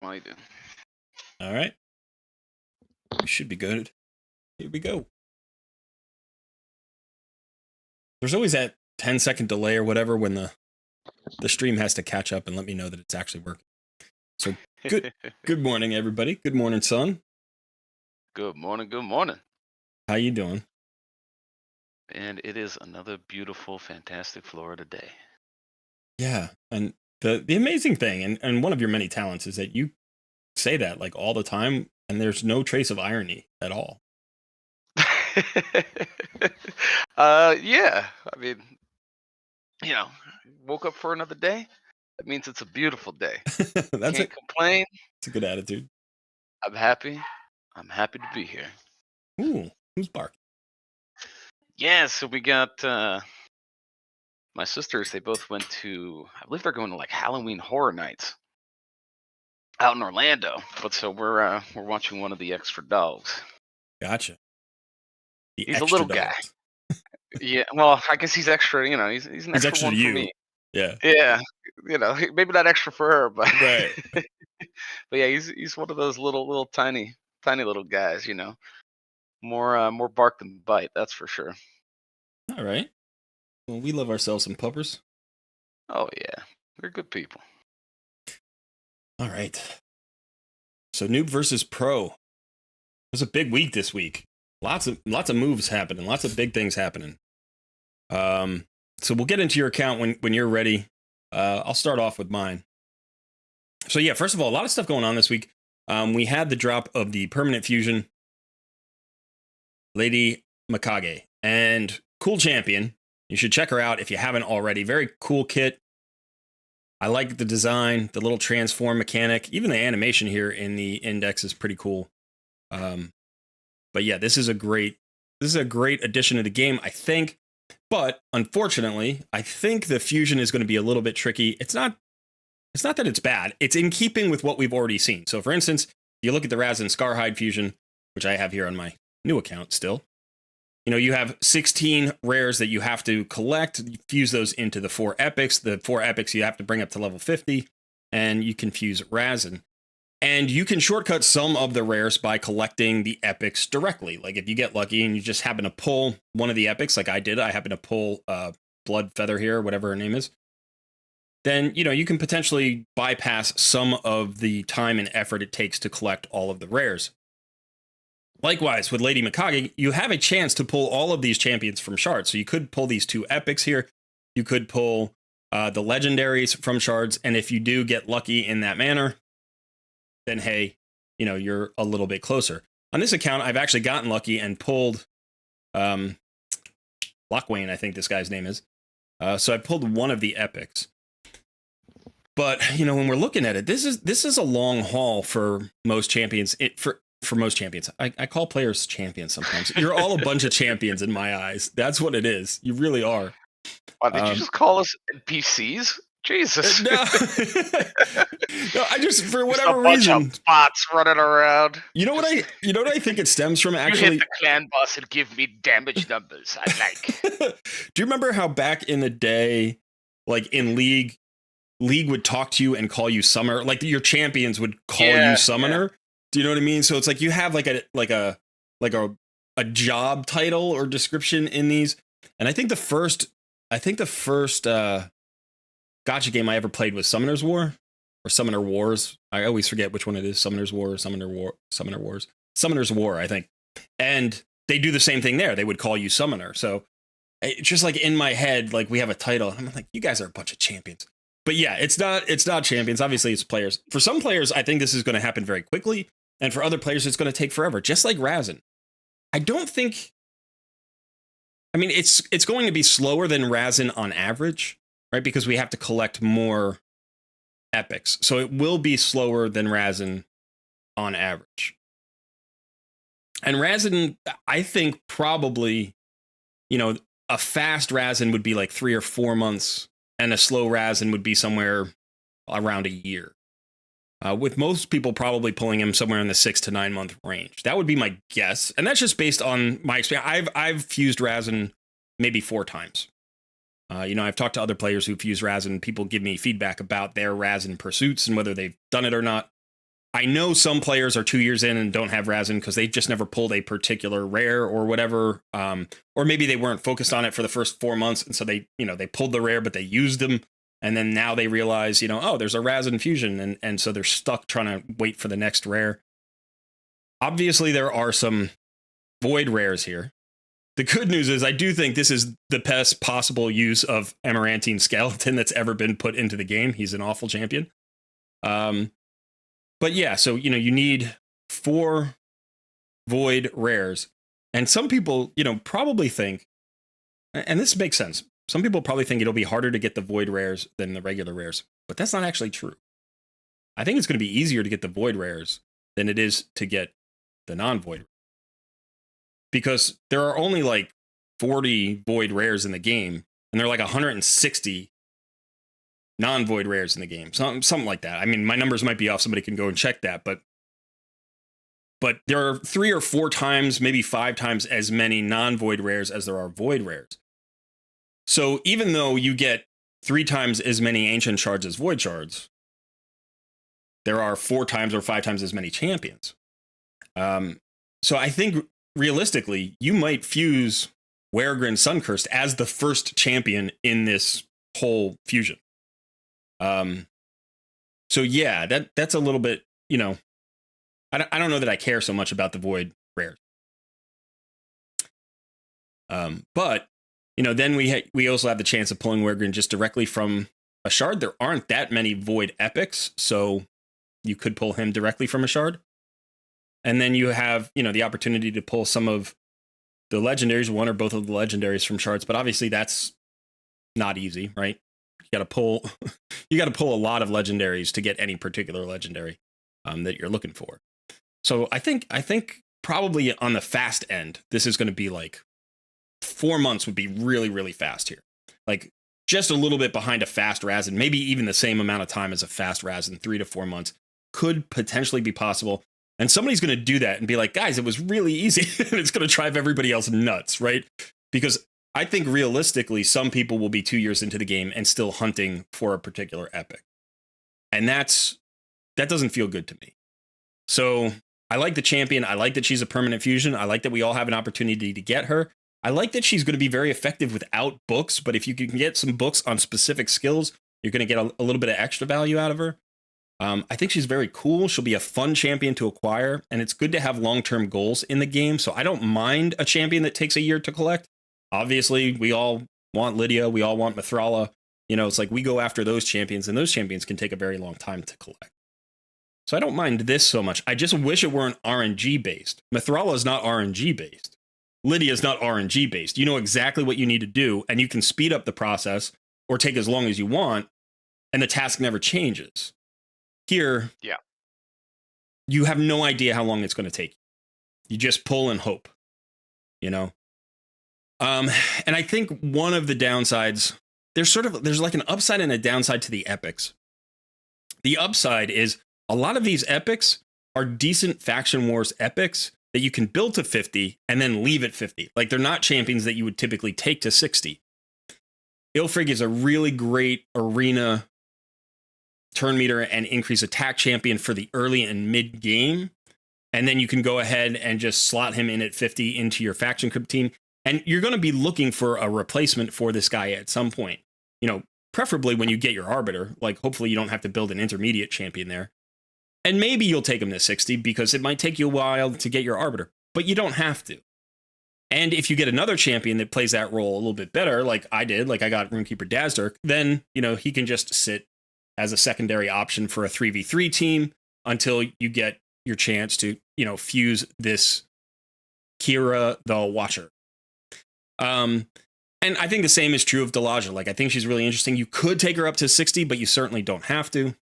Well, you do. All right. We should be good. Here we go. There's always that 10-second delay or whatever when the stream has to catch up and let me know that it's actually working. So good morning, everybody. Good morning, son. Good morning. Good morning. How you doing? And it is another beautiful, fantastic Florida day. Yeah, and the amazing thing, and one of your many talents is that you say that like all the time, and there's no trace of irony at all. Yeah. I mean, woke up for another day. That means it's a beautiful day. Can't complain. It's a good attitude. I'm happy. I'm happy to be here. Ooh, who's barking? Yeah, so we got my sisters. They both went to, I believe they're going to like Halloween Horror Nights out in Orlando. But so we're watching one of the extra dogs. Gotcha. He's a little guy. Yeah, well, I guess he's extra. He's an extra one for me. Yeah. Yeah. Maybe not extra for her, but right. But yeah, he's one of those little tiny little guys. More bark than bite. That's for sure. All right. Well, we love ourselves some puppers. Oh yeah, they're good people. All right. So NOOB versus Pro. It was a big week this week. Lots of moves happening. Lots of big things happening. So we'll get into your account when you're ready. I'll start off with mine. So yeah, first of all, a lot of stuff going on this week. We had the drop of the permanent fusion, Lady Mikage, and cool champion. You should check her out if you haven't already. Very cool kit. I like the design, the little transform mechanic. Even the animation here in the index is pretty cool. But yeah, this is a great addition to the game, I think. But unfortunately, I think the fusion is going to be a little bit tricky. It's not that it's bad. It's in keeping with what we've already seen. So for instance, you look at the Raz and Scarhide fusion, which I have here on my new account still. You have 16 rares that you have to collect, fuse those into the 4 epics. The 4 epics you have to bring up to level 50, and you can fuse Razin. And you can shortcut some of the rares by collecting the epics directly. Like if you get lucky and you just happen to pull one of the epics, like I did, I happen to pull Blood Feather here, whatever her name is, then, you can potentially bypass some of the time and effort it takes to collect all of the rares. Likewise, with Lady Mikage, you have a chance to pull all of these champions from shards. So you could pull these 2 epics here. You could pull the legendaries from shards. And if you do get lucky in that manner, then hey, you're a little bit closer. On this account, I've actually gotten lucky and pulled Lockwayne, I think this guy's name is. So I pulled one of the epics. But, when we're looking at it, this is a long haul for most champions. For most champions. I call players champions sometimes. You're all a bunch of champions in my eyes. That's what it is. You really are. Wow, did you just call us NPCs? Jesus. No, I just, for whatever bunch reason, of bots running around. You know what I think it stems from, actually? You hit the clan boss and give me damage numbers. I like. Do you remember how back in the day, like in League would talk to you and call you Summoner? Like your champions would call you Summoner. Yeah. Do you know what I mean? So it's like you have like a job title or description in these. And I think the first gacha game I ever played was Summoner's War or Summoner Wars. I always forget which one it is. Summoner's War or Summoner Wars. Summoner's War, I think. And they do the same thing there. They would call you Summoner. So it's just like in my head, like we have a title. I'm like, you guys are a bunch of champions. But yeah, it's not champions. Obviously, it's players. For some players, I think this is going to happen very quickly. And for other players, it's going to take forever, just like Razin. I don't think... I mean, it's going to be slower than Razin on average, right? Because we have to collect more epics. So it will be slower than Razin on average. And Razin, I think probably, a fast Razin would be like 3 or 4 months, and a slow Razin would be somewhere around a year. With most people probably pulling him somewhere in the 6 to 9 month range. That would be my guess. And that's just based on my experience. I've fused Razin maybe 4 times. I've talked to other players who've used Razin. People give me feedback about their Razin pursuits and whether they've done it or not. I know some players are 2 years in and don't have Razin because they just never pulled a particular rare or whatever. Or maybe they weren't focused on it for the first 4 months. And so they pulled the rare, but they used them. And then now they realize, oh, there's a Razin fusion. And so they're stuck trying to wait for the next rare. Obviously, there are some void rares here. The good news is I do think this is the best possible use of Amarantine Skeleton that's ever been put into the game. He's an awful champion. But yeah, so, you need 4 void rares. And some people, probably think, and this makes sense. Some people probably think it'll be harder to get the void rares than the regular rares, but that's not actually true. I think it's going to be easier to get the void rares than it is to get the non-void. Because there are only like 40 void rares in the game, and there are like 160 non-void rares in the game. Something like that. I mean, my numbers might be off. Somebody can go and check that, but there are 3 or 4 times, maybe 5 times as many non-void rares as there are void rares. So even though you get 3 times as many ancient shards as void shards, there are 4 times or 5 times as many champions. So I think realistically, you might fuse Weregrin Suncursed as the first champion in this whole fusion. So yeah, that's a little bit, I don't know that I care so much about the void rares. But then we also have the chance of pulling Weregrin just directly from a shard. There aren't that many void epics, so you could pull him directly from a shard. And then you have, the opportunity to pull some of the legendaries, 1 or both of the legendaries from shards. But obviously that's not easy, right? You got to pull a lot of legendaries to get any particular legendary that you're looking for. So I think probably on the fast end, this is going to be like 4 months would be really, really fast here. Like just a little bit behind a fast Razin, maybe even the same amount of time as a fast Razin, 3 to 4 months could potentially be possible. And somebody's going to do that and be like, guys, it was really easy. And it's going to drive everybody else nuts, right? Because I think realistically, some people will be 2 years into the game and still hunting for a particular epic. And that doesn't feel good to me. So I like the champion. I like that she's a permanent fusion. I like that we all have an opportunity to get her. I like that she's going to be very effective without books. But if you can get some books on specific skills, you're going to get a little bit of extra value out of her. I think she's very cool. She'll be a fun champion to acquire, and it's good to have long-term goals in the game. So I don't mind a champion that takes a year to collect. Obviously, we all want Lydia. We all want Mithrala. It's like we go after those champions, and those champions can take a very long time to collect. So I don't mind this so much. I just wish it weren't RNG-based. Mithrala is not RNG-based. Lydia is not RNG-based. You know exactly what you need to do, and you can speed up the process or take as long as you want, and the task never changes. Here, yeah, you have no idea how long it's going to take. You just pull and hope, And I think one of the downsides, there's like an upside and a downside to the epics. The upside is a lot of these epics are decent faction wars epics that you can build to 50 and then leave at 50. Like they're not champions that you would typically take to 60. Ilfrig is a really great arena turn meter and increase attack champion for the early and mid game. And then you can go ahead and just slot him in at 50 into your faction crypt team. And you're going to be looking for a replacement for this guy at some point. Preferably when you get your Arbiter. Like hopefully you don't have to build an intermediate champion there. And maybe you'll take him to 60 because it might take you a while to get your Arbiter. But you don't have to. And if you get another champion that plays that role a little bit better, like I did, like I got Runekeeper Dazdurk, then, he can just sit as a secondary option for a 3v3 team until you get your chance to, fuse this Kira the Watcher. And I think the same is true of Delaja. Like, I think she's really interesting. You could take her up to 60, but you certainly don't have to.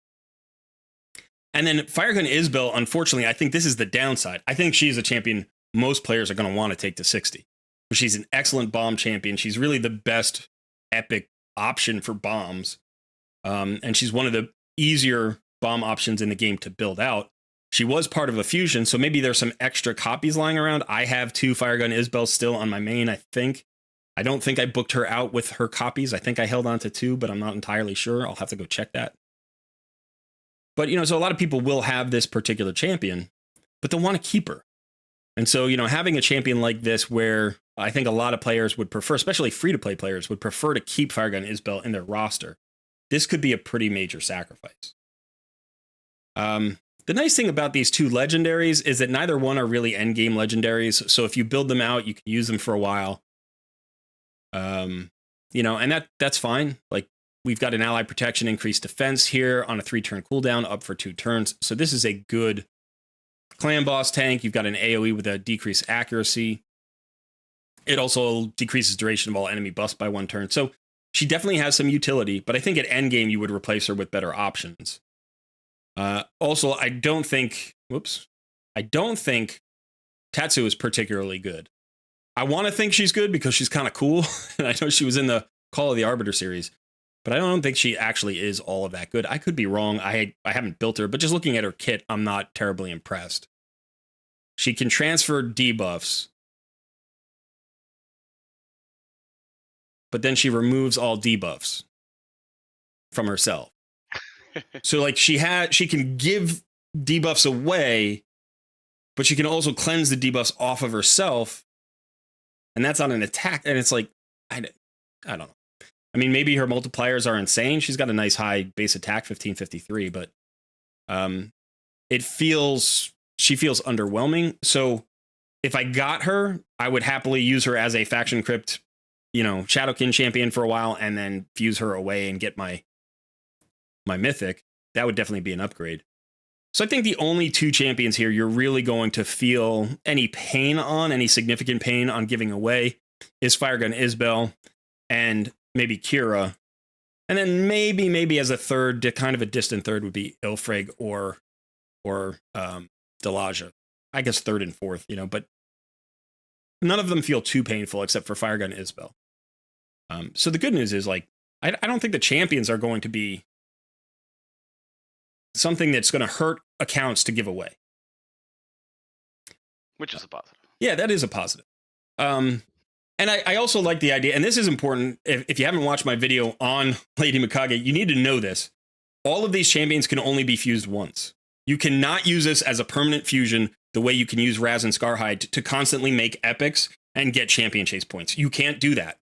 And then Firegun Isbell, unfortunately, I think this is the downside. I think she's a champion most players are going to want to take to 60. She's an excellent bomb champion. She's really the best epic option for bombs. And she's one of the easier bomb options in the game to build out. She was part of a fusion, so maybe there's some extra copies lying around. I have 2 Firegun Isbell still on my main, I think. I don't think I booked her out with her copies. I think I held on to 2, but I'm not entirely sure. I'll have to go check that. But, so a lot of people will have this particular champion, but they'll want to keep her. And so, having a champion like this where I think a lot of players would prefer, especially free-to-play players, would prefer to keep Firegun Isbell in their roster. This could be a pretty major sacrifice. The nice thing about these two legendaries is that neither one are really endgame legendaries. So if you build them out, you can use them for a while. And that's fine. Like, we've got an ally protection, increased defense here on a 3-turn cooldown, up for 2 turns. So this is a good clan boss tank. You've got an AoE with a decreased accuracy. It also decreases duration of all enemy buffs by 1 turn. So she definitely has some utility, but I think at endgame you would replace her with better options. Also, I don't think Tatsu is particularly good. I want to think she's good because she's kind of cool. And I know she was in the Call of the Arbiter series, but I don't think she actually is all of that good. I could be wrong. I haven't built her, but just looking at her kit, I'm not terribly impressed. She can transfer debuffs, but then she removes all debuffs from herself. So like she can give debuffs away, but she can also cleanse the debuffs off of herself. And that's on an attack. And it's like, I don't know. I mean, maybe her multipliers are insane. She's got a nice high base attack, 1553, but she feels underwhelming. So if I got her, I would happily use her as a faction crypt, Shadowkin champion for a while, and then fuse her away and get my mythic. That would definitely be an upgrade. So I think the only 2 champions here you're really going to feel any significant pain on giving away is Firegun Isbell and maybe Kira. And then maybe as a third, kind of a distant third, would be Ilfrig or Delaja. I guess 3rd and 4th, but none of them feel too painful except for Firegun Isbell. So the good news is, like, I don't think the champions are going to be something that's going to hurt accounts to give away. Which is a positive. Yeah, that is a positive. And I also like the idea, and this is important, if you haven't watched my video on Lady Mikage, you need to know this. All of these champions can only be fused once. You cannot use this as a permanent fusion the way you can use Raz and Scarhide to constantly make epics and get champion chase points. You can't do that.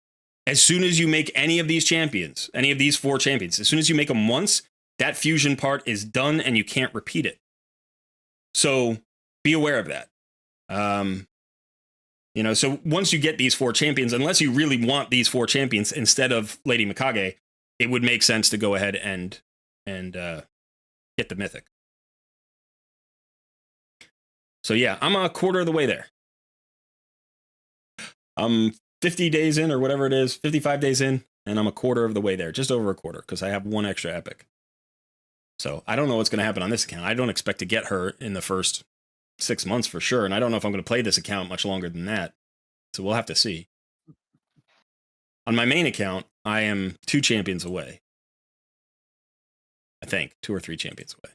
As soon as you make any of these champions, any of these 4 champions, as soon as you make them once, that fusion part is done and you can't repeat it. So be aware of that. So once you get these 4 champions, unless you really want these 4 champions instead of Lady Mikage, it would make sense to go ahead and get the mythic. So yeah, I'm a quarter of the way there. I'm 50 days in or whatever it is, 55 days in, and I'm a quarter of the way there, just over a quarter, because I have 1 extra epic. So I don't know what's going to happen on this account. I don't expect to get her in the first 6 months for sure, and I don't know if I'm going to play this account much longer than that. So we'll have to see. On my main account, I am 2 champions away. I think 2 or 3 champions away.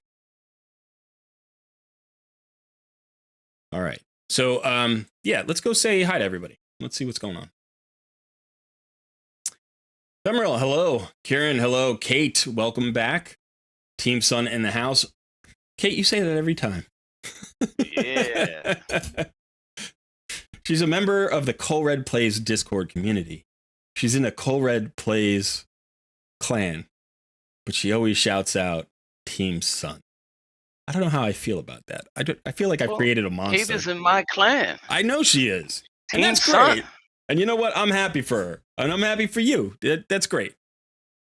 All right. So yeah, let's go say hi to everybody. Let's see what's going on. Ephemeral, hello. Kieran, hello. Kate, welcome back. Team Sun in the house. Kate, you say that every time. Yeah. She's a member of the Colred Plays Discord community. She's in a Colred Plays clan, but she always shouts out Team Sun. I don't know how I feel about that. I feel like I've created a monster. Kate is in my clan. I know she is. Team And that's Sun. great. And you know what? I'm happy for her. And I'm happy for you. That's great.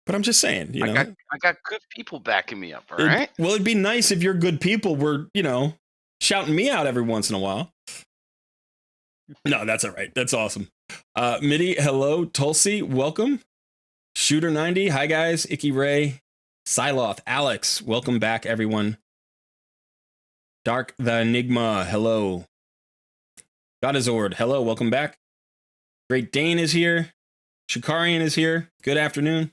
But I'm just saying, I got good people backing me up, all right? Well, it'd be nice if your good people were, shouting me out every once in a while. No, that's all right. That's awesome. Midi, hello. Tulsi, welcome. Shooter90, hi guys. Icky Ray, Siloth, Alex, welcome back, everyone. Dark the Enigma, hello. Godazord, hello, welcome back. Great Dane is here. Shikarian is here. Good afternoon.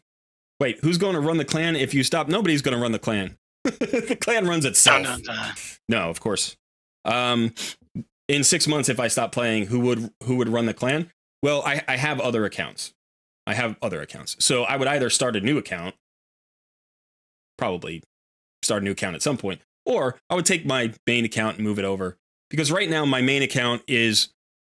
Wait, who's going to run the clan if you stop? Nobody's going to run the clan. The clan runs itself. No, of course. In 6 months, if I stop playing, who would run the clan? Well, I have other accounts. So I would either start a new account, probably start a new account at some point. Or I would take my main account and move it over. Because right now, my main account is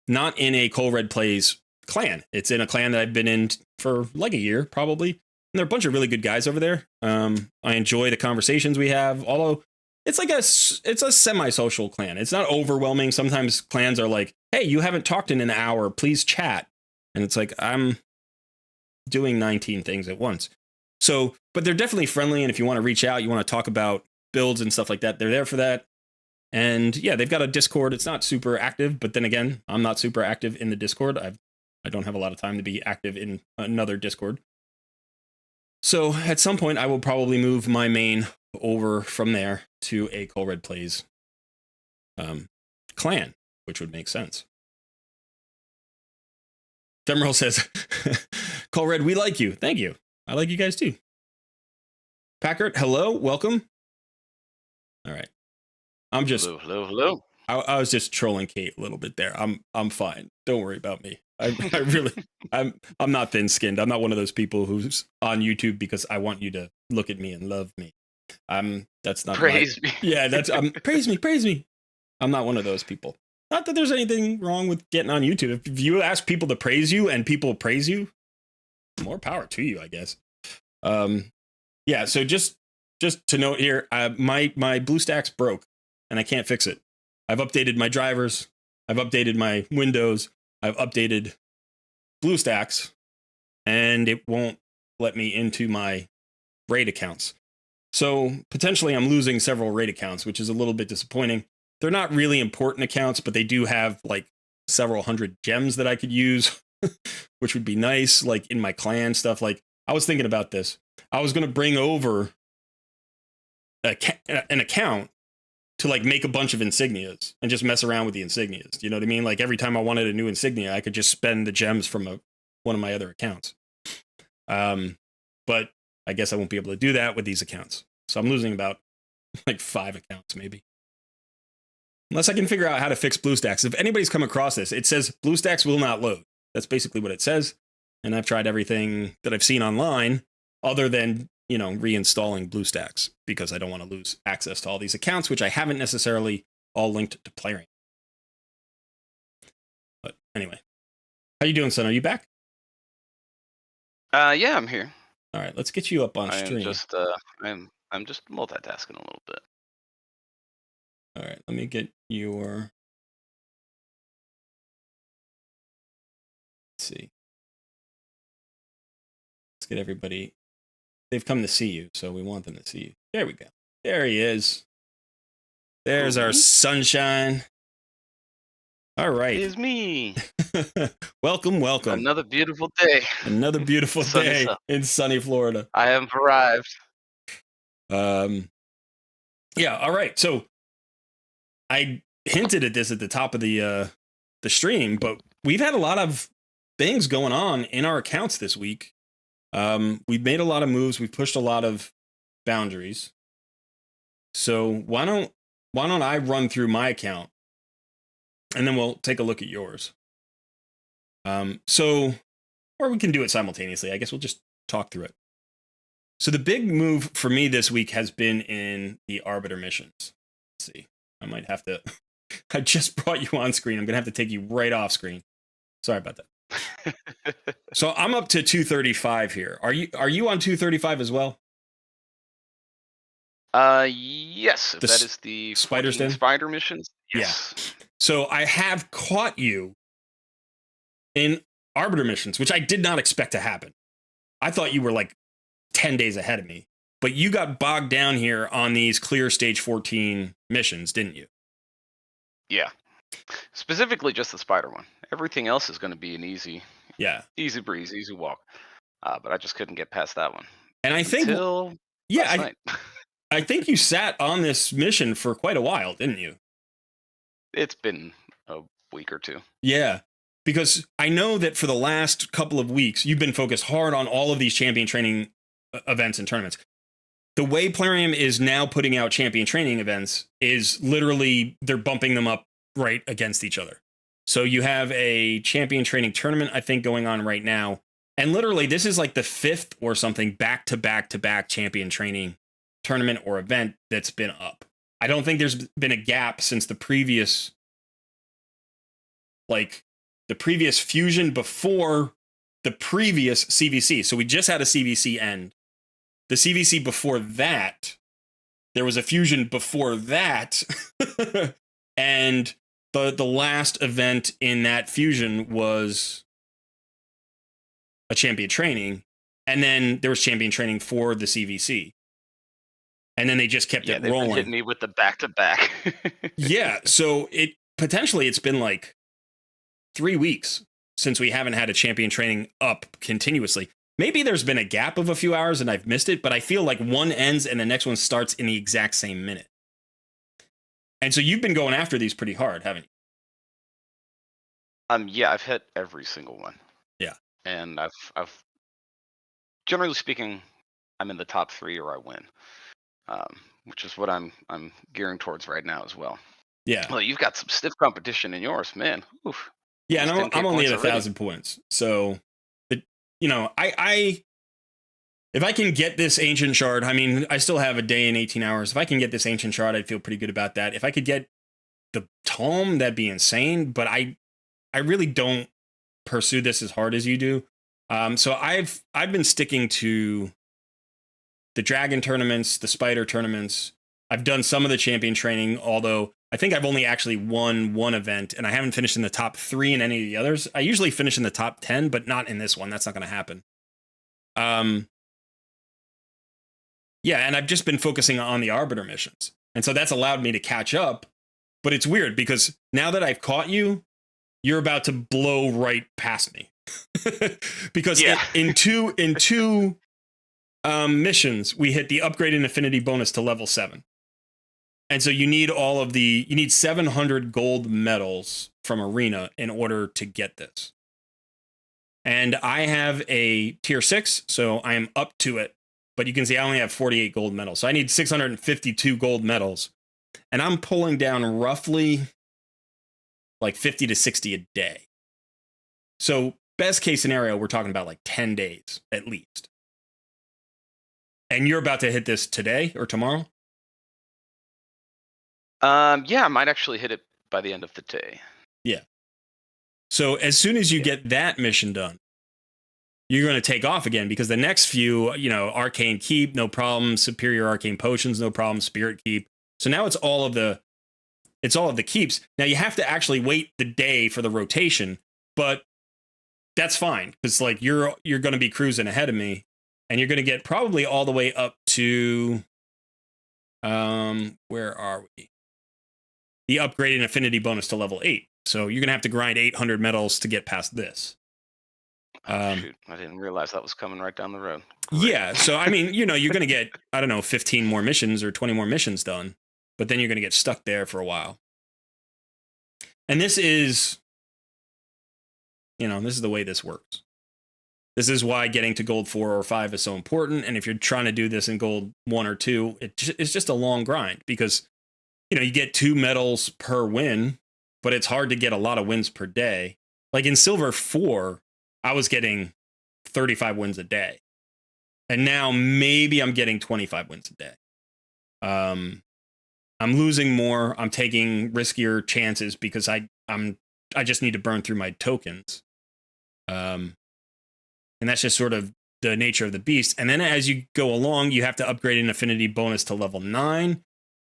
not in a Colred Plays clan. It's in a clan that I've been in for like a year, probably. And there are a bunch of really good guys over there. I enjoy the conversations we have, although it's a semi-social clan. It's not overwhelming. Sometimes clans are like, hey, you haven't talked in an hour, please chat. And it's like, I'm doing 19 things at once. So, but they're definitely friendly. And if you want to reach out, you want to talk about builds and stuff like that, they're there for that. And yeah, they've got a Discord. It's not super active, but then again, I'm not super active in the Discord. I don't have a lot of time to be active in another Discord. So at some point, I will probably move my main over from there to a Colred Plays clan, which would make sense. Demeril says, Colred, we like you. Thank you. I like you guys too. Packard, hello, welcome. All right. I'm just hello. I was just trolling Kate a little bit there. I'm fine. Don't worry about me. I really I'm not thin-skinned. I'm not one of those people who's on YouTube because I want you to look at me and love me. That's not praise me. Yeah, that's praise me. I'm not one of those people. Not that there's anything wrong with getting on YouTube. If you ask people to praise you and people praise you, more power to you, I guess. Yeah, so just to note here, my BlueStacks broke and I can't fix it. I've updated my drivers, I've updated my Windows, I've updated BlueStacks, and it won't let me into my raid accounts. So potentially I'm losing several raid accounts, which is a little bit disappointing. They're not really important accounts, but they do have like several hundred gems that I could use, which would be nice, like in my clan stuff. Like I was thinking about this. I was going to bring over an account to like make a bunch of insignias and just mess around with the insignias. You know what I mean? Like every time I wanted a new insignia, I could just spend the gems from one of my other accounts. But I guess I won't be able to do that with these accounts. So I'm losing about like 5 accounts maybe. Unless I can figure out how to fix BlueStacks. If anybody's come across this, it says BlueStacks will not load. That's basically what it says. And I've tried everything that I've seen online other than, reinstalling BlueStacks because I don't want to lose access to all these accounts, which I haven't necessarily all linked to Plarium. But anyway, how you doing, son? Are you back? Yeah, I'm here. All right, let's get you up on stream. I'm just multitasking a little bit. All right, let me get your. Let's see. Let's get everybody. They've come to see you, so we want them to see you. There we go. There he is. There's our sunshine. All right. It is me. Welcome. Another beautiful day. Another beautiful day in sunny Florida. I have arrived. Yeah, all right. So I hinted at this at the top of the stream, but we've had a lot of things going on in our accounts this week. We've made a lot of moves. We've pushed a lot of boundaries. So why don't I run through my account and then we'll take a look at yours. Or we can do it simultaneously. I guess we'll just talk through it. So the big move for me this week has been in the Arbiter missions. Let's see. I might have to. I just brought you on screen. I'm gonna have to take you right off screen. Sorry about that. So I'm up to 235 here. Are you on 235 as well? Yes. If that is the spider missions. Yes. Yeah. So I have caught you in Arbiter missions, which I did not expect to happen. I thought you were like 10 days ahead of me, but you got bogged down here on these clear stage 14 missions, didn't you? Yeah. Specifically just the spider one. Everything else is going to be an easy breeze, easy walk. But I just couldn't get past that one. And I think, I think you sat on this mission for quite a while, didn't you? It's been a week or two. Yeah, because I know that for the last couple of weeks, you've been focused hard on all of these champion training events and tournaments. The way Plarium is now putting out champion training events is literally they're bumping them up right against each other. So you have a champion training tournament, I think, going on right now. And literally, this is like the 5th or something back-to-back-to-back champion training tournament or event that's been up. I don't think there's been a gap since the previous fusion before the previous CVC. So we just had a CVC end. The CVC before that, there was a fusion before that. And the last event in that fusion was a champion training. And then there was champion training for the CVC. And then they just kept it rolling. They hit me with the back-to-back. Yeah, so it's been like 3 weeks since we haven't had a champion training up continuously. Maybe there's been a gap of a few hours and I've missed it, but I feel like one ends and the next one starts in the exact same minute. And so you've been going after these pretty hard, haven't you? Yeah, I've hit every single one. Yeah. And I've generally speaking, I'm in the top 3 or I win. Which is what I'm gearing towards right now as well. Yeah. Well, you've got some stiff competition in yours, man. Oof. Yeah, and I'm only at 1,000 points. So, I if I can get this ancient shard, I mean, I still have a day and 18 hours. If I can get this ancient shard, I'd feel pretty good about that. If I could get the tome, that'd be insane. But I really don't pursue this as hard as you do. So I've been sticking to the dragon tournaments, the spider tournaments. I've done some of the champion training, although I think I've only actually won one event, and I haven't finished in the top 3 in any of the others. I usually finish in the top 10, but not in this one. That's not going to happen. Yeah, and I've just been focusing on the Arbiter missions. And so that's allowed me to catch up. But it's weird because now that I've caught you, you're about to blow right past me. Because in two missions, we hit the upgrade in affinity bonus to level 7. And so you need you need 700 gold medals from Arena in order to get this. And I have a tier 6, so I am up to it. But you can see I only have 48 gold medals. So I need 652 gold medals. And I'm pulling down roughly like 50 to 60 a day. So best case scenario, we're talking about like 10 days at least. And you're about to hit this today or tomorrow? Yeah, I might actually hit it by the end of the day. Yeah. So as soon as you get that mission done, you're going to take off again because the next few, Arcane Keep, no problem. Superior Arcane Potions, no problem. Spirit Keep. So now it's all of the keeps. Now you have to actually wait the day for the rotation, but that's fine because like you're going to be cruising ahead of me, and you're going to get probably all the way up to where are we? The upgraded affinity bonus to level 8. So you're going to have to grind 800 medals to get past this. Shoot, I didn't realize that was coming right down the road. Yeah, so I mean, you're going to get, 15 more missions or 20 more missions done, but then you're going to get stuck there for a while. And this is the way this works. This is why getting to gold 4 or 5 is so important. And if you're trying to do this in gold 1 or 2, it's just a long grind because, you get 2 medals per win, but it's hard to get a lot of wins per day. Like in silver 4, I was getting 35 wins a day. And now maybe I'm getting 25 wins a day. I'm losing more. I'm taking riskier chances because I just need to burn through my tokens. And that's just sort of the nature of the beast. And then as you go along, you have to upgrade an affinity bonus to level 9.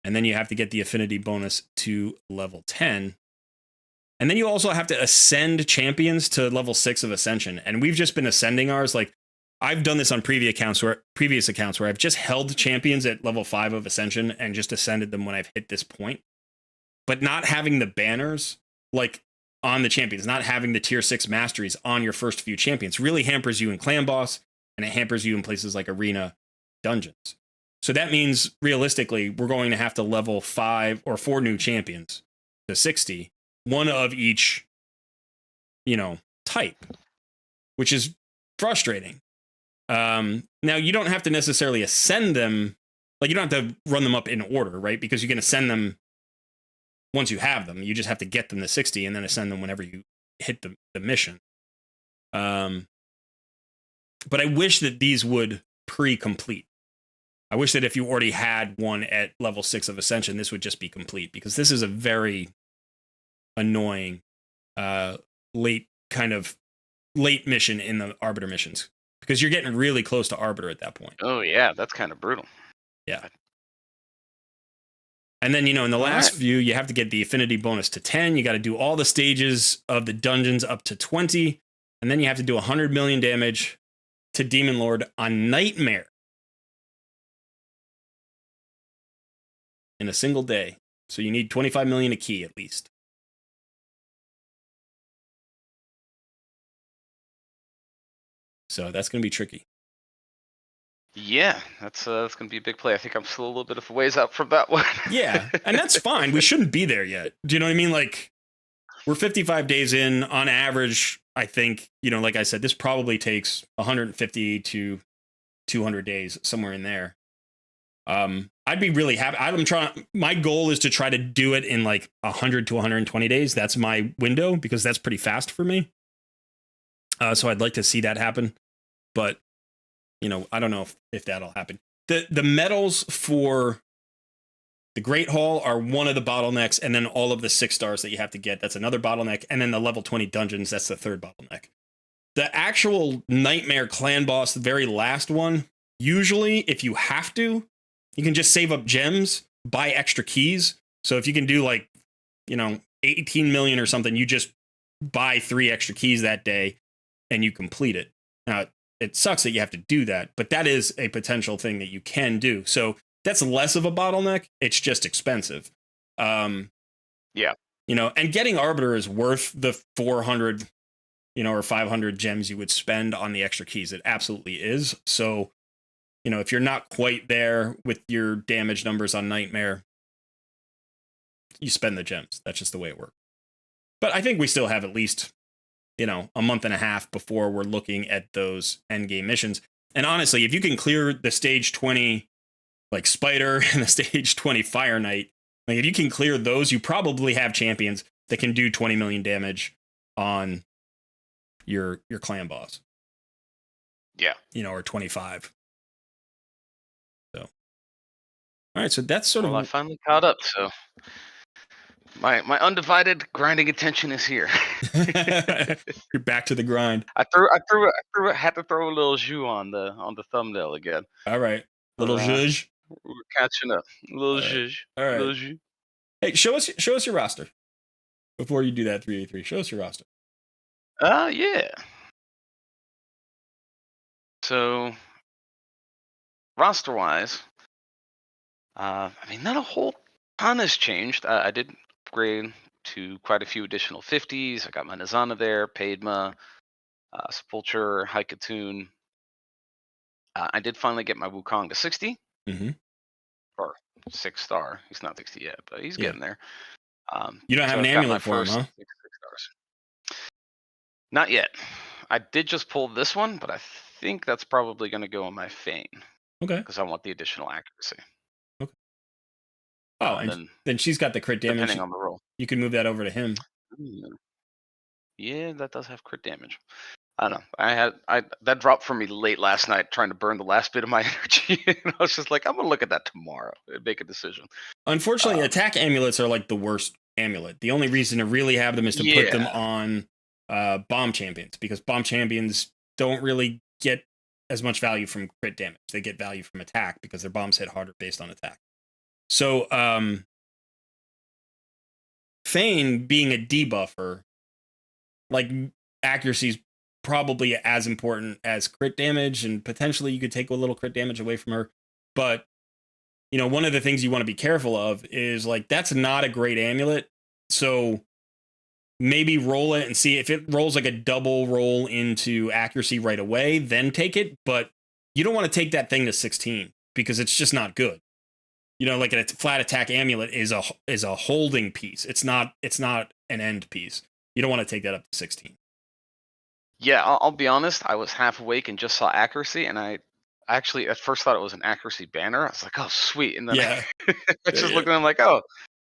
And then you have to get the affinity bonus to level 10. And then you also have to ascend champions to level 6 of Ascension. And we've just been ascending ours. Like I've done this on previous accounts where I've just held champions at level 5 of Ascension and just ascended them when I've hit this point. But not having the banners like on the champions, not having the tier 6 masteries on your first few champions really hampers you in clan boss, and it hampers you in places like arena dungeons. So that means realistically, we're going to have to level 5 or 4 new champions to 60, one of each, type, which is frustrating. Now you don't have to necessarily ascend them. Like you don't have to run them up in order, right? Because you can ascend them once you have them. You just have to get them to 60 and then ascend them whenever you hit the mission. But I wish that these would pre-complete. I wish that if you already had one at level 6 of Ascension, this would just be complete, because this is a very annoying late mission in the Arbiter missions, because you're getting really close to Arbiter at that point. Oh yeah, that's kind of brutal. Yeah. And then, in the last few, you have to get the affinity bonus to 10. You got to do all the stages of the dungeons up to 20. And then you have to do 100 million damage to Demon Lord on Nightmare in a single day. So you need 25 million a key at least. So that's going to be tricky. Yeah, that's going to be a big play. I think I'm still a little bit of a ways out from that one. Yeah, and that's fine. We shouldn't be there yet. Do you know what I mean? Like, we're 55 days in on average. I think, like I said, this probably takes 150 to 200 days, somewhere in there. I'd be really happy. My goal is to try to do it in like 100 to 120 days. That's my window, because that's pretty fast for me. So I'd like to see that happen. But I don't know if that'll happen. The medals for the Great Hall are one of the bottlenecks, and then all of the 6 stars that you have to get, that's another bottleneck, and then the level 20 dungeons, that's the third bottleneck. The actual Nightmare clan boss, the very last one, usually, if you have to, you can just save up gems, buy extra keys. So if you can do 18 million or something, you just buy 3 extra keys that day, and you complete it. Now, it sucks that you have to do that, but that is a potential thing that you can do. So that's less of a bottleneck. It's just expensive. Yeah. And getting Arbiter is worth the 400, or 500 gems you would spend on the extra keys. It absolutely is. So, if you're not quite there with your damage numbers on Nightmare, you spend the gems. That's just the way it works. But I think we still have at least, a month and a half before we're looking at those endgame missions. And honestly, if you can clear the stage 20, like Spider, and the stage 20 Fire Knight, like if you can clear those, you probably have champions that can do 20 million damage on your clan boss. Yeah. Or 25. So, all right. So that's sort of. I finally caught up. So my undivided grinding attention is here. You're back to the grind. I had to throw a little jus on the thumbnail again. All right. Little zhuzh. We're catching up. Little zhuzh. All right. Little zhuzh. Hey, show us your roster before you do that 3v3. Show us your roster. Yeah. So, roster-wise, not a whole ton has changed. I did upgrade to quite a few additional 50s. I got my Nizana there, Padma, Sepulture, Haikatun. I did finally get my Wukong to 60. Mm-hmm. Or 6-star. He's not 60 yet, but he's getting there. You don't have an amulet for him, huh? 6 stars. Not yet. I did just pull this one, but I think that's probably going to go on my Feign. Okay. Because I want the additional accuracy. Okay. Oh, and then she's got the crit damage. Depending on the roll. You can move that over to him. Yeah, that does have crit damage. I don't know. That dropped for me late last night, trying to burn the last bit of my energy. And I was just like, I'm gonna look at that tomorrow and make a decision. Unfortunately, attack amulets are like the worst amulet. The only reason to really have them is to put them on bomb champions, because bomb champions don't really get as much value from crit damage. They get value from attack because their bombs hit harder based on attack. So Feign being a debuffer, like, accuracy is probably as important as crit damage, and potentially you could take a little crit damage away from her. But, one of the things you want to be careful of is, like, that's not a great amulet. So maybe roll it and see if it rolls like a double roll into accuracy right away, then take it. But you don't want to take that thing to 16 because it's just not good. Like a flat attack amulet is a holding piece. It's not an end piece. You don't want to take that up to 16. Yeah, I'll be honest. I was half awake and just saw accuracy, and I actually at first thought it was an accuracy banner. I was like, "Oh, sweet!" And then I just looked at it, I'm like, "Oh,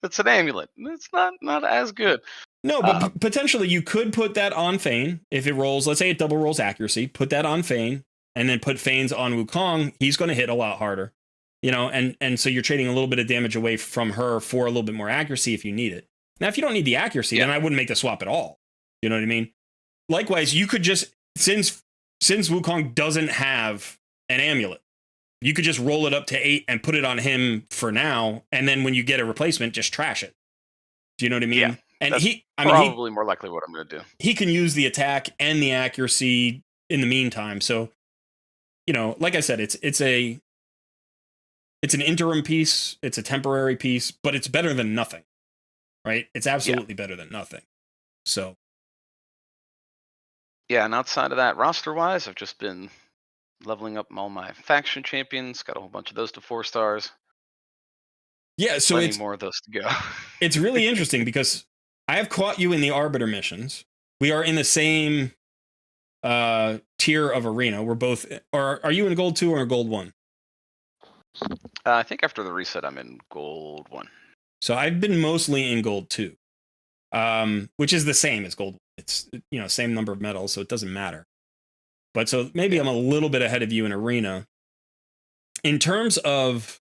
it's an amulet. It's not as good." No, but potentially you could put that on Feign if it rolls. Let's say it double rolls accuracy. Put that on Feign, and then put Feign's on Wukong. He's going to hit a lot harder. you know, and so you're trading a little bit of damage away from her for a little bit more accuracy if you need it. Now, if you don't need the accuracy, then I wouldn't make the swap at all. You know what I mean? Likewise, you could just, since Wukong doesn't have an amulet, you could just roll it up to 8 and put it on him for now, and then when you get a replacement, just trash it. Do you know what I mean? Yeah, and that's probably more likely what I'm going to do. He can use the attack and the accuracy in the meantime. So, you know, like I said, it's an interim piece, it's a temporary piece, but it's better than nothing. Right? It's absolutely better than nothing. So, yeah, and outside of that, roster-wise, I've just been leveling up all my faction champions. Got a whole bunch of those to 4 stars. Yeah, so plenty more of those to go. It's really interesting because I have caught you in the Arbiter missions. We are in the same tier of arena. We're both. Are you in Gold 2 or Gold 1? I think after the reset, I'm in Gold 1. So I've been mostly in Gold 2, which is the same as Gold 1. It's, you know, same number of medals, so it doesn't matter. But so maybe I'm a little bit ahead of you in arena. In terms of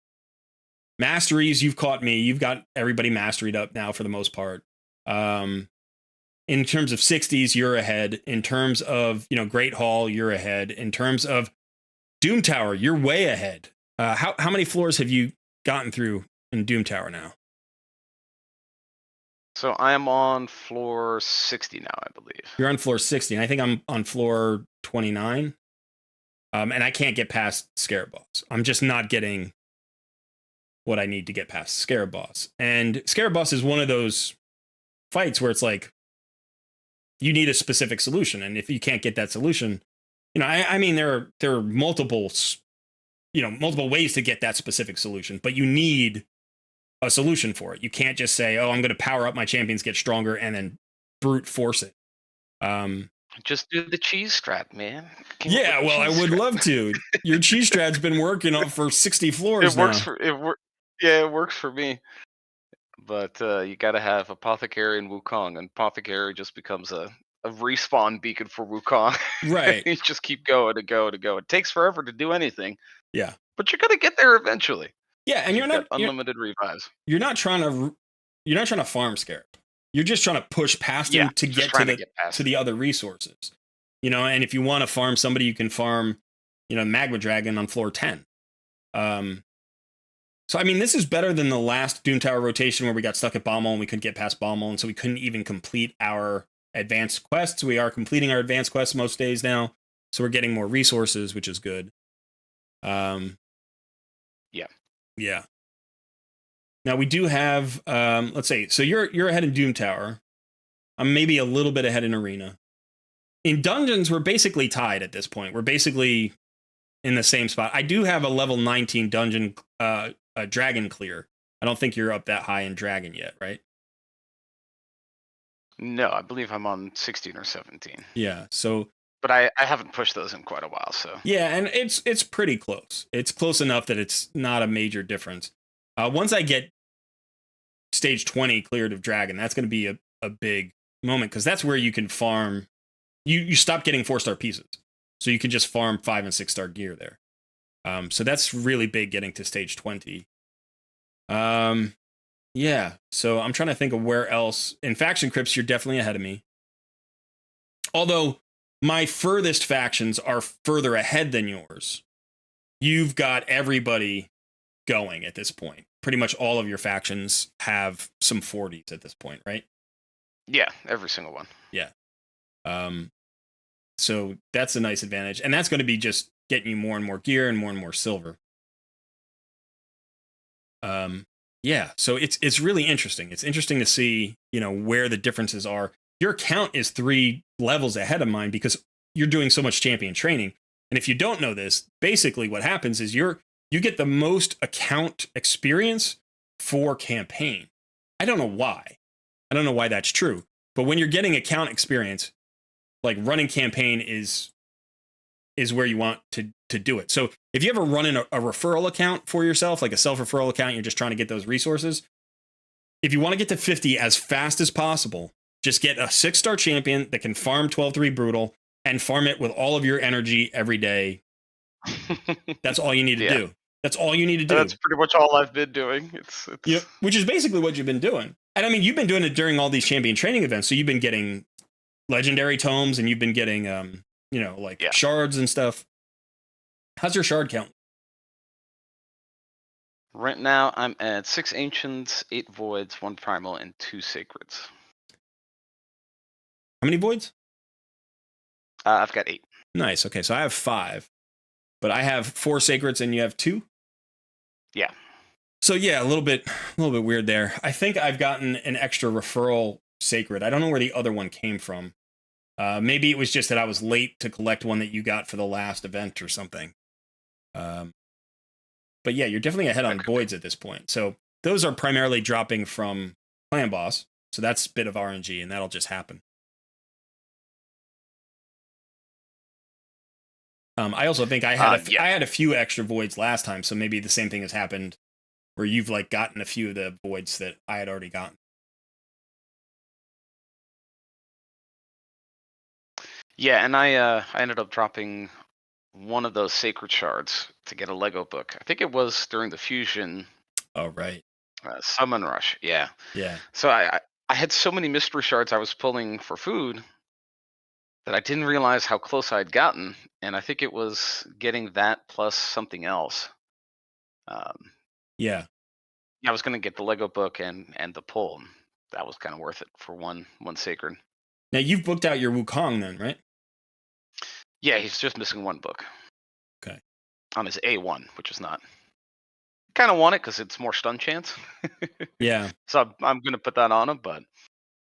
masteries, you've caught me. You've got everybody masteried up now for the most part. In terms of 60s, you're ahead. In terms of, you know, Great Hall, you're ahead. In terms of Doom Tower, you're way ahead. How many floors have you gotten through in Doom Tower now? So I am on floor 60 now, I believe. You're on floor 60, and I think I'm on floor 29. And I can't get past Scarab Boss. I'm just not getting what I need to get past Scarab Boss. And Scarab Boss is one of those fights where it's like, you need a specific solution. And if you can't get that solution, you know, I mean, there are multiple ways to get that specific solution, but you need a solution for it. You can't just say, oh, I'm going to power up my champions, get stronger, and then brute force it. Just do the cheese strat, man. Yeah, well, I would love to. Your cheese strat's been working on for 60 floors now. It works for me. But you got to have Apothecary and Wukong, and Apothecary just becomes a respawn beacon for Wukong. Right. You just keep going and go to go. It takes forever to do anything. Yeah. But you're gonna get there eventually. Yeah, and you're not unlimited revives. You're not trying to farm Scarab. You're just trying to push past him to get to the other resources. You know, and if you want to farm somebody, you can farm, you know, Magma Dragon on floor 10. So I mean, this is better than the last Doom Tower rotation where we got stuck at Baumol and we couldn't get past Baumol, and so we couldn't even complete our advanced quests. We are completing our advanced quests most days now, so we're getting more resources, which is good. Yeah. Now we do have, let's say, so you're ahead in Doom Tower. I'm maybe a little bit ahead in Arena. In dungeons, we're basically tied at this point. We're basically in the same spot. I do have a level 19 dungeon, a dragon clear. I don't think you're up that high in dragon yet, right? No, I believe I'm on 16 or 17. Yeah, so... But I haven't pushed those in quite a while, so... Yeah, and it's pretty close. It's close enough that it's not a major difference. Once I get stage 20 cleared of dragon, that's going to be a big moment, because that's where you can farm... You stop getting 4-star pieces. So you can just farm 5 and 6-star gear there. So that's really big getting to stage 20. Yeah, so I'm trying to think of where else. In faction crypts, you're definitely ahead of me. Although my furthest factions are further ahead than yours. You've got everybody going at this point. Pretty much all of your factions have some 40s at this point, right? Yeah, every single one. Yeah. So that's a nice advantage. And that's going to be just getting you more and more gear and more silver. Yeah, so it's really interesting. It's interesting to see, you know, where the differences are. Your account is 3 levels ahead of mine because you're doing so much champion training. And if you don't know this, basically what happens is you get the most account experience for campaign. I don't know why. I don't know why that's true. But when you're getting account experience, like running campaign is where you want to do it. So if you ever run in a referral account for yourself, like a self-referral account, you're just trying to get those resources. If you want to get to 50 as fast as possible, just get a 6-star champion that can farm 12-3 brutal and farm it with all of your energy every day. That's all you need to do. That's all you need to do. That's pretty much all I've been doing. It's which is basically what you've been doing. And I mean, you've been doing it during all these champion training events. So you've been getting legendary tomes and you've been getting, shards and stuff. How's your shard count? Right now, I'm at 6 ancients, 8 voids, 1 primal, and 2 sacreds. How many voids? I've got 8. Nice. Okay, so I have 5, but I have 4 sacreds and you have 2. Yeah. So yeah, a little bit weird there. I think I've gotten an extra referral sacred. I don't know where the other one came from. Maybe it was just that I was late to collect one that you got for the last event or something. But yeah, you're definitely ahead on voids at this point. So those are primarily dropping from clan boss. So that's a bit of RNG, and that'll just happen. I also think I had a few extra voids last time, so maybe the same thing has happened where you've like gotten a few of the voids that I had already gotten. Yeah, and I ended up dropping one of those sacred shards to get a Lego book. I think it was during the fusion. Oh right. Summon rush. Yeah. Yeah. So I had so many mystery shards I was pulling for food that I didn't realize how close I'd gotten, and I think it was getting that plus something else. Yeah, I was going to get the Lego book and the pull. That was kind of worth it for one sacred. Now you've booked out your Wukong then, right? Yeah, he's just missing 1 book. Okay. On his A1, which is not. Kind of want it because it's more stun chance. Yeah. So I'm going to put that on him, but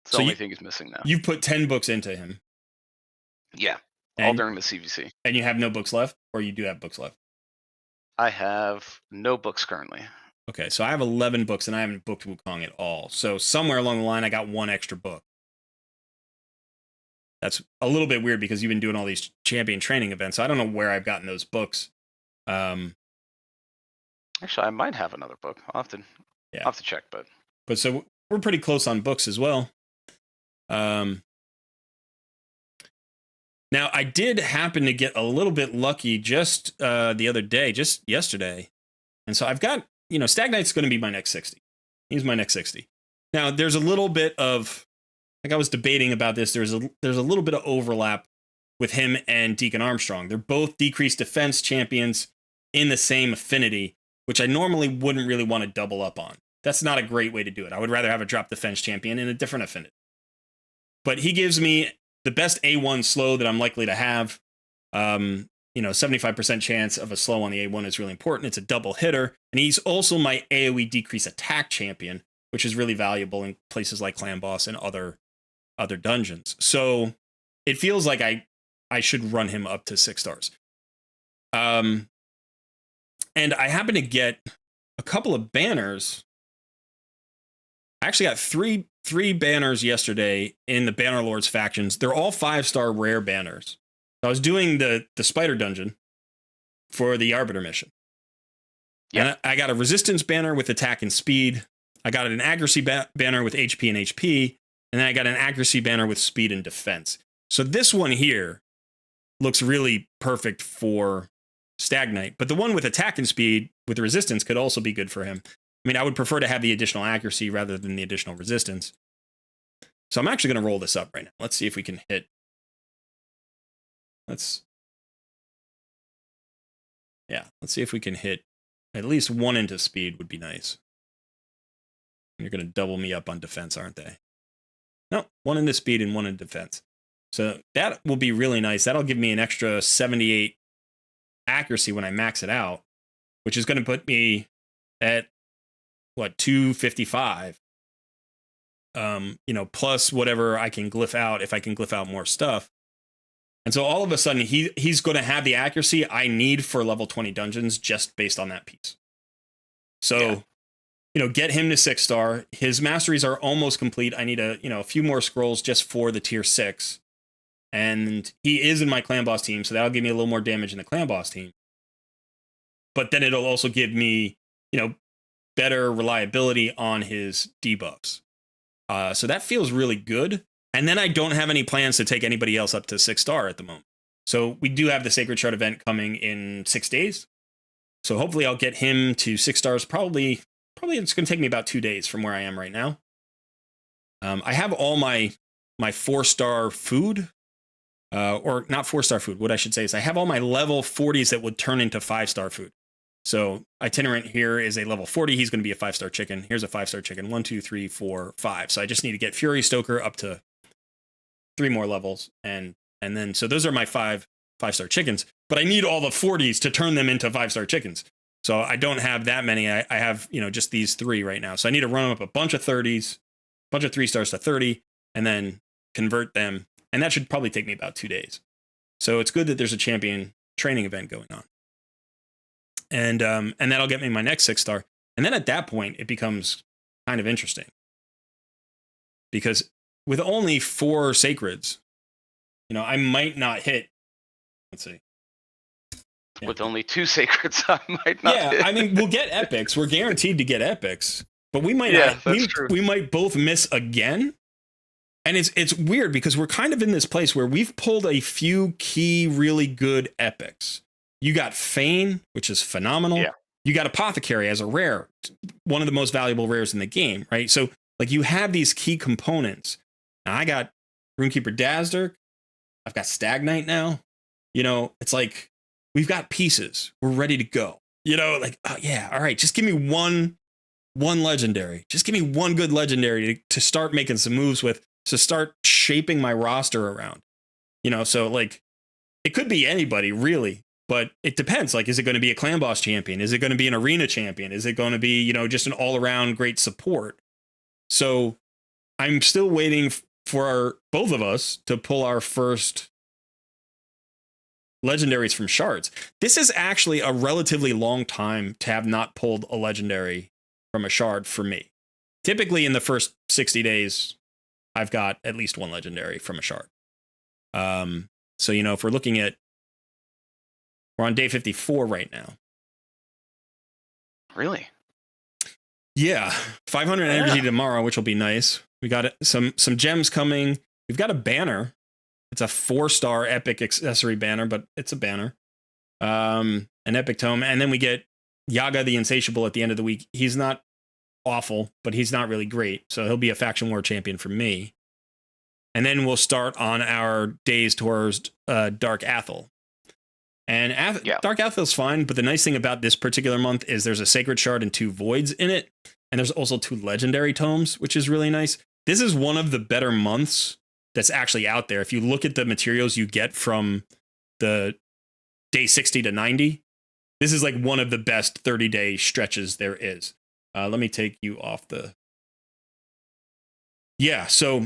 it's the only thing he's missing now. You've put 10 books into him. Yeah, all during the CVC. And you have no books left, or you do have books left? I have no books currently. Okay, so I have 11 books, and I haven't booked Wukong at all. So somewhere along the line, I got 1 extra book. That's a little bit weird because you've been doing all these champion training events. So I don't know where I've gotten those books. Actually, I might have another book. I'll have to check, but so we're pretty close on books as well. Now, I did happen to get a little bit lucky just the other day, just yesterday. And so I've got, Stag Knight's going to be my next 60. He's my next 60. Now, there's a little bit of, like I was debating about this, there's a little bit of overlap with him and Deacon Armstrong. They're both decreased defense champions in the same affinity, which I normally wouldn't really want to double up on. That's not a great way to do it. I would rather have a drop defense champion in a different affinity. But he gives me the best A1 slow that I'm likely to have. 75% chance of a slow on the A1 is really important. It's a double hitter. And he's also my AoE decrease attack champion, which is really valuable in places like Clan Boss and other dungeons. So it feels like I should run him up to 6 stars. And I happen to get a couple of banners. I actually got three banners yesterday in the Bannerlords factions. They're all 5-star rare banners. I was doing the spider dungeon for the Arbiter mission. Yeah, I got a resistance banner with attack and speed. I got an accuracy banner with HP and HP, and then I got an accuracy banner with speed and defense. So this one here looks really perfect for Stag Knight, but the one with attack and speed with the resistance could also be good for him. I mean, I would prefer to have the additional accuracy rather than the additional resistance. So I'm actually going to roll this up right now. Let's see if we can hit. Let's see if we can hit at least 1 into speed would be nice. You're going to double me up on defense, aren't they? No, 1 into speed and 1 in defense. So that will be really nice. That'll give me an extra 78 accuracy when I max it out, which is going to put me at 255. Plus whatever I can glyph out if I can glyph out more stuff. And so all of a sudden he's going to have the accuracy I need for level 20 dungeons just based on that piece. So, get him to 6-star. His masteries are almost complete. I need a few more scrolls just for the tier 6. And he is in my clan boss team, so that'll give me a little more damage in the clan boss team. But then it'll also give me, better reliability on his debuffs. So that feels really good. And then I don't have any plans to take anybody else up to 6-star at the moment. So we do have the Sacred Shard event coming in 6 days. So hopefully I'll get him to 6 stars. Probably it's going to take me about 2 days from where I am right now. I have all my 4-star food, or not 4-star food. What I should say is I have all my level 40s that would turn into 5-star food. So itinerant here is a level 40. He's going to be a 5-star chicken. Here's a 5-star chicken. 1, 2, 3, 4, 5. So I just need to get Fury Stoker up to 3 more levels, and then so those are my 5-star chickens. But I need all the 40s to turn them into 5-star chickens. So I don't have that many. I have just these 3 right now. So I need to run up a bunch of 30s, a bunch of 3 stars to 30, and then convert them. And that should probably take me about 2 days. So it's good that there's a champion training event going on. And that'll get me my next 6-star. And then at that point, it becomes kind of interesting. Because with only 4 sacreds, I might not hit. Let's see. Yeah. With only 2 sacreds, I might not hit. I mean, we'll get epics. We're guaranteed to get epics. But we might we might both miss again. And it's weird because we're kind of in this place where we've pulled a few key, really good epics. You got Fane, which is phenomenal. Yeah. You got Apothecary as a rare, one of the most valuable rares in the game, right? So, like, you have these key components. Now, I got Runekeeper Dazzler. I've got Stagnite now. It's like we've got pieces. We're ready to go. Yeah, all right. Just give me one legendary. Just give me one good legendary to start making some moves with, to start shaping my roster around. So like it could be anybody really. But it depends. Like, is it going to be a clan boss champion? Is it going to be an arena champion? Is it going to be, just an all-around great support? So I'm still waiting for both of us to pull our first legendaries from shards. This is actually a relatively long time to have not pulled a legendary from a shard for me. Typically in the first 60 days, I've got at least 1 legendary from a shard. So, if we're looking at, we're on day 54 right now. Really? Yeah. 500 energy tomorrow, which will be nice. We got some gems coming. We've got a banner. It's a 4-star epic accessory banner, but it's a banner. An epic tome. And then we get Yaga the Insatiable at the end of the week. He's not awful, but he's not really great. So he'll be a faction war champion for me. And then we'll start on our days towards Dark Athel. And Dark Athel's fine, but the nice thing about this particular month is there's a Sacred Shard and 2 Voids in it. And there's also 2 Legendary Tomes, which is really nice. This is one of the better months that's actually out there. If you look at the materials you get from the day 60 to 90, this is like one of the best 30-day stretches there is. Let me take you off the... Yeah, so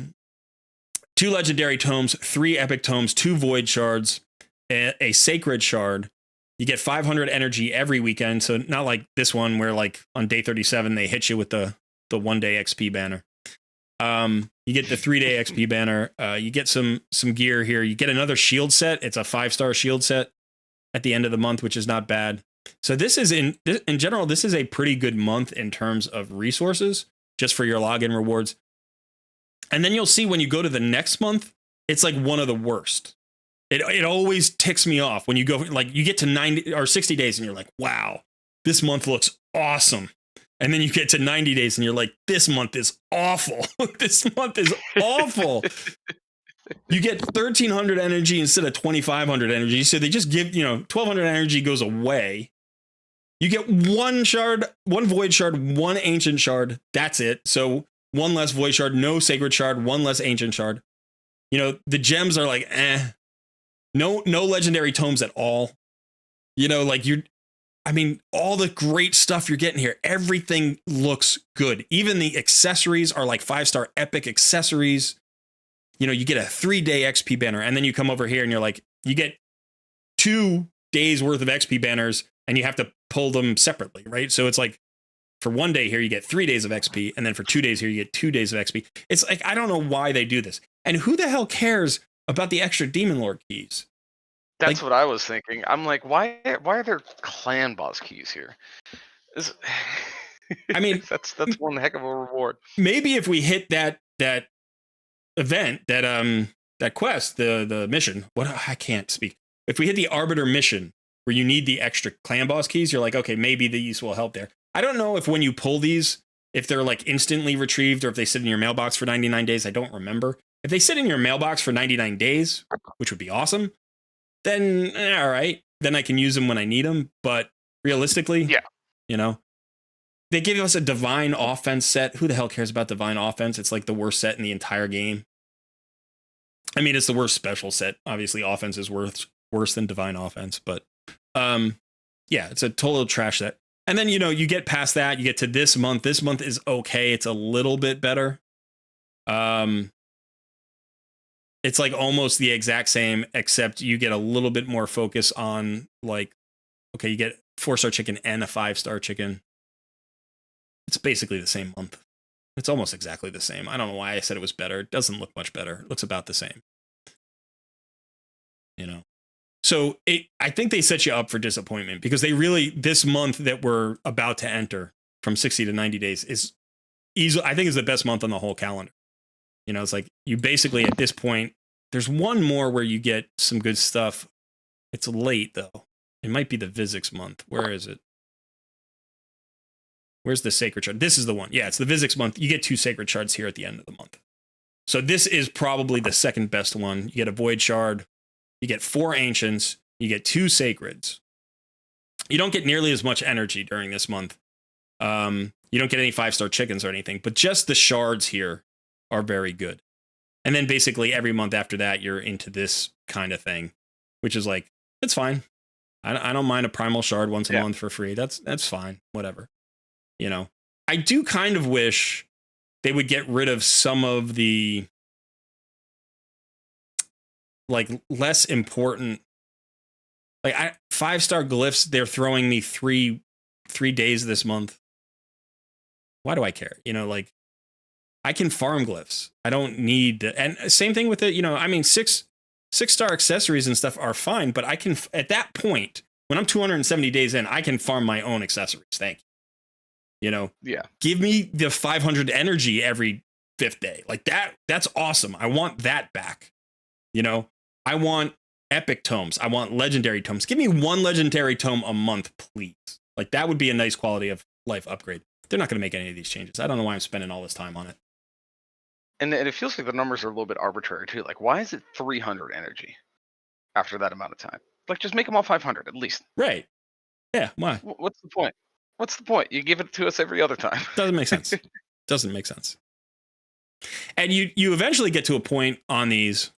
2 Legendary Tomes, 3 Epic Tomes, 2 Void Shards, a Sacred Shard. You get 500 energy every weekend, so not like this one where like on day 37 they hit you with the 1-day XP banner. You get the 3-day XP banner. You get some gear here. You get another shield set. It's a 5-star shield set at the end of the month, which is not bad. So this is in general, this is a pretty good month in terms of resources just for your login rewards. And then you'll see when you go to the next month, it's like one of the worst. It always ticks me off when you go, like, you get to 90 or 60 days and you're like, wow, this month looks awesome. And then you get to 90 days and you're like, this month is awful. This month is awful. You get 1,300 energy instead of 2,500 energy. So they just give, 1,200 energy goes away. You get 1 shard, 1 void shard, 1 ancient shard. That's it. So 1 less void shard, no sacred shard, 1 less ancient shard. The gems are like, no legendary tomes at all. All the great stuff you're getting here, everything looks good. Even the accessories are like 5-star epic accessories. You get a 3-day XP banner, and then you come over here and you're like, you get 2 days worth of XP banners and you have to pull them separately, right? So it's like for 1 day here, you get 3 days of XP. And then for 2 days here, you get 2 days of XP. It's like, I don't know why they do this. And who the hell cares about the extra Demon Lord keys? That's what I was thinking. I'm like, why are there clan boss keys here? That's one heck of a reward. Maybe if we hit that event, that quest, the mission. I can't speak. If we hit the Arbiter mission, where you need the extra clan boss keys, you're like, okay, maybe these will help there. I don't know if when you pull these, if they're like instantly retrieved or if they sit in your mailbox for 99 days. I don't remember. If they sit in your mailbox for 99 days, which would be awesome, then all right, then I can use them when I need them. But realistically, Yeah. you know, they give us a divine offense set. Who the hell cares about divine offense? It's like the worst set in the entire game. I mean, it's the worst special set. Obviously, offense is worse than divine offense, but yeah, it's a total trash set. And then, you know, you get past that, you get to this month. This month is okay. It's a little bit better. It's like almost the exact same, except you get a little bit more focus on like, okay, you get 4-star chicken and a 5-star chicken. It's basically the same month. It's almost exactly the same. I don't know why I said it was better. It doesn't look much better. It looks about the same. You know? So I think they set you up for disappointment because they really, this month that we're about to enter from 60 to 90 days is easily, I think is the best month on the whole calendar. You know, it's like you basically at this point, there's one more where you get some good stuff. It's late though. It might be the Vizix month. Where is it? Where's the sacred shard? This is the one. Yeah, it's the Vizix month. You get 2 sacred shards here at the end of the month. So this is probably the second best one. You get a void shard. You get 4 ancients. You get 2 sacreds. You don't get nearly as much energy during this month. You don't get any 5-star chickens or anything, but just the shards here are very good. And then basically every month after that, you're into this kind of thing, which is like, it's fine. I don't mind a primal shard once a month for free. That's fine. Whatever. You know, I do kind of wish they would get rid of some of the like less important, like 5-star glyphs. They're throwing me three days this month. Why do I care? You know, like I can farm glyphs. I don't need to, and same thing with it. You know, I mean, 6-star accessories and stuff are fine, but I can, at that point, when I'm 270 days in, I can farm my own accessories. Thank you. You know, give me the 500 energy every 5th day. Like that's awesome. I want that back. You know, I want epic tomes. I want legendary tomes. Give me 1 legendary tome a month, please. Like that would be a nice quality of life upgrade. They're not going to make any of these changes. I don't know why I'm spending all this time on it. And it feels like the numbers are a little bit arbitrary too. Like, why is it 300 energy after that amount of time? Like, just make them all 500 at least. Right. Yeah. Why? What's the point? What's the point? You give it to us every other time. Doesn't make sense. Doesn't make sense. And you eventually get to a point on these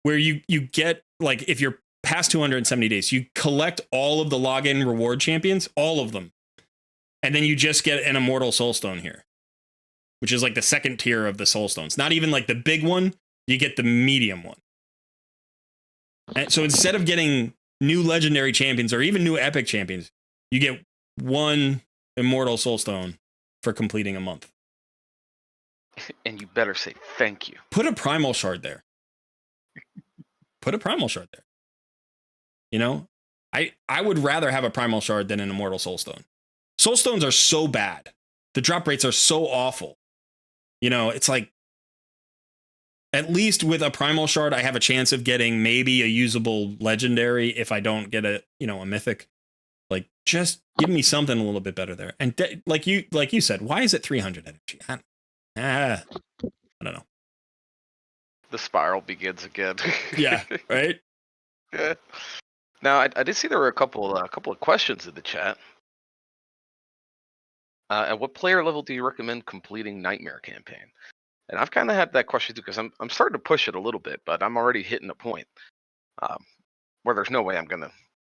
where you get, like, if you're past 270 days, you collect all of the login reward champions, all of them. And then you just get an immortal soulstone here, which is like the second tier of the soulstones. Not even like the big one, you get the medium one. And so instead of getting new legendary champions or even new epic champions, you get 1 immortal soulstone for completing a month. And you better say thank you. Put a primal shard there. Put a primal shard there. You know, I would rather have a primal shard than an immortal soulstone. Soulstones are so bad. The drop rates are so awful. You know, it's like, at least with a primal shard, I have a chance of getting maybe a usable legendary if I don't get a mythic. Like, just give me something a little bit better there. And like you said, why is it 300 energy? I don't know. The spiral begins again. Yeah, right? Yeah. Now, I did see there were a couple of questions in the chat. At what player level do you recommend completing Nightmare Campaign? And I've kind of had that question too, because I'm starting to push it a little bit, but I'm already hitting a point where there's no way I'm gonna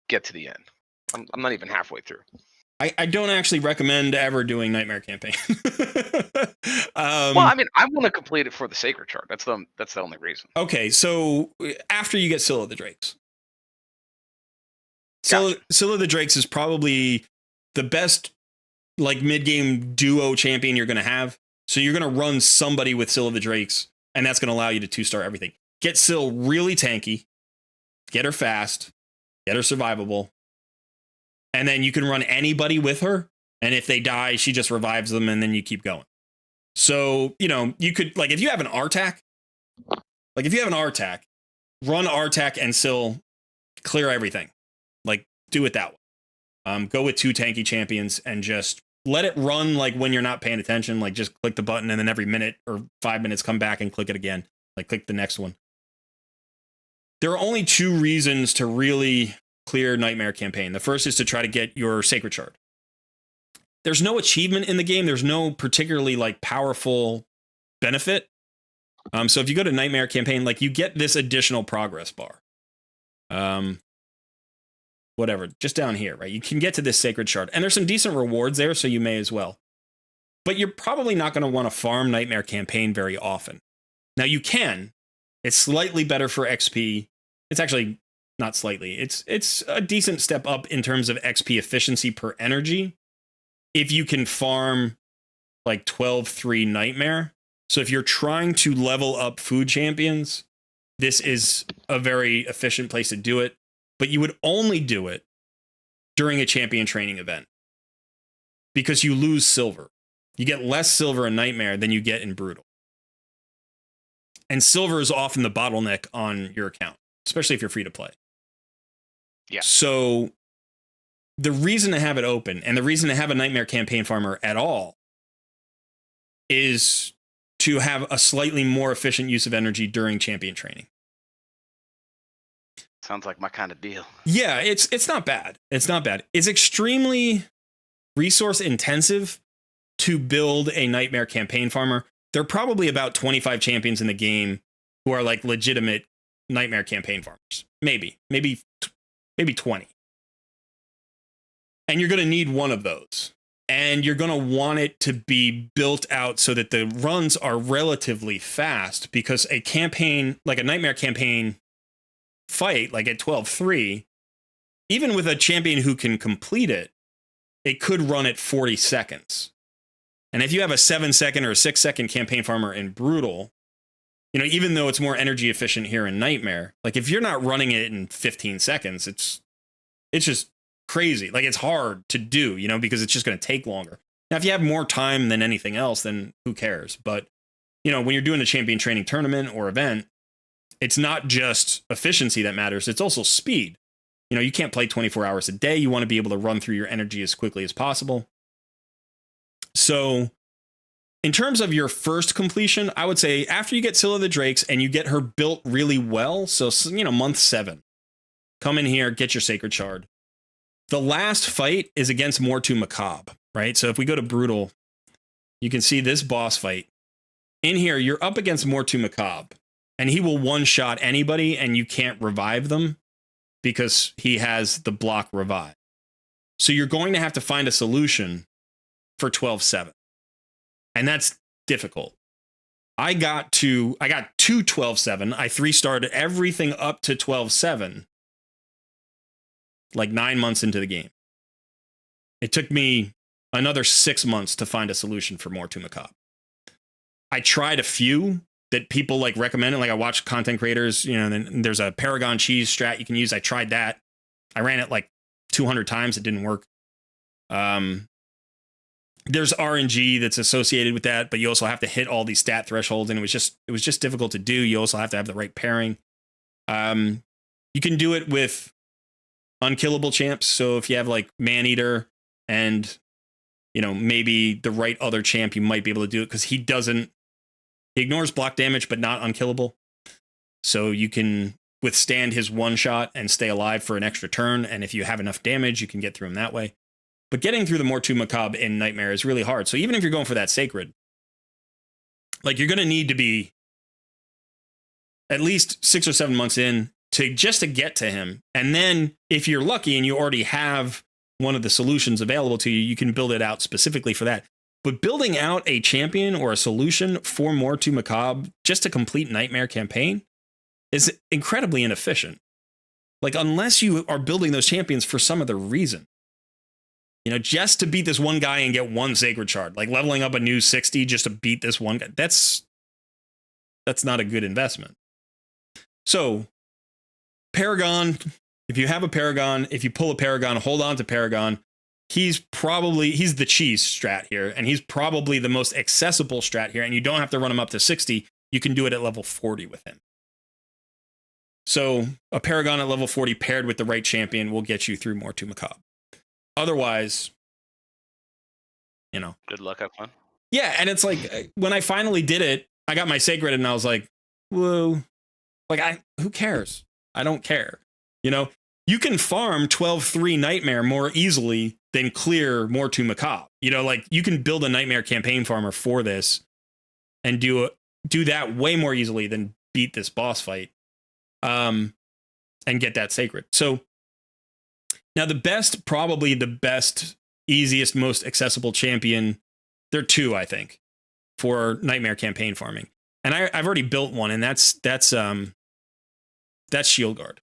get to the end. I'm not even halfway through. I don't actually recommend ever doing Nightmare Campaign. Well, I mean, I want to complete it for the Sacred Shard. That's the only reason. Okay, so after you get Scylla the Drakes. Gotcha. Scylla the Drakes is probably the best like mid-game duo champion you're going to have. So you're going to run somebody with Scylla the Drakes, and that's going to allow you to 2-star everything. Get Syl really tanky, get her fast, get her survivable, and then you can run anybody with her, and if they die, she just revives them, and then you keep going. So, you know, you could, like, if you have an Artak, run Artak and Syl, clear everything. Like, do it that way. Go with 2 tanky champions and just let it run like when you're not paying attention. Like just click the button and then every minute or 5 minutes come back and click it again. Like click the next one. There are only 2 reasons to really clear Nightmare Campaign. The first is to try to get your Sacred Shard. There's no achievement in the game. There's no particularly like powerful benefit. So if you go to Nightmare Campaign, like you get this additional progress bar. Whatever, just down here, right? You can get to this Sacred Shard, and there's some decent rewards there, so you may as well. But you're probably not going to want to farm Nightmare Campaign very often. Now you can. It's slightly better for XP. It's actually not slightly. It's a decent step up in terms of XP efficiency per energy if you can farm like 12-3 Nightmare. So if you're trying to level up food champions, this is a very efficient place to do it. But you would only do it during a champion training event because you lose silver. You get less silver in Nightmare than you get in Brutal. And silver is often the bottleneck on your account, especially if you're free to play. Yeah. So the reason to have it open and the reason to have a Nightmare Campaign farmer at all is to have a slightly more efficient use of energy during champion training. Sounds like my kind of deal. Yeah, it's not bad. It's not bad. It's extremely resource intensive to build a Nightmare Campaign farmer. There are probably about 25 champions in the game who are like legitimate Nightmare Campaign farmers. Maybe 20. And you're going to need one of those. And you're going to want it to be built out so that the runs are relatively fast, because a campaign, like a Nightmare Campaign fight, like at 12-3, even with a champion who can complete it, it could run at 40 seconds. And if you have a 7-second or a 6-second campaign farmer in Brutal, you know, even though it's more energy efficient here in Nightmare, like if you're not running it in 15 seconds, it's just crazy. Like it's hard to do, you know, because it's just going to take longer. Now, if you have more time than anything else, then who cares? But, you know, when you're doing a champion training tournament or event, it's not just efficiency that matters. It's also speed. You know, you can't play 24 hours a day. You want to be able to run through your energy as quickly as possible. So in terms of your first completion, I would say after you get Scylla the Drakes and you get her built really well, so, you know, month 7, come in here, get your Sacred Shard. The last fight is against Mortu Macabre, right? So if we go to Brutal, you can see this boss fight. In here, you're up against Mortu Macabre, and he will one-shot anybody, and you can't revive them because he has the block revive. So you're going to have to find a solution for 12-7. And that's difficult. I got to 12-7. I 3-starred everything up to 12-7, like 9 months into the game. It took me another 6 months to find a solution for Mortu Macabre. I tried a few that people like recommended. Like I watched content creators, you know, and there's a Paragon cheese strat you can use. I tried that. I ran it like 200 times. It didn't work. There's RNG that's associated with that, but you also have to hit all these stat thresholds, and it was just difficult to do. You also have to have the right pairing. You can do it with unkillable champs. So if you have like Maneater and, you know, maybe the right other champ, you might be able to do it because he ignores block damage, but not unkillable. So you can withstand his one shot and stay alive for an extra turn. And if you have enough damage, you can get through him that way. But getting through the Mortu Macabre in Nightmare is really hard. So even if you're going for that Sacred, like you're going to need to be at least 6 or 7 months in to get to him. And then if you're lucky and you already have one of the solutions available to you, you can build it out specifically for that. But building out a champion or a solution for Mortu Macabre just to complete Nightmare Campaign is incredibly inefficient. Like unless you are building those champions for some other reason. You know, just to beat this one guy and get one Sacred Shard, like leveling up a new 60 just to beat this one guy, that's not a good investment. So Paragon, if you have a Paragon, if you pull a Paragon, hold on to Paragon. He's the cheese strat here, and he's probably the most accessible strat here, and you don't have to run him up to 60. You can do it at level 40 with him. So a Paragon at level 40 paired with the right champion will get you through more to Macabre. Otherwise, you know. Good luck, have fun. Yeah, and it's like when I finally did it, I got my Sacred and I was like, whoa. Like, who cares? I don't care. You know, you can farm 12-3 Nightmare more easily than clear more to Macabre. You know, like you can build a Nightmare campaign farmer for this and do that way more easily than beat this boss fight. And get that Sacred. So now probably the best, easiest, most accessible champion, there are two, I think, for Nightmare campaign farming. And I've already built one, and that's Shield Guard.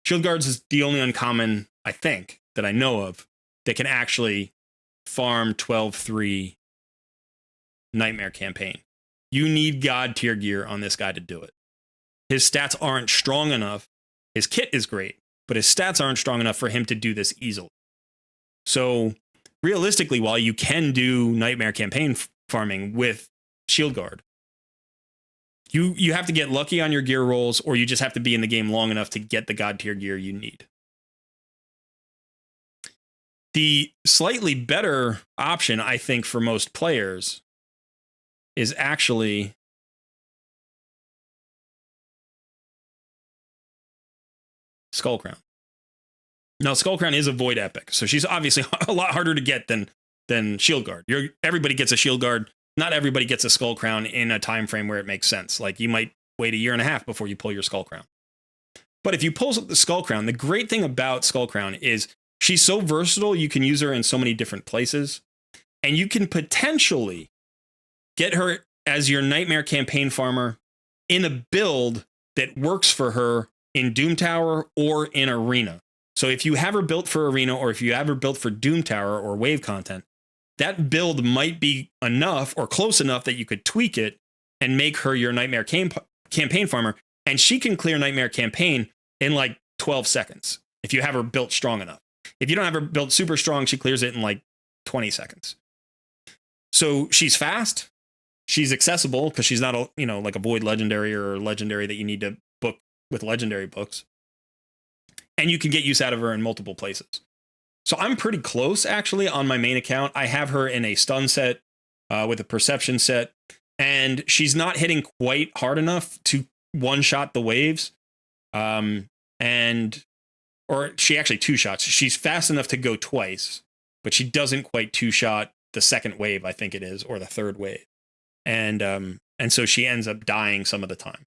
Shield Guards is the only uncommon, I think, that I know of that can actually farm 12-3 Nightmare campaign. You need God tier gear on this guy to do it. His stats aren't strong enough. His kit is great, but his stats aren't strong enough for him to do this easily. So realistically, while you can do Nightmare campaign farming with Shield Guard, you have to get lucky on your gear rolls, or you just have to be in the game long enough to get the God tier gear you need. The slightly better option, I think, for most players is actually Skullcrown. Now, Skullcrown is a Void Epic, so she's obviously a lot harder to get than Shield Guard. Everybody gets a Shield Guard. Not everybody gets a Skullcrown in a time frame where it makes sense. Like, you might wait a year and a half before you pull your Skullcrown. But if you pull the Skullcrown, the great thing about Skullcrown is she's so versatile, you can use her in so many different places. And you can potentially get her as your Nightmare campaign farmer in a build that works for her in Doom Tower or in Arena. So if you have her built for Arena, or if you have her built for Doom Tower or Wave content, that build might be enough or close enough that you could tweak it and make her your Nightmare campaign farmer. And she can clear Nightmare campaign in like 12 seconds if you have her built strong enough. If you don't have her built super strong, she clears it in like 20 seconds. So she's fast. She's accessible because she's not like a Void Legendary or Legendary that you need to book with Legendary books. And you can get use out of her in multiple places. So I'm pretty close, actually, on my main account. I have her in a stun set with a perception set, and she's not hitting quite hard enough to one-shot the waves. Or she actually two-shots. She's fast enough to go twice, but she doesn't quite two-shot the second wave, I think it is, or the third wave. And so she ends up dying some of the time.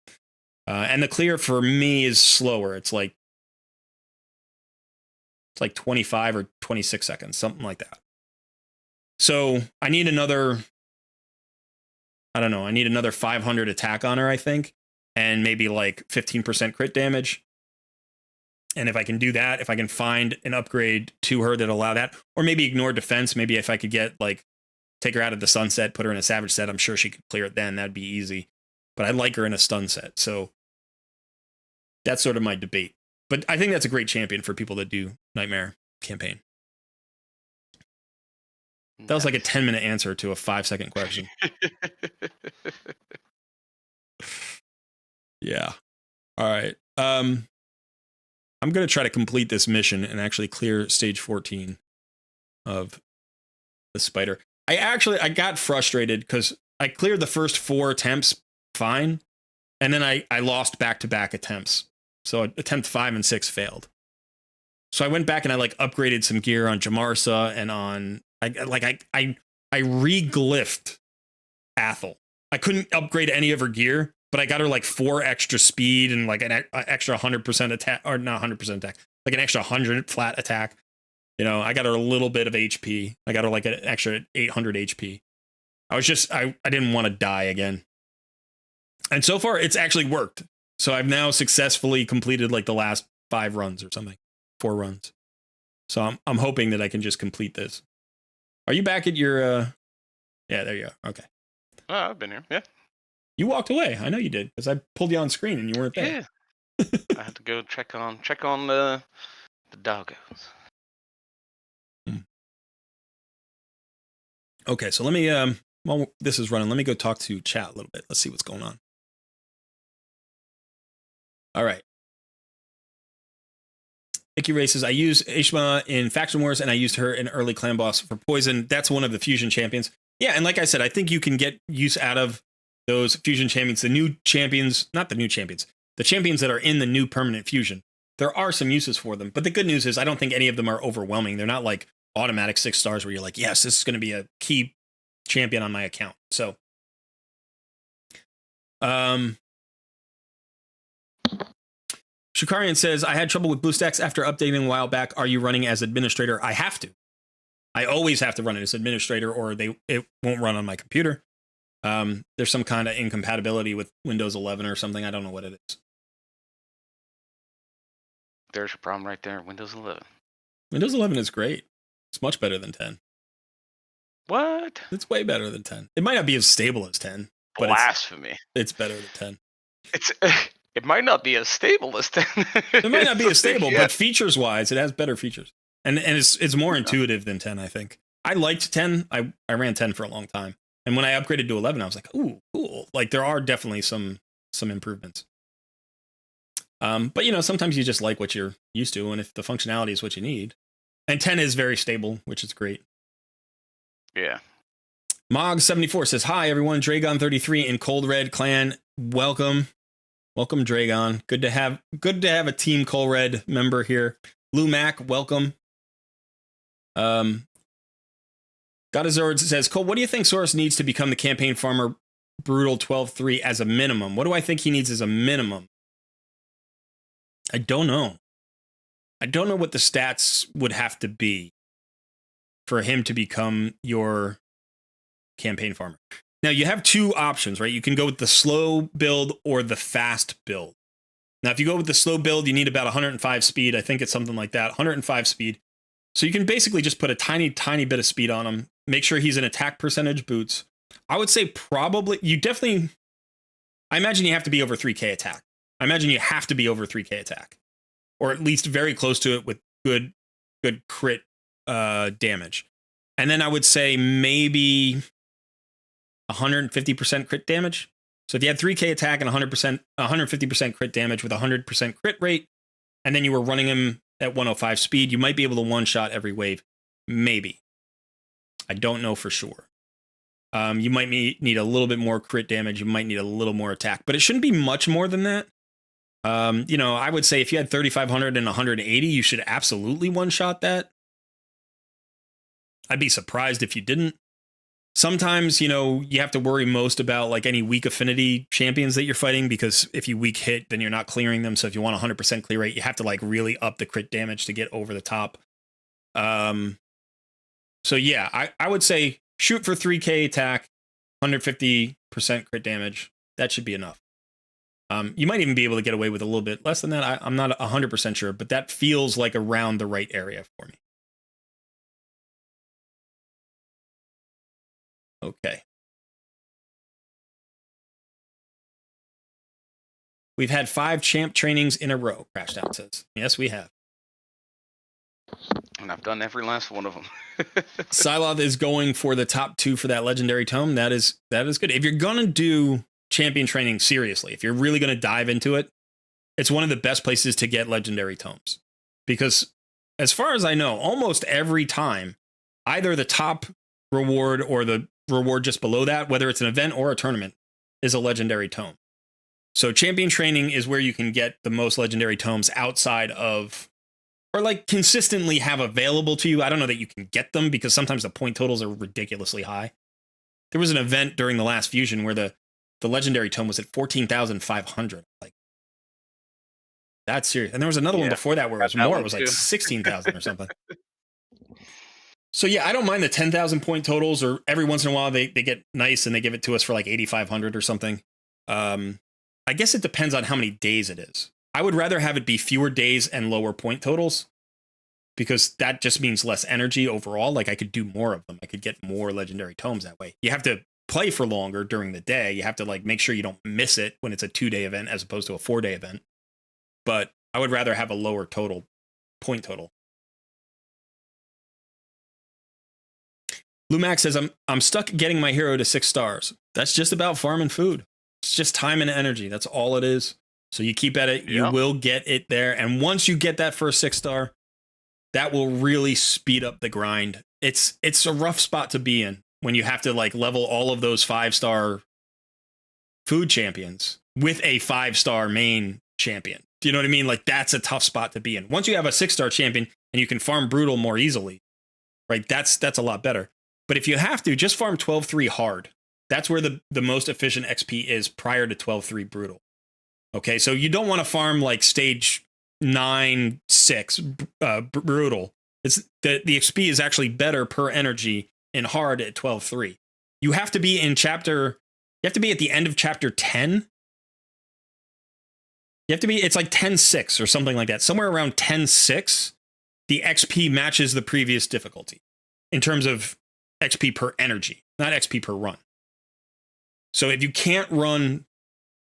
And the clear for me is slower. It's like 25 or 26 seconds, something like that. So I need another 500 attack on her, I think, and maybe like 15% crit damage. And if I can do that, if I can find an upgrade to her that allow that, or maybe ignore defense, maybe if I could get take her out of the sunset, put her in a savage set, I'm sure she could clear it then. That'd be easy. But I like her in a stun set. So that's sort of my debate. But I think that's a great champion for people that do Nightmare campaign. That was like a 10-minute answer to a 5-second question. Yeah. All right. I'm going to try to complete this mission and actually clear stage 14 of the spider. I got frustrated because I cleared the first 4 attempts fine, and then I lost back-to-back attempts. So attempt 5 and 6 failed. So I went back and I upgraded some gear on Jamarsa and on I re-glyphed Athel. I couldn't upgrade any of her gear, but I got her 4 extra speed and an extra 100% attack, or not 100% attack, an extra 100 flat attack. I got her a little bit of HP. I got her an extra 800 HP. I didn't want to die again. And so far it's actually worked. So I've now successfully completed the last 5 runs or something, 4 runs. So I'm hoping that I can just complete this. Are you back at your? Yeah, there you are. Okay. Oh, I've been here. Yeah. You walked away. I know you did because I pulled you on screen and you weren't there. Yeah. I had to go check on the doggos. Okay, so let me while this is running, let me go talk to chat a little bit. Let's see what's going on. All right. Icky races. I use Ishma in Faction Wars, and I used her in early Clan Boss for Poison. That's one of the fusion champions. Yeah, and like I said, I think you can get use out of those fusion champions. The new champions, not the new champions, the champions that are in the new permanent fusion. There are some uses for them, but the good news is I don't think any of them are overwhelming. They're not like automatic 6 stars where you're like, yes, this is going to be a key champion on my account. So, Shukarian says, I had trouble with BlueStacks after updating a while back. Are you running as administrator? I have to. I always have to run it as administrator or it won't run on my computer. There's some kind of incompatibility with Windows 11 or something. I don't know what it is. There's your problem right there. Windows 11. Windows 11 is great. It's much better than 10. What? It's way better than 10. It might not be as stable as 10. But Blasphemy. It's better than 10. It might not be as stable as 10. It might not be as stable, but features-wise, it has better features. And it's more intuitive than 10, I think. I liked 10. I ran 10 for a long time. And when I upgraded to 11, I was like, ooh, cool. Like, there are definitely some improvements. But, you know, sometimes you just like what you're used to, and if the functionality is what you need. And 10 is very stable, which is great. Yeah. Mog74 says, hi, everyone. Dragon33 in Colred clan. Welcome. Welcome, Dragon. Good to have a Team Colred member here. Lou Mac, welcome. Godazords says, Cole, what do you think Soros needs to become the campaign farmer brutal 12-3 as a minimum? What do I think he needs as a minimum? I don't know. I don't know what the stats would have to be for him to become your campaign farmer. Now, you have two options, right? You can go with the slow build or the fast build. Now, if you go with the slow build, you need about 105 speed. I think it's something like that, 105 speed. So you can basically just put a tiny, tiny bit of speed on him. Make sure he's in attack percentage boots. I would say probably, I imagine you have to be over 3k attack. I imagine you have to be over 3k attack. Or at least very close to it with good crit damage. And then I would say maybe 150% crit damage. So if you had 3k attack and 150% crit damage with 100% crit rate, and then you were running him at 105 speed, you might be able to one-shot every wave. Maybe. I don't know for sure. You might need a little bit more crit damage. You might need a little more attack, but it shouldn't be much more than that. You know, I would say if you had 3,500 and 180, you should absolutely one-shot that. I'd be surprised if you didn't. Sometimes, you know, you have to worry most about like any weak affinity champions that you're fighting, because if you weak hit, then you're not clearing them. So if you want 100% clear rate, you have to like really up the crit damage to get over the top. So yeah, I would say shoot for 3k attack, 150% crit damage. That should be enough. You might even be able to get away with a little bit less than that. I'm not 100% sure, but that feels like around the right area for me. Okay. We've had 5 champ trainings in a row, Crashdown says. Yes, we have. And I've done every last one of them. Syloth is going for the top 2 for that legendary tome. That is good. If you're going to do champion training seriously, if you're really going to dive into it, it's one of the best places to get legendary tomes. Because as far as I know, almost every time, either the top reward or the reward just below that, whether it's an event or a tournament, is a legendary tome. So champion training is where you can get the most legendary tomes outside of, or like consistently have available to you. I don't know that you can get them because sometimes the point totals are ridiculously high. There was an event during the last fusion where the legendary tome was at 14,500. Like, that's serious. And there was another one before that where it was more. It was like 16,000 or something. So yeah, I don't mind the 10,000 point totals, or every once in a while they get nice and they give it to us for like 8,500 or something. I guess it depends on how many days it is. I would rather have it be fewer days and lower point totals, because that just means less energy overall. Like I could do more of them. I could get more legendary tomes that way. You have to play for longer during the day. You have to like make sure you don't miss it when it's a 2-day event as opposed to a 4-day event. But I would rather have a lower point total. Lumax says, I'm stuck getting my hero to 6 stars. That's just about farming food. It's just time and energy. That's all it is. So you keep at it, you Yeah. will get it there. And once you get that first 6-star, that will really speed up the grind. It's a rough spot to be in when you have to like level all of those 5-star food champions with a 5-star main champion. Do you know what I mean? Like that's a tough spot to be in. Once you have a 6-star champion and you can farm brutal more easily, right? That's a lot better. But if you have to, just farm 12-3 hard. That's where the most efficient XP is prior to 12-3 brutal. Okay, so you don't want to farm like stage 9-6 brutal. It's the XP is actually better per energy in hard at 12-3. You have to be in chapter. You have to be at the end of chapter 10. You have to be. It's like 10-6 or something like that. Somewhere around 10-6, the XP matches the previous difficulty in terms of XP per energy, not XP per run. So if you can't run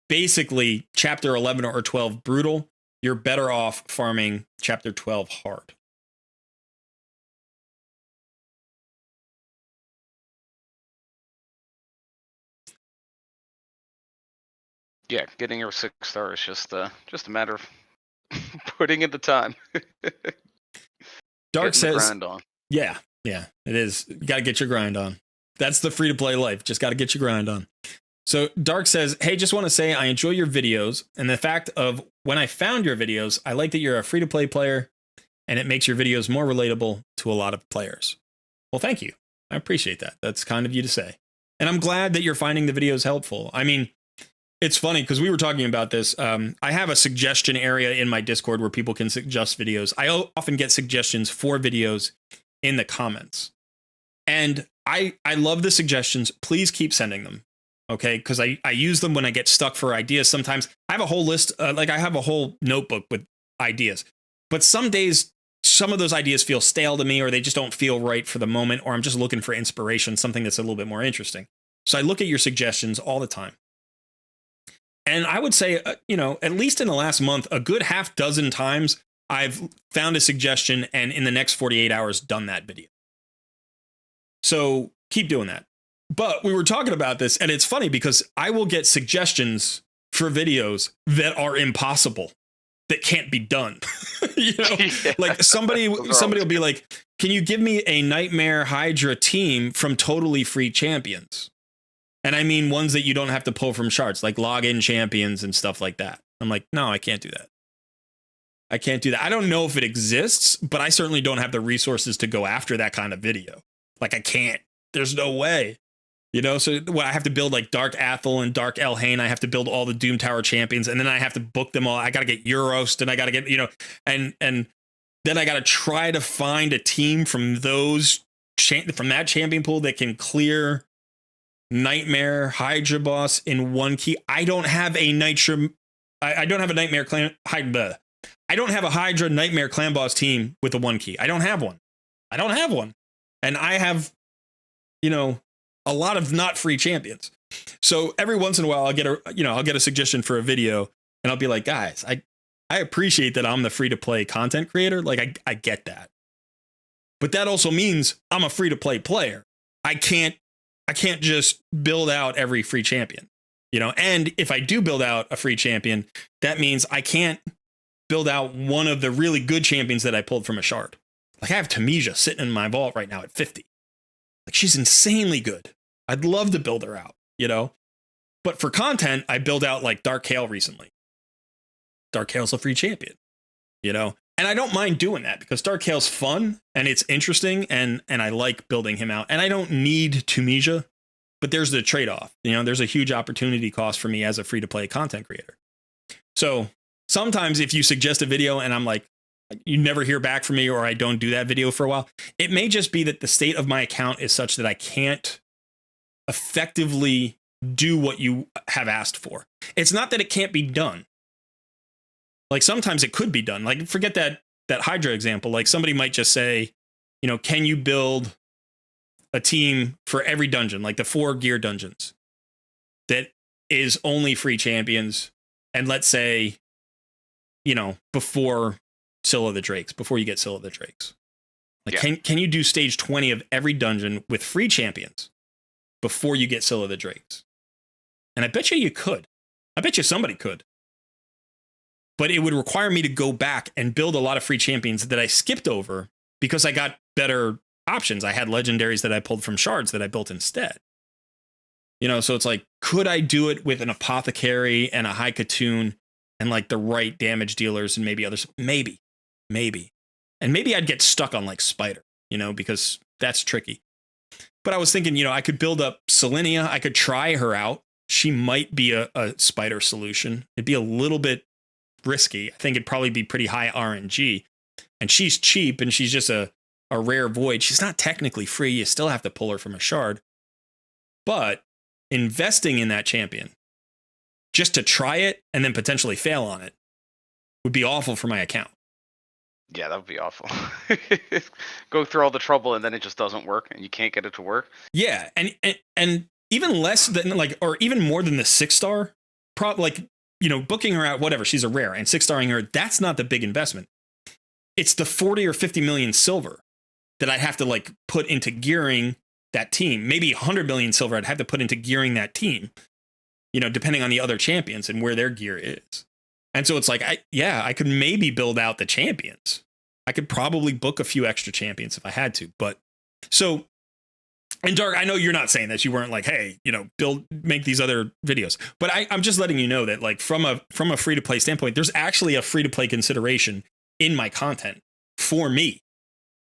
basically chapter 11 or 12 brutal, you're better off farming chapter 12 hard. Yeah, getting your 6-star is just a matter of putting in the time. Dark Getting the says, grind on. yeah, it is. You got to get your grind on. That's the free-to-play life. Just got to get your grind on. So Dark says, hey, just want to say I enjoy your videos, and the fact of when I found your videos, I like that you're a free-to-play player, and it makes your videos more relatable to a lot of players. Well, thank you. I appreciate that. That's kind of you to say. And I'm glad that you're finding the videos helpful. I mean, it's funny because we were talking about this. I have a suggestion area in my Discord where people can suggest videos. I often get suggestions for videos in the comments. And I love the suggestions. Please keep sending them. Okay, because I use them when I get stuck for ideas. Sometimes I have a whole list, like I have a whole notebook with ideas. But some days, some of those ideas feel stale to me, or they just don't feel right for the moment, or I'm just looking for inspiration, something that's a little bit more interesting. So I look at your suggestions all the time. And I would say, at least in the last month, a good half dozen times, I've found a suggestion and in the next 48 hours done that video. So keep doing that. But we were talking about this, and it's funny because I will get suggestions for videos that are impossible, that can't be done. Yeah. Like somebody will be like, can you give me a Nightmare Hydra team from totally free champions? And I mean ones that you don't have to pull from shards, like login champions and stuff like that. I'm like, no, I can't do that. I can't do that. I don't know if it exists, but I certainly don't have the resources to go after that kind of video. Like I can't. There's no way. So I have to build like Dark Athel and Dark Elhain. I have to build all the Doom Tower champions, and then I have to book them all. I got to get Eurost, and I got to get, and then I got to try to find a team from from that champion pool that can clear Nightmare Hydra boss in one key. I don't have a I don't have a Nightmare clan. I don't have a Hydra Nightmare clan boss team with a 1 key. I don't have one. And I have, a lot of not free champions. So every once in a while I'll get a suggestion for a video, and I'll be like, guys, I appreciate that I'm the free to play content creator. Like I get that. But that also means I'm a free to play player. I can't just build out every free champion, and if I do build out a free champion, that means I can't build out one of the really good champions that I pulled from a shard. Like I have Tamisia sitting in my vault right now at 50. Like she's insanely good. I'd love to build her out, but for content, I build out like Dark Hale recently. Dark Hale's a free champion, and I don't mind doing that because Dark Hale's fun and it's interesting, and I like building him out, and I don't need Tamisia, but there's the trade-off. There's a huge opportunity cost for me as a free-to-play content creator. So sometimes if you suggest a video and I'm like, you never hear back from me, or I don't do that video for a while, it may just be that the state of my account is such that I can't effectively do what you have asked for. It's not that it can't be done. Like sometimes it could be done. Like forget that Hydra example. Like somebody might just say, can you build a team for every dungeon, like the 4 gear dungeons that is only free champions, and let's say, before Scylla the Drakes, before you get Scylla the Drakes. Like, yeah. Can you do stage 20 of every dungeon with free champions before you get Scylla the Drakes? And I bet you could. I bet you somebody could. but it would require me to go back and build a lot of free champions that I skipped over because I got better options. I had legendaries that I pulled from shards that I built instead. You know, so it's like, could I do it with an apothecary and a high Katoon and like the right damage dealers and maybe others? Maybe. And maybe I'd get stuck on like Spider, you know, because that's tricky. But I was thinking, you know, I could build up Selenia. I could try her out. She might be a Spider solution. It'd be a little bit risky. I think it'd probably be pretty high RNG. And she's cheap and she's just a rare void. She's not technically free. You still have to pull her from a shard. But investing in that champion just to try it and then potentially fail on it would be awful for my account. Yeah, that would be awful. Go through all the trouble and then it just doesn't work and you can't get it to work. Yeah, and even less than like, or even more than the 6-star, like, you know, booking her out, whatever, she's a rare, and 6-starring her, that's not the big investment. It's the 40 or 50 million silver that I'd have to like put into gearing that team. Maybe 100 million silver I'd have to put into gearing that team, you know, depending on the other champions and where their gear is. And so it's like, I could maybe build out the champions. I could probably book a few extra champions if I had to. But so, and Dark, I know you're not saying this. You weren't like, hey, you know, make these other videos. But I'm just letting you know that like from a free to play standpoint, there's actually a free to play consideration in my content for me.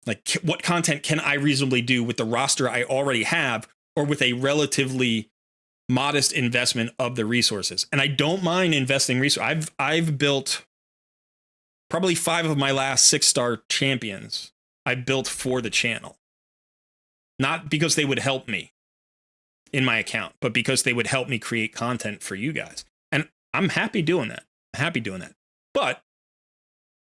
Like, what content can I reasonably do with the roster I already have, or with a relatively modest investment of the resources? And I don't mind investing resources. I've built probably 5 of my last 6-star champions I built for the channel. Not because they would help me in my account, but because they would help me create content for you guys. And I'm happy doing that. But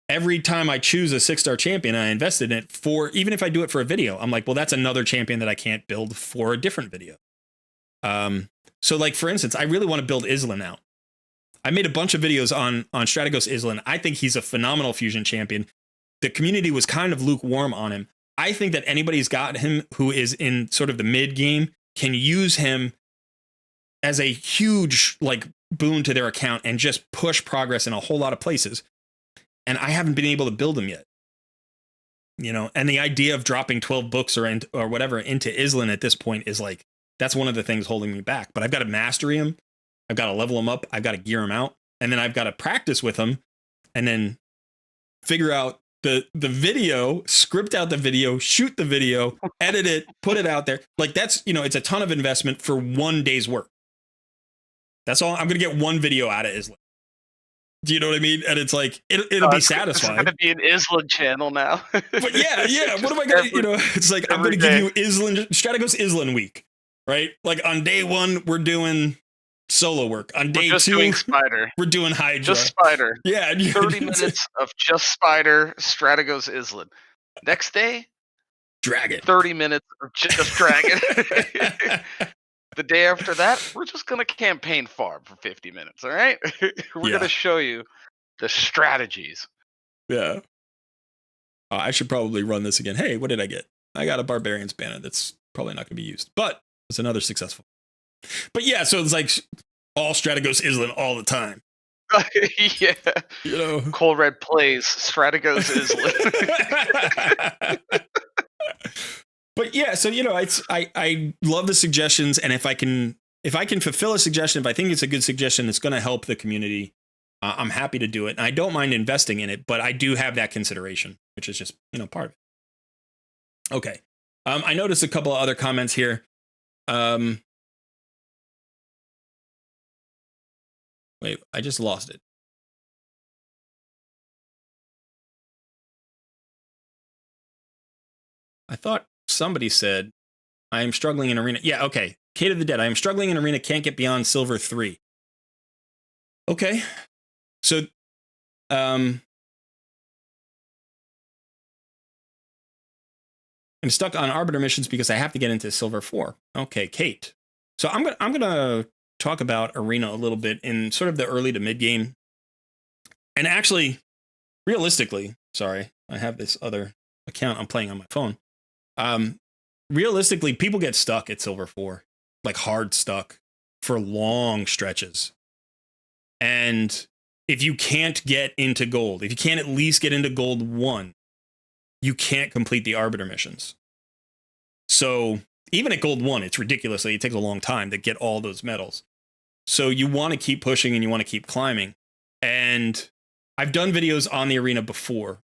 every time I choose a 6-star champion, I invested in it for, even if I do it for a video, I'm like, well, that's another champion that I can't build for a different video. So like, for instance, I really want to build Islan out. I made a bunch of videos on Strategos Islan. I think he's a phenomenal fusion champion. The community was kind of lukewarm on him. I think that anybody's got him who is in sort of the mid game can use him as a huge like boon to their account and just push progress in a whole lot of places. And I haven't been able to build him yet. You know, and the idea of dropping 12 books or whatever into Islan at this point is like, that's one of the things holding me back. But I've got to mastery him. I've got to level him up. I've got to gear him out. And then I've got to practice with him and then figure out the video, script out the video, shoot the video, edit it, put it out there. Like that's, you know, it's a ton of investment for one day's work. That's all. I'm going to get one video out of Islan. Do you know what I mean? And it's like, it'll be satisfying. It's going to be an Islan channel now. But yeah. What am I going to, you know, it's like, I'm going to give you Strategos Islan week, right? Like on day 1, we're doing solo work. On day 2, doing Spider. We're doing Hydra. Just Spider. Yeah. 30 minutes of just Spider, Strategos Islan. Next day, Dragon. 30 minutes of just Dragon. The day after that, we're just going to campaign farm for 50 minutes, all right? We're going to show you the strategies. Yeah. I should probably run this again. Hey, what did I get? I got a Barbarian's Banner that's probably not going to be used, but it's another successful. But yeah, so it's like all Strategos Islan all the time. Yeah. You know, Colred plays Strategos Islan. But yeah, so you know, I love the suggestions, and if I can fulfill a suggestion, if I think it's a good suggestion that's going to help the community, I'm happy to do it. And I don't mind investing in it, but I do have that consideration, which is just, you know, part of it. Okay, I noticed a couple of other comments here. Wait, I just lost it. I thought somebody said, I am struggling in arena. Yeah, okay. Kate of the Dead, I am struggling in arena, can't get beyond silver 3. Okay. So, I'm stuck on Arbiter missions because I have to get into silver 4. Okay, Kate. So I'm gonna talk about arena a little bit in sort of the early to mid game. And actually, realistically, sorry, I have this other account I'm playing on my phone. Realistically, people get stuck at silver 4, like hard stuck for long stretches. And if you can't get into gold, if you can't at least get into gold 1, you can't complete the Arbiter missions. So even at gold 1, it's ridiculously, it takes a long time to get all those medals. So you want to keep pushing and you want to keep climbing. And I've done videos on the arena before,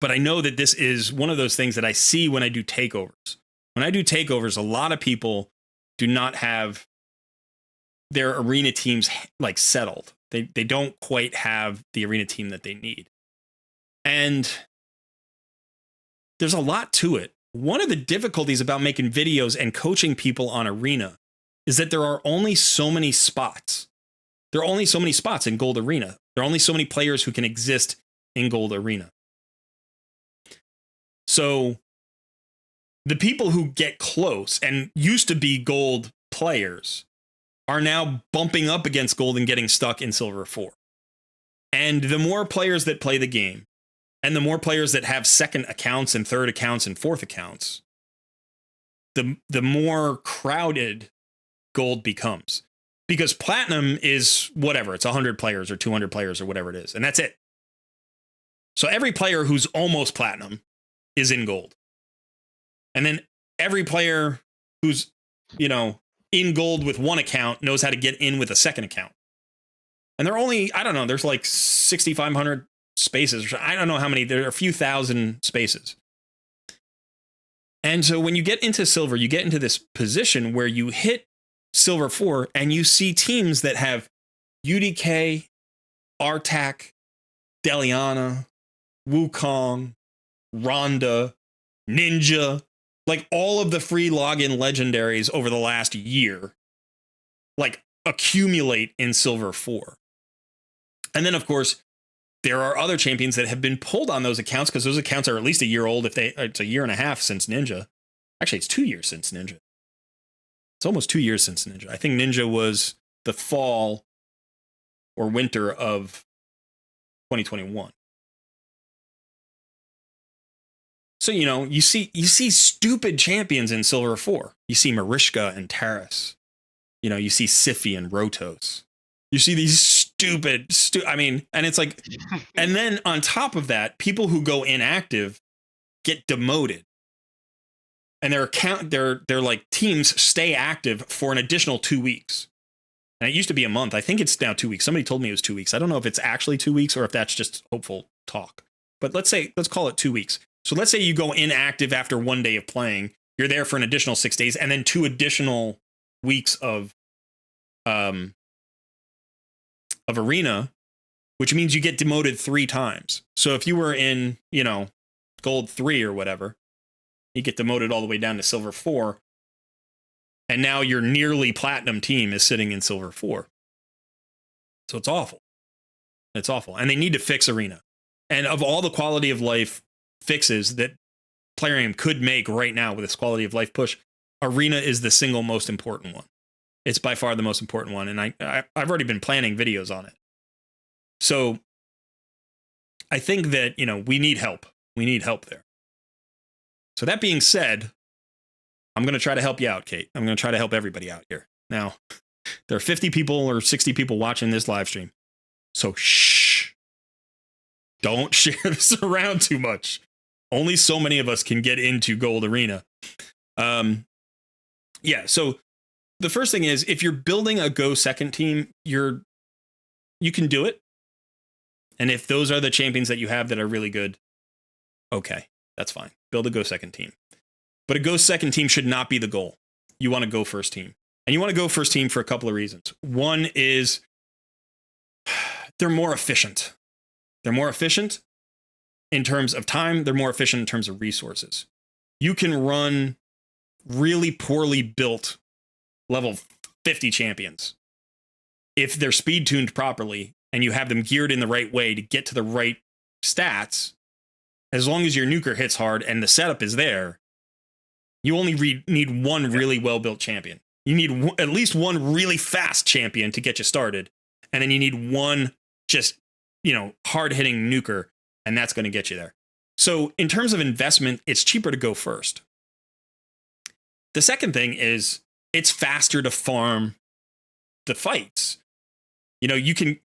but I know that this is one of those things that I see when I do takeovers. When I do takeovers, a lot of people do not have their arena teams like settled. They don't quite have the arena team that they need. And there's a lot to it. One of the difficulties about making videos and coaching people on arena is that there are only so many spots. There are only so many spots in Gold Arena. There are only so many players who can exist in Gold Arena. So the people who get close and used to be Gold players are now bumping up against Gold and getting stuck in Silver 4. And the more players that play the game, and the more players that have second accounts and third accounts and fourth accounts, the more crowded Gold becomes. Because Platinum is whatever, it's 100 players or 200 players or whatever it is, and that's it. So every player who's almost Platinum is in Gold. And then every player who's, in Gold with one account knows how to get in with a second account. And there are only, I don't know, there's like 6,500 spaces. I don't know how many, there are a few thousand spaces. And so when you get into Silver, you get into this position where you hit Silver 4 and you see teams that have UDK, Artak, Deliana, Wukong, Ronda, Ninja, like all of the free login legendaries over the last year, like accumulate in Silver 4. And then, of course, there are other champions that have been pulled on those accounts because those accounts are at least a year old. It's a year and a half since Ninja. Actually, it's 2 years since Ninja. It's almost 2 years since Ninja. I think Ninja was the fall or winter of 2021. So, you see stupid champions in Silver 4. You see Marishka and Taras. You see Sify and Rotos. You see these stupid, and it's like, and then on top of that, people who go inactive get demoted. And their like teams stay active for an additional 2 weeks. And it used to be a month. I think it's now 2 weeks. Somebody told me it was 2 weeks. I don't know if it's actually 2 weeks or if that's just hopeful talk. But let's call it 2 weeks. So let's say you go inactive after 1 day of playing. You're there for an additional 6 days and then 2 additional weeks of arena, which means you get demoted 3 times. So if you were in, Gold 3 or whatever, you get demoted all the way down to Silver 4. And now your nearly Platinum team is sitting in Silver 4. So it's awful. It's awful. And they need to fix arena. And of all the quality of life fixes that Plarium could make right now with this quality of life push, arena is the single most important one. It's by far the most important one. And I've already been planning videos on it. So I think that, we need help. We need help there. So that being said, I'm going to try to help you out, Kate. I'm going to try to help everybody out here. Now, there are 50 people or 60 people watching this live stream. So shh. Don't share this around too much. Only so many of us can get into Gold Arena. So the first thing is, if you're building a Go second team, you can do it. And if those are the champions that you have that are really good, okay, that's fine. Build a Go second team. But a Go second team should not be the goal. You want to go first team. And you want to go first team for a couple of reasons. One is they're more efficient. They're more efficient in terms of time. They're more efficient in terms of resources. You can run really poorly built level 50 champions if they're speed tuned properly and you have them geared in the right way to get to the right stats. As long as your nuker hits hard and the setup is there, you only need one really well-built champion. You need at least one really fast champion to get you started. And then you need one just, hard-hitting nuker, and that's going to get you there. So in terms of investment, it's cheaper to go first. The second thing is it's faster to farm the fights. You know, you can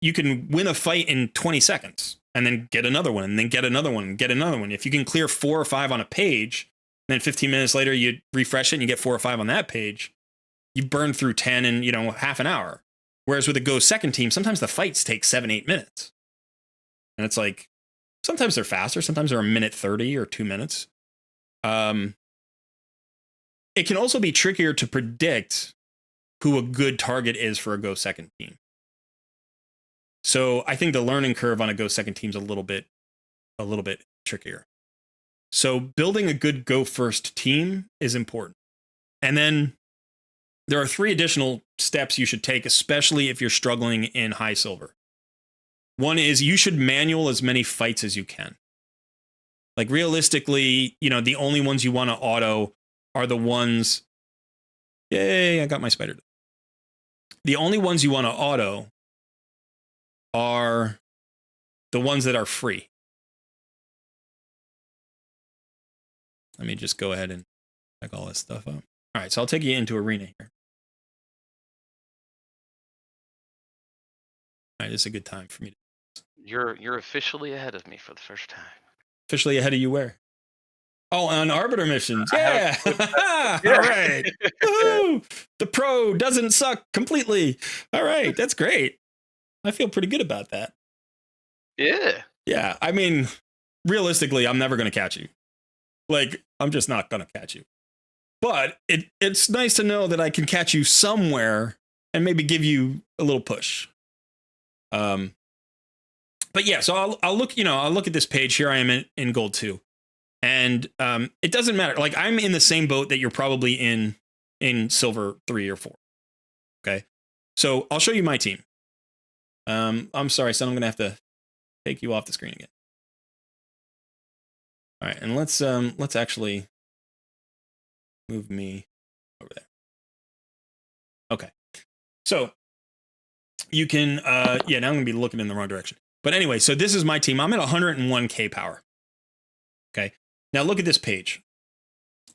win a fight in 20 seconds and then get another one and then get another one and get another one. If you can clear 4 or 5 on a page, then 15 minutes later you refresh it and you get 4 or 5 on that page, you burn through 10 in, you know, half an hour. Whereas with a Go second team, sometimes the fights take 7-8 minutes. And it's like, sometimes they're faster, sometimes they're 1:30 or 2 minutes. It can also be trickier to predict who a good target is for a Go second team. So I think the learning curve on a Go second team is a little bit trickier. So building a good Go first team is important. And then there are 3 additional steps you should take, especially if you're struggling in high silver. One is you should manual as many fights as you can. Like realistically, you know, the only ones you want to auto are the ones. Yay, I got my spider. The only ones you want to auto are the ones that are free. Let me just go ahead and check all this stuff up. All right, so I'll take you into arena here. All right, this is a good time for me. You're officially ahead of me for the first time. Officially ahead of you where? Oh, on Arbiter missions. Yeah. All right. Woo! The pro doesn't suck completely. All right, that's great. I feel pretty good about that. Yeah. Yeah, I mean, realistically, I'm never going to catch you. Like, I'm just not going to catch you. But it's nice to know that I can catch you somewhere and maybe give you a little push. But yeah, so I'll look, you know, I'll look at this page. Here I am in gold 2. And it doesn't matter. Like, I'm in the same boat that you're probably in silver 3 or 4. Okay. So I'll show you my team. I'm sorry, son, I'm going to have to take you off the screen again. All right, and let's actually move me over there. Okay. So you can yeah, now I'm going to be looking in the wrong direction. But anyway, so this is my team. I'm at 101k power. Okay. Now look at this page.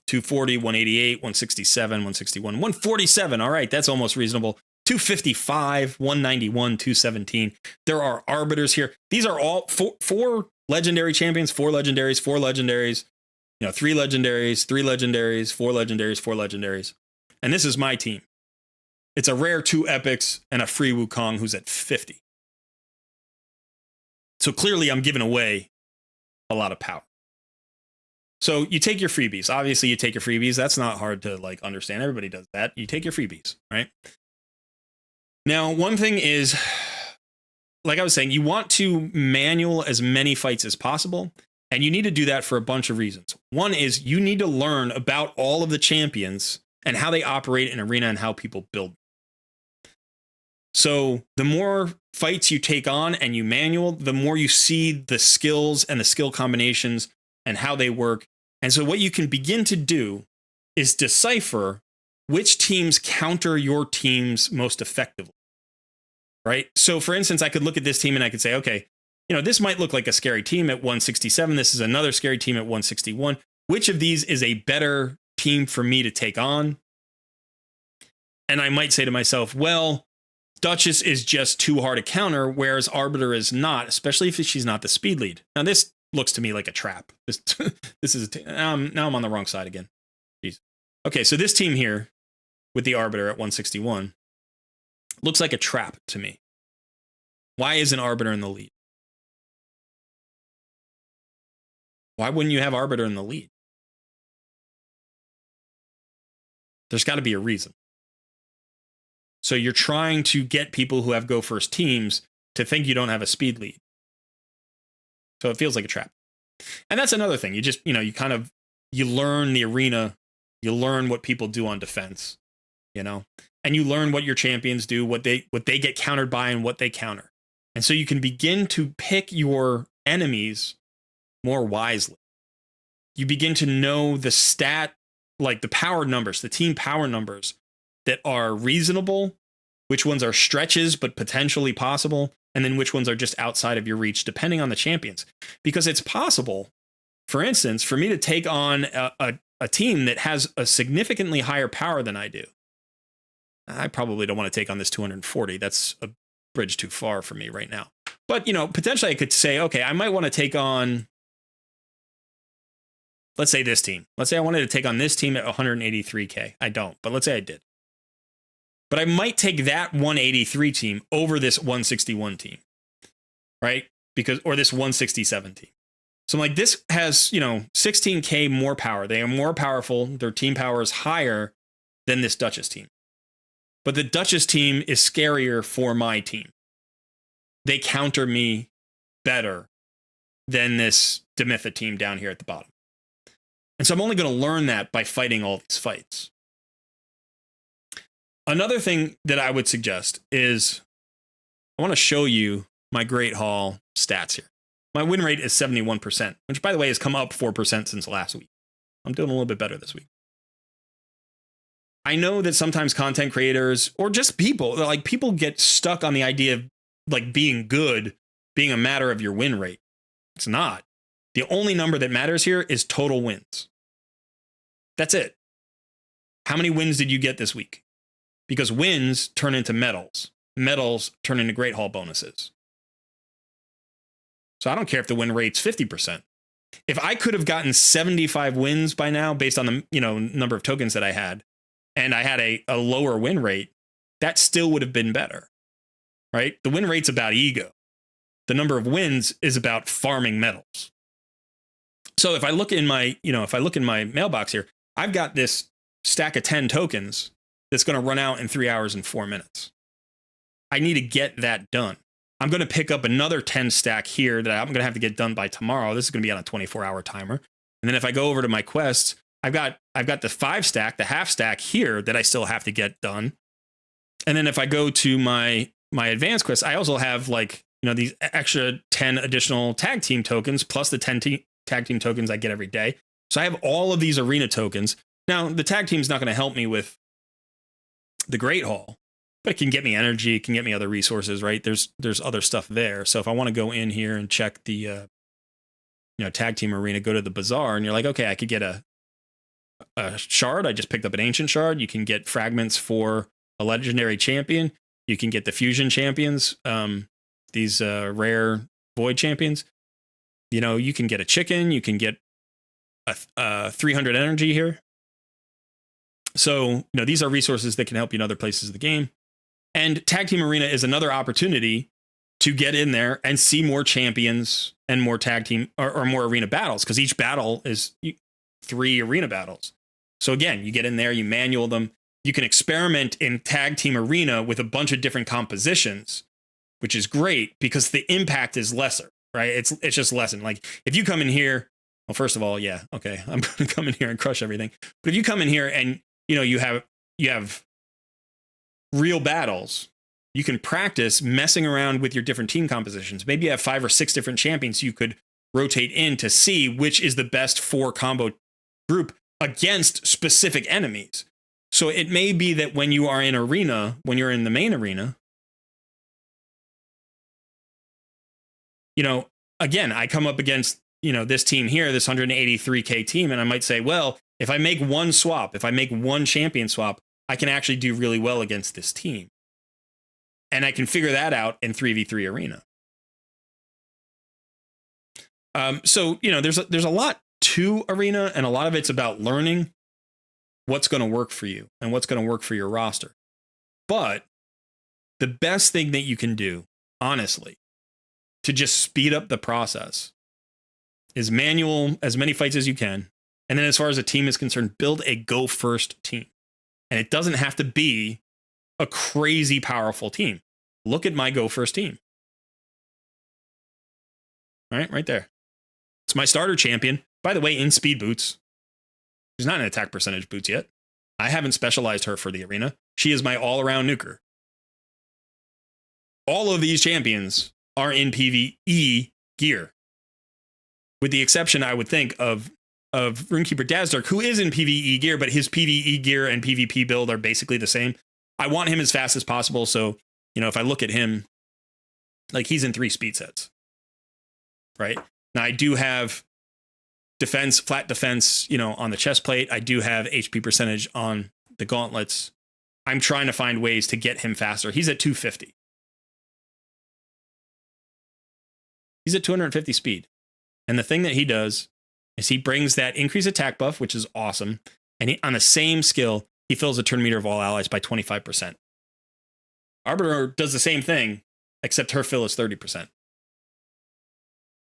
240, 188, 167, 161, 147. All right, that's almost reasonable. 255, 191, 217. There are arbiters here. These are all four legendary champions, 4 legendaries, 4 legendaries, you know, 3 legendaries, 3 legendaries, 4 legendaries, 4 legendaries. And this is my team. It's a rare 2 epics and a free Wukong who's at 50. So clearly I'm giving away a lot of power. So you take your freebies. Obviously you take your freebies. That's not hard to like understand. Everybody does that. You take your freebies, right? Now, one thing is, like I was saying, you want to manual as many fights as possible. And you need to do that for a bunch of reasons. One is you need to learn about all of the champions and how they operate in arena and how people build. So the more fights you take on and you manual, the more you see the skills and the skill combinations and how they work. And so what you can begin to do is decipher which teams counter your teams most effectively, right? So for instance, I could look at this team and I could say, okay, you know, this might look like a scary team at 167. This is another scary team at 161. Which of these is a better team for me to take on? And I might say to myself, well, Duchess is just too hard to counter, whereas Arbiter is not, especially if she's not the speed lead. Now, this looks to me like a trap. This is now I'm on the wrong side again. Jeez. Okay, so this team here with the Arbiter at 161 looks like a trap to me. Why isn't Arbiter in the lead? Why wouldn't you have Arbiter in the lead? There's got to be a reason. So you're trying to get people who have go first teams to think you don't have a speed lead. So it feels like a trap. And that's another thing. You just, you know, you learn the arena, you learn what people do on defense, you know, and you learn what your champions do, what they get countered by and what they counter. And so you can begin to pick your enemies more wisely. You begin to know the stat, like the power numbers, the team power numbers that are reasonable, which ones are stretches but potentially possible, and then which ones are just outside of your reach, depending on the champions. Because it's possible, for instance, for me to take on a team that has a significantly higher power than I do. I probably don't want to take on this 240. That's bridge too far for me right now. But, potentially I could say, okay, I might want to take on, let's say this team. Let's say I wanted to take on this team at 183K. I don't, but let's say I did. But I might take that 183 team over this 161 team, right? Or this 167 team. So I'm like, this has, 16K more power. They are more powerful. Their team power is higher than this Duchess team. But the Duchess team is scarier for my team. They counter me better than this Demitha team down here at the bottom. And so I'm only going to learn that by fighting all these fights. Another thing that I would suggest is I want to show you my Great Hall stats here. My win rate is 71%, which, by the way, has come up 4% since last week. I'm doing a little bit better this week. I know that sometimes content creators or just people get stuck on the idea of like being good being a matter of your win rate. It's not. The only number that matters here is total wins. That's it. How many wins did you get this week? Because wins turn into medals. Medals turn into Great Hall bonuses. So I don't care if the win rate's 50%. If I could have gotten 75 wins by now based on the number of tokens that I had, and I had a lower win rate, that still would have been better, right? The win rate's about ego. The number of wins is about farming medals. So if I look in my, mailbox here, I've got this stack of 10 tokens that's going to run out in 3 hours and 4 minutes. I need to get that done. I'm going to pick up another 10 stack here that I'm going to have to get done by tomorrow. This is going to be on a 24-hour timer. And then if I go over to my quests, I've got the 5 stack, the half stack here that I still have to get done. And then if I go to my advanced quest, I also have these extra 10 additional tag team tokens plus the 10 tag team tokens I get every day. So I have all of these arena tokens. Now, the tag team's not going to help me with the Great Hall, but it can get me energy, it can get me other resources, right? There's other stuff there. So if I want to go in here and check the tag team arena, go to the bazaar, and you're like, okay, I could get a shard. I just picked up an ancient shard. You can get fragments for a legendary champion. You can get the fusion champions, these rare void champions. You can get a chicken. You can get a 300 energy here. So, these are resources that can help you in other places of the game. And Tag Team Arena is another opportunity to get in there and see more champions and more tag team or more arena battles, because each battle is 3 arena battles. So again, you get in there, you manual them. You can experiment in Tag Team Arena with a bunch of different compositions, which is great because the impact is lesser, right? It's just lessened. Like if you come in here, well, first of all, yeah, okay, I'm going to come in here and crush everything. But if you come in here and you have real battles, you can practice messing around with your different team compositions. Maybe you have 5 or 6 different champions you could rotate in to see which is the best 4 combo group against specific enemies. So it may be that when you are in arena, when you're in the main arena, again, I come up against, this team here, this 183K team, and I might say, well, if I make one swap, if I make one champion swap, I can actually do really well against this team. And I can figure that out in 3v3 arena. So, there's a lot to arena, and a lot of it's about learning what's going to work for you and what's going to work for your roster. But the best thing that you can do, honestly, to just speed up the process is manual as many fights as you can. And then as far as a team is concerned, build a go first team. And it doesn't have to be a crazy powerful team. Look at my go first team. All right there. It's my starter champion. By the way, in speed boots. She's not in attack percentage boots yet. I haven't specialized her for the arena. She is my all-around nuker. All of these champions are in PvE gear. With the exception, I would think, of Runekeeper Dazdark, who is in PvE gear, but his PvE gear and PvP build are basically the same. I want him as fast as possible, so, if I look at him, like, he's in 3 speed sets. Right? Now, I do have defense, flat defense, on the chest plate. I do have HP percentage on the gauntlets. I'm trying to find ways to get him faster. He's at 250. He's at 250 speed. And the thing that he does is he brings that increased attack buff, which is awesome. And on the same skill, he fills the turn meter of all allies by 25%. Arbiter does the same thing, except her fill is 30%.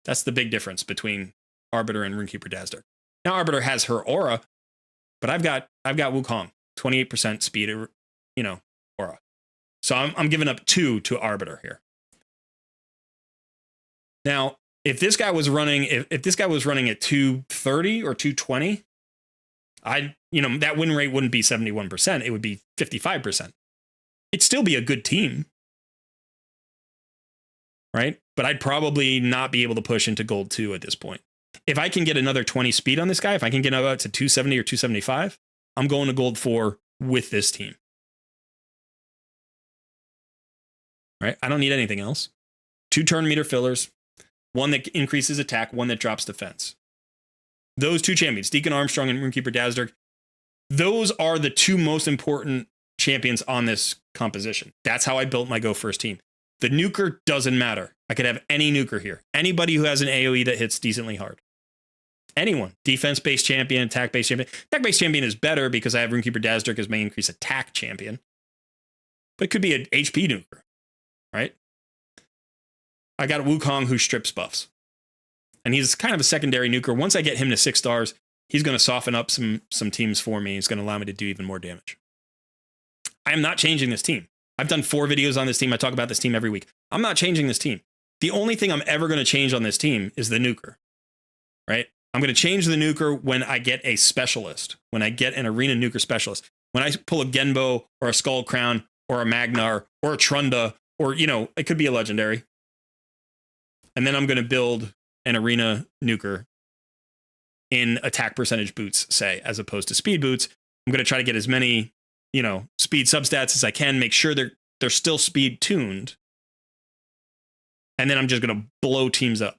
That's the big difference between Arbiter and Runekeeper Dazzler. Now Arbiter has her aura, but I've got Wukong, 28% speed, aura. So I'm giving up 2 to Arbiter here. Now, if this guy was running, if this guy was running at 230 or 220, that win rate wouldn't be 71%. It would be 55%. It'd still be a good team, right? But I'd probably not be able to push into gold 2 at this point. If I can get another 20 speed on this guy, if I can get up to 270 or 275, I'm going to gold 4 with this team. Right? I don't need anything else. 2 turn meter fillers, 1 that increases attack, 1 that drops defense. Those 2 champions, Deacon Armstrong and Runekeeper Dazzler, those are the 2 most important champions on this composition. That's how I built my Go First team. The nuker doesn't matter. I could have any nuker here. Anybody who has an AoE that hits decently hard. Anyone. Defense-based champion, attack-based champion. Attack-based champion is better because I have Runekeeper Dazzler as my increased attack champion. But it could be an HP nuker, right? I got Wukong who strips buffs. And he's kind of a secondary nuker. Once I get him to 6 stars, he's going to soften up some teams for me. He's going to allow me to do even more damage. I am not changing this team. I've done 4 videos on this team. I talk about this team every week. I'm not changing this team. The only thing I'm ever going to change on this team is the nuker, right? I'm going to change the nuker when I get a specialist, when I get an arena nuker specialist. When I pull a Genbo or a Skull Crown or a Magnar or a Trunda or, it could be a legendary. And then I'm going to build an arena nuker in attack percentage boots, say, as opposed to speed boots. I'm going to try to get as many, speed substats as I can, make sure they're still speed tuned. And then I'm just going to blow teams up.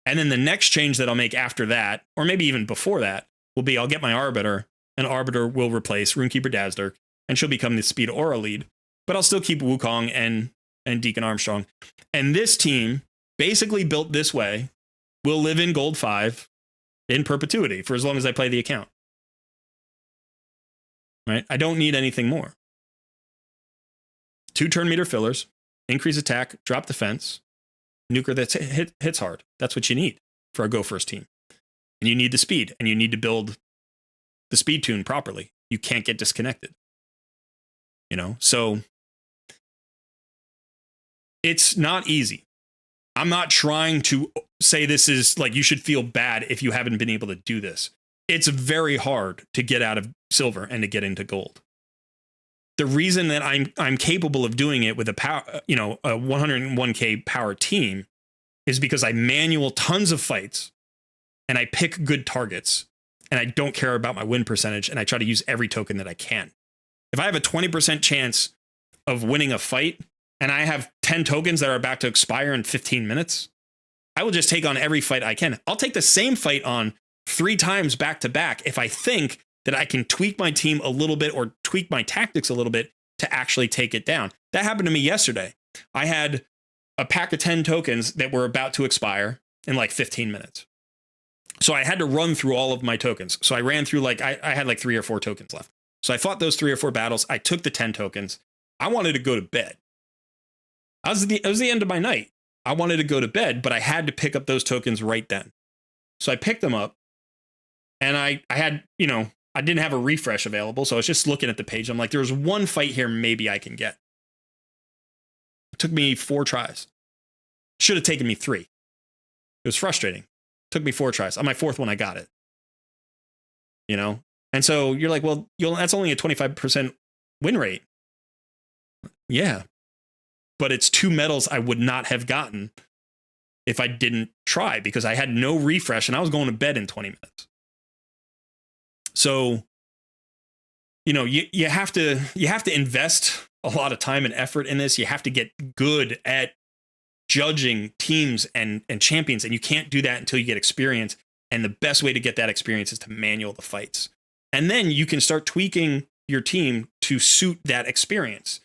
And then the next change that I'll make after that, or maybe even before that, will be I'll get my Arbiter, and Arbiter will replace Runekeeper Dazzler, and she'll become the speed aura lead. But I'll still keep Wukong and Deacon Armstrong. And this team, basically built this way, will live in gold 5 in perpetuity for as long as I play the account. Right? I don't need anything more. 2 turn meter fillers, increase attack, drop defense, nuker that hits hard. That's what you need for a Go First team. And you need the speed, and you need to build the speed tune properly. You can't get disconnected. So it's not easy. I'm not trying to say this is like you should feel bad if you haven't been able to do this. It's very hard to get out of silver and to get into gold. The reason that I'm capable of doing it with a power, a 101k power team is because I manual tons of fights and I pick good targets and I don't care about my win percentage and I try to use every token that I can. If I have a 20% chance of winning a fight and I have 10 tokens that are about to expire in 15 minutes, I will just take on every fight I can. I'll take the same fight on 3 times back to back if I think that I can tweak my team a little bit or tweak my tactics a little bit to actually take it down. That happened to me yesterday. I had a pack of 10 tokens that were about to expire in like 15 minutes. So I had to run through all of my tokens. So I ran through I had like 3 or 4 tokens left. So I fought those 3 or 4 battles. I took the 10 tokens. I wanted to go to bed. It was the end of my night. I wanted to go to bed, but I had to pick up those tokens right then. So I picked them up and I had, I didn't have a refresh available. So I was just looking at the page. I'm like, there's one fight here maybe I can get. It took me 4 tries. Should have taken me 3. It was frustrating. It took me 4 tries. On my 4th one, I got it. And so you're like, well, that's only a 25% win rate. Yeah. But it's 2 medals I would not have gotten if I didn't try because I had no refresh and I was going to bed in 20 minutes. So, you have to invest a lot of time and effort in this. You have to get good at judging teams and champions, and you can't do that until you get experience. And the best way to get that experience is to manual the fights. And then you can start tweaking your team to suit that experience.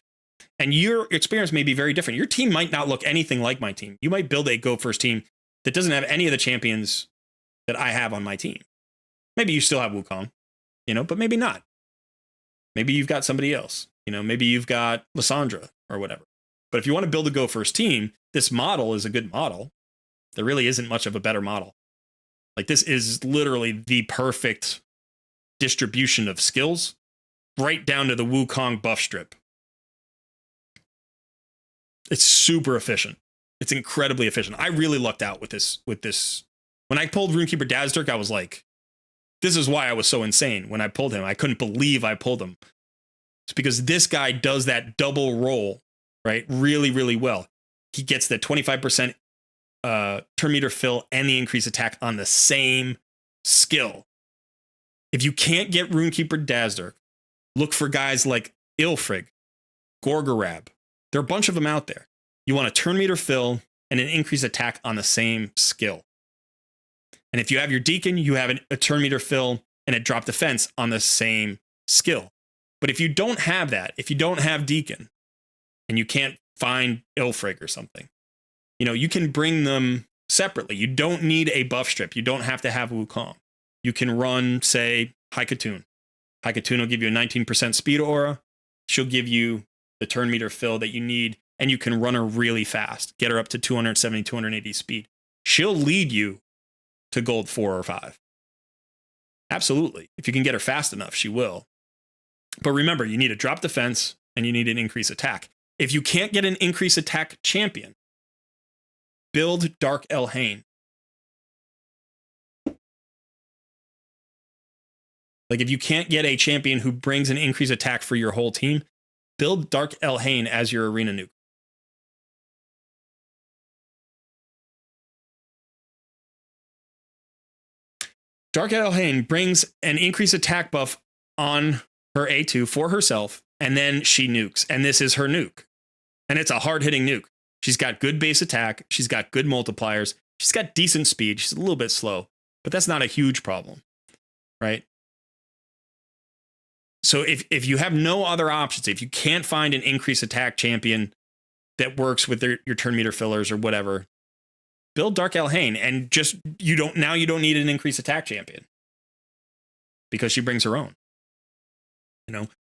And your experience may be very different. Your team might not look anything like my team. You might build a go first team that doesn't have any of the champions that I have on my team. Maybe you still have Wukong, but maybe not. Maybe you've got somebody else, maybe you've got Lysandra or whatever. But if you want to build a go first team, this model is a good model. There really isn't much of a better model. Like, this is literally the perfect distribution of skills, right down to the Wukong buff strip. It's super efficient. It's incredibly efficient. I really lucked out with this. When I pulled Runekeeper Dazzdirk, I was like, this is why I was so insane when I pulled him. I couldn't believe I pulled him. It's because this guy does that double roll, right? Really, really well. He gets the 25% turn meter fill and the increased attack on the same skill. If you can't get Runekeeper Dazzdirk, look for guys like Ilfrig, Gorgorab. There are a bunch of them out there. You want a turn meter fill and an increased attack on the same skill. And if you have your Deacon, you have a turn meter fill and a drop defense on the same skill. But if you don't have that, if you don't have Deacon and you can't find Ilfrig or something, you can bring them separately. You don't need a buff strip. You don't have to have Wukong. You can run, say, Haikatoon. Haikatoon will give you a 19% speed aura. She'll give you the turn meter fill that you need, and you can run her really fast. Get her up to 270, 280 speed. She'll lead you to gold 4 or 5. Absolutely. If you can get her fast enough, she will. But remember, you need a drop defense and you need an increase attack. If you can't get an increase attack champion, build Dark Elhain. Like, if you can't get a champion who brings an increased attack for your whole team, build Dark Elhain as your arena nuke. Dark Elhain brings an increased attack buff on her A2 for herself, and then she nukes. And this is her nuke. And it's a hard-hitting nuke. She's got good base attack. She's got good multipliers. She's got decent speed. She's a little bit slow, but that's not a huge problem, right? So if you have no other options, if you can't find an increased attack champion that works with your turn meter fillers or whatever, build Dark Elhain, and you don't need an increased attack champion because she brings her own.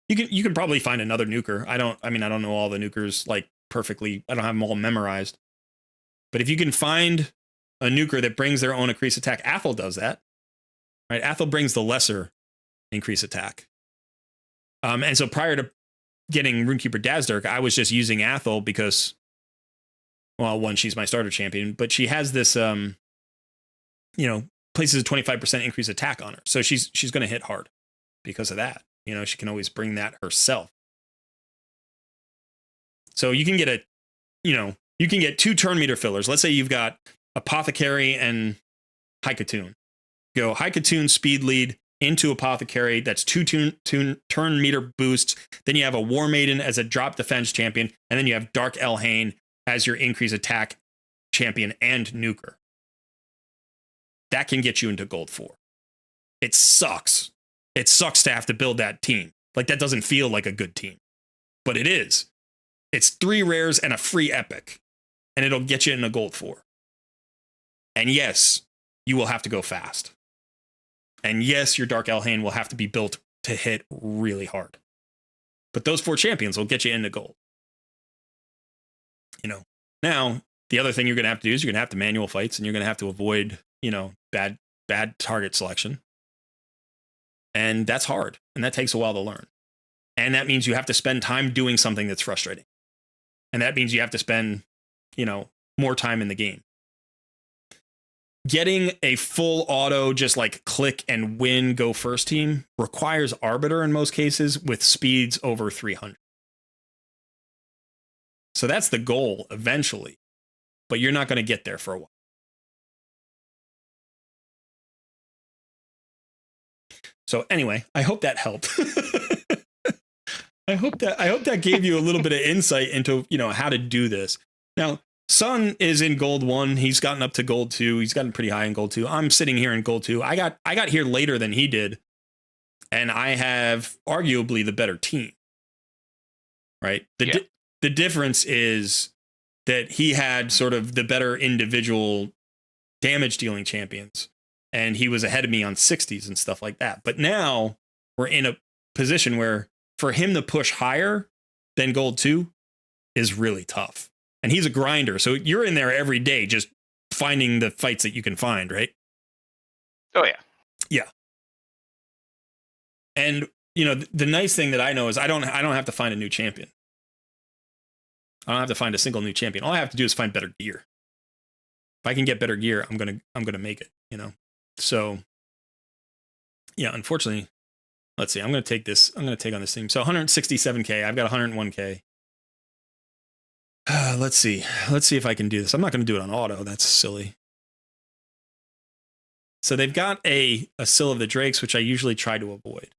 You can probably find another nuker. I don't know all the nukers like perfectly. I don't have them all memorized. But if you can find a nuker that brings their own increased attack, Athel does that. Right? Athel brings the lesser increased attack. And so prior to getting Runekeeper Dazzdirk, I was just using Athel because, well, one, she's my starter champion, but she has this, places a 25% increased attack on her. So she's going to hit hard because of that. She can always bring that herself. So you can get you can get 2 turn meter fillers. Let's say you've got Apothecary and Haikatoon. Go Haikatoon speed lead into Apothecary. That's 2 turn meter boosts. Then you have a War Maiden as a drop defense champion. And then you have Dark Elhain as your increased attack champion and nuker. That can get you into gold 4. It sucks. It sucks to have to build that team. Like, that doesn't feel like a good team. But it is. It's 3 rares and a free epic. And it'll get you into gold 4. And yes, you will have to go fast. And yes, your Dark Elhain will have to be built to hit really hard. But those 4 champions will get you into gold. Now, the other thing you're going to have to do is you're going to have to manual fights, and you're going to have to avoid, bad target selection. And that's hard. And that takes a while to learn. And that means you have to spend time doing something that's frustrating. And that means you have to spend, more time in the game. Getting a full auto, just like click and win, go first team requires Arbiter in most cases with speeds over 300. So that's the goal eventually, but you're not going to get there for a while. So anyway, I hope that helped. I hope that gave you a little bit of insight into, how to do this. Now, Sun is in gold 1. He's gotten up to gold 2. He's gotten pretty high in gold 2. I'm sitting here in gold 2. I got here later than he did, and I have arguably the better team. Right? The difference is that he had sort of the better individual damage dealing champions, and he was ahead of me on 60s and stuff like that. But now we're in a position where for him to push higher than gold 2 is really tough. And he's a grinder, so you're in there every day just finding the fights that you can find, right? Oh yeah. Yeah. And you know, the nice thing that I know is I don't have to find a new champion. I don't have to find a single new champion. All I have to do is find better gear. If I can get better gear, I'm gonna make it, you know. So yeah, unfortunately, let's see. I'm gonna take on this team. So 167k. I've got 101k. Let's see if I can do this. I'm not going to do it on auto. That's silly. So they've got a Sill of the Drakes, which I usually try to avoid.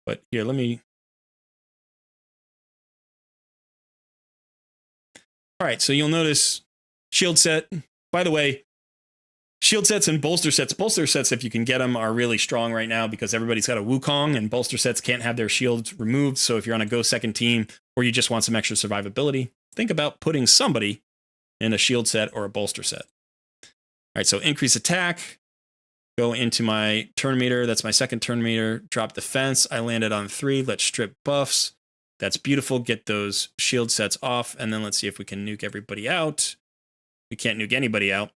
But here, let me. All right, so you'll notice shield set. By the way, shield sets and bolster sets. Bolster sets, if you can get them, are really strong right now because everybody's got a Wukong, and bolster sets can't have their shields removed. So if you're on a go second team or you just want some extra survivability, think about putting somebody in a shield set or a bolster set. All right, so increase attack. Go into my turn meter. That's my second turn meter. Drop defense. I landed on 3. Let's strip buffs. That's beautiful. Get those shield sets off. And then let's see if we can nuke everybody out. We can't nuke anybody out.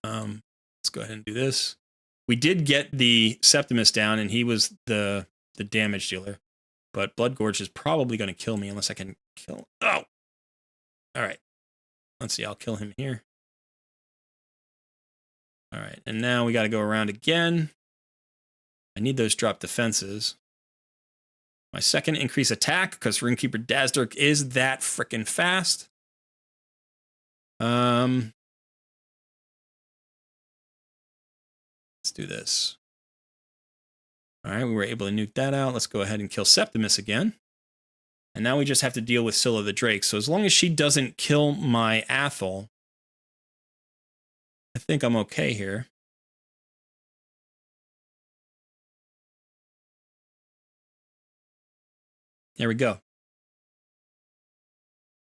Let's go ahead and do this. We did get the Septimus down, and he was the damage dealer. But Blood Gorge is probably going to kill me unless I can kill. Oh! All right. Let's see. I'll kill him here. All right. And now we got to go around again. I need those drop defenses. My second increase attack, because Runekeeper Dazdurk is that freaking fast. Let's do this. All right, we were able to nuke that out. Let's go ahead and kill Septimus again. And now we just have to deal with Sill of the Drake. So as long as she doesn't kill my Athel, I think I'm okay here. There we go. All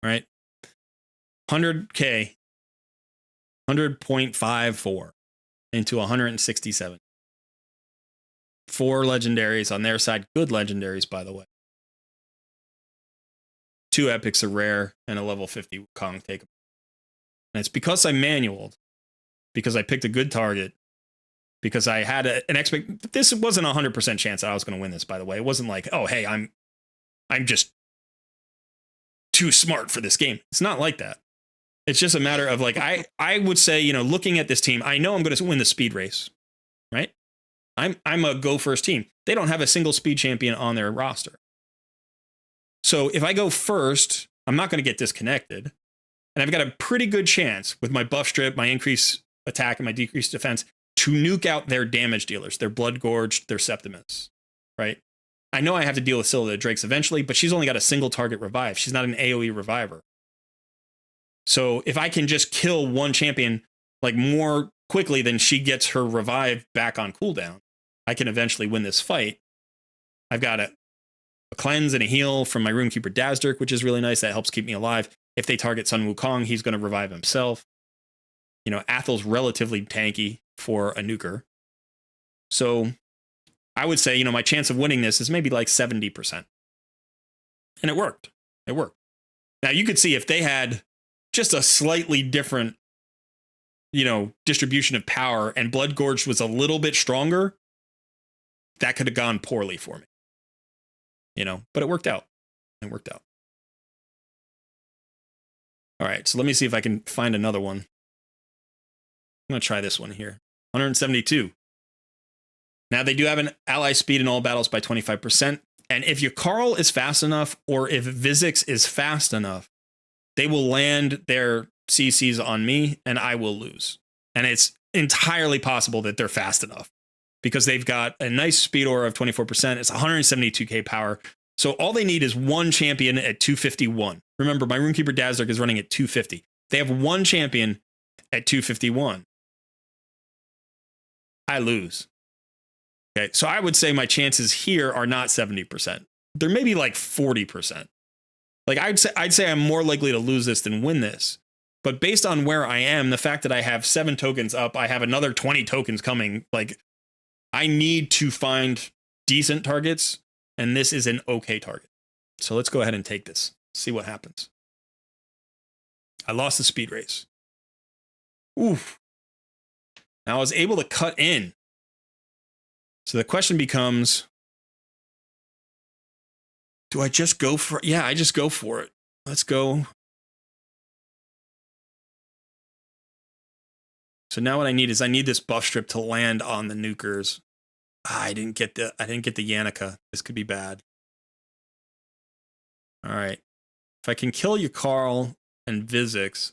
right. 100K. 100.54 into 167. 4 legendaries on their side. Good legendaries, by the way. 2 epics are rare and a level 50 Wukong take. And it's because I manualed, because I picked a good target, because I had an expect. This wasn't a 100% chance that I was going to win this, by the way. It wasn't like, oh, hey, I'm just too smart for this game. It's not like that. It's just a matter of like, I would say, you know, looking at this team, I know I'm going to win the speed race, right? I'm a go first team. They don't have a single speed champion on their roster. So if I go first, I'm not going to get disconnected. And I've got a pretty good chance with my buff strip, my increased attack, and my decreased defense to nuke out their damage dealers, their Blood Gorge, their Septimus, right? I know I have to deal with Sill of the Drakes eventually, but she's only got a single target revive. She's not an AoE reviver. So if I can just kill one champion like more quickly than she gets her revive back on cooldown, I can eventually win this fight. I've got a cleanse and a heal from my Runekeeper Dazdurk, which is really nice. That helps keep me alive. If they target Sun Wukong, he's going to revive himself. You know, Athel's relatively tanky for a nuker. So I would say, you know, my chance of winning this is maybe like 70%. And it worked. It worked. Now you could see if they had just a slightly different, you know, distribution of power and Blood Gorge was a little bit stronger, that could have gone poorly for me. You know, but it worked out. It worked out. All right, so let me see if I can find another one. I'm going to try this one here. 172. Now, they do have an ally speed in all battles by 25%. And if your Carl is fast enough, or if Vizix is fast enough, they will land their CCs on me, and I will lose. And it's entirely possible that they're fast enough, because they've got a nice speed aura of 24%. It's 172k power. So all they need is one champion at 251. Remember, my Runekeeper Dazdurk is running at 250. They have one champion at 251. I lose. Okay, so I would say my chances here are not 70%. They're maybe like 40%. Like I'd say I'm more likely to lose this than win this. But based on where I am, the fact that I have 7 tokens up, I have another 20 tokens coming. Like, I need to find decent targets, and this is an okay target. So let's go ahead and take this. See what happens. I lost the speed race. Oof. Now I was able to cut in. So the question becomes, do I just go for it? Yeah, I just go for it. Let's go. So now what I need is this buff strip to land on the nukers. I didn't get the Yannicka. This could be bad. All right. If I can kill Karl and Vizix.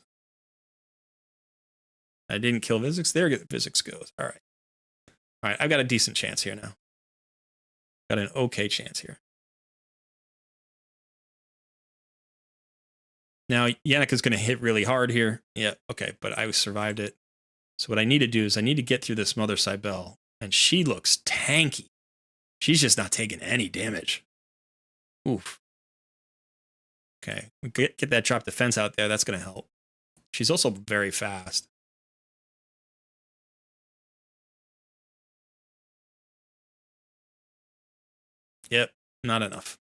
I didn't kill Vizix. There Vizix goes. All right. All right, I've got a decent chance here now. Got an okay chance here. Now, Yannicka's going to hit really hard here. Yeah, okay, but I survived it. So what I need to do is I need to get through this Mother Cybele, and she looks tanky. She's just not taking any damage. Oof. Okay, we get that drop defense out there. That's going to help. She's also very fast. Yep, not enough.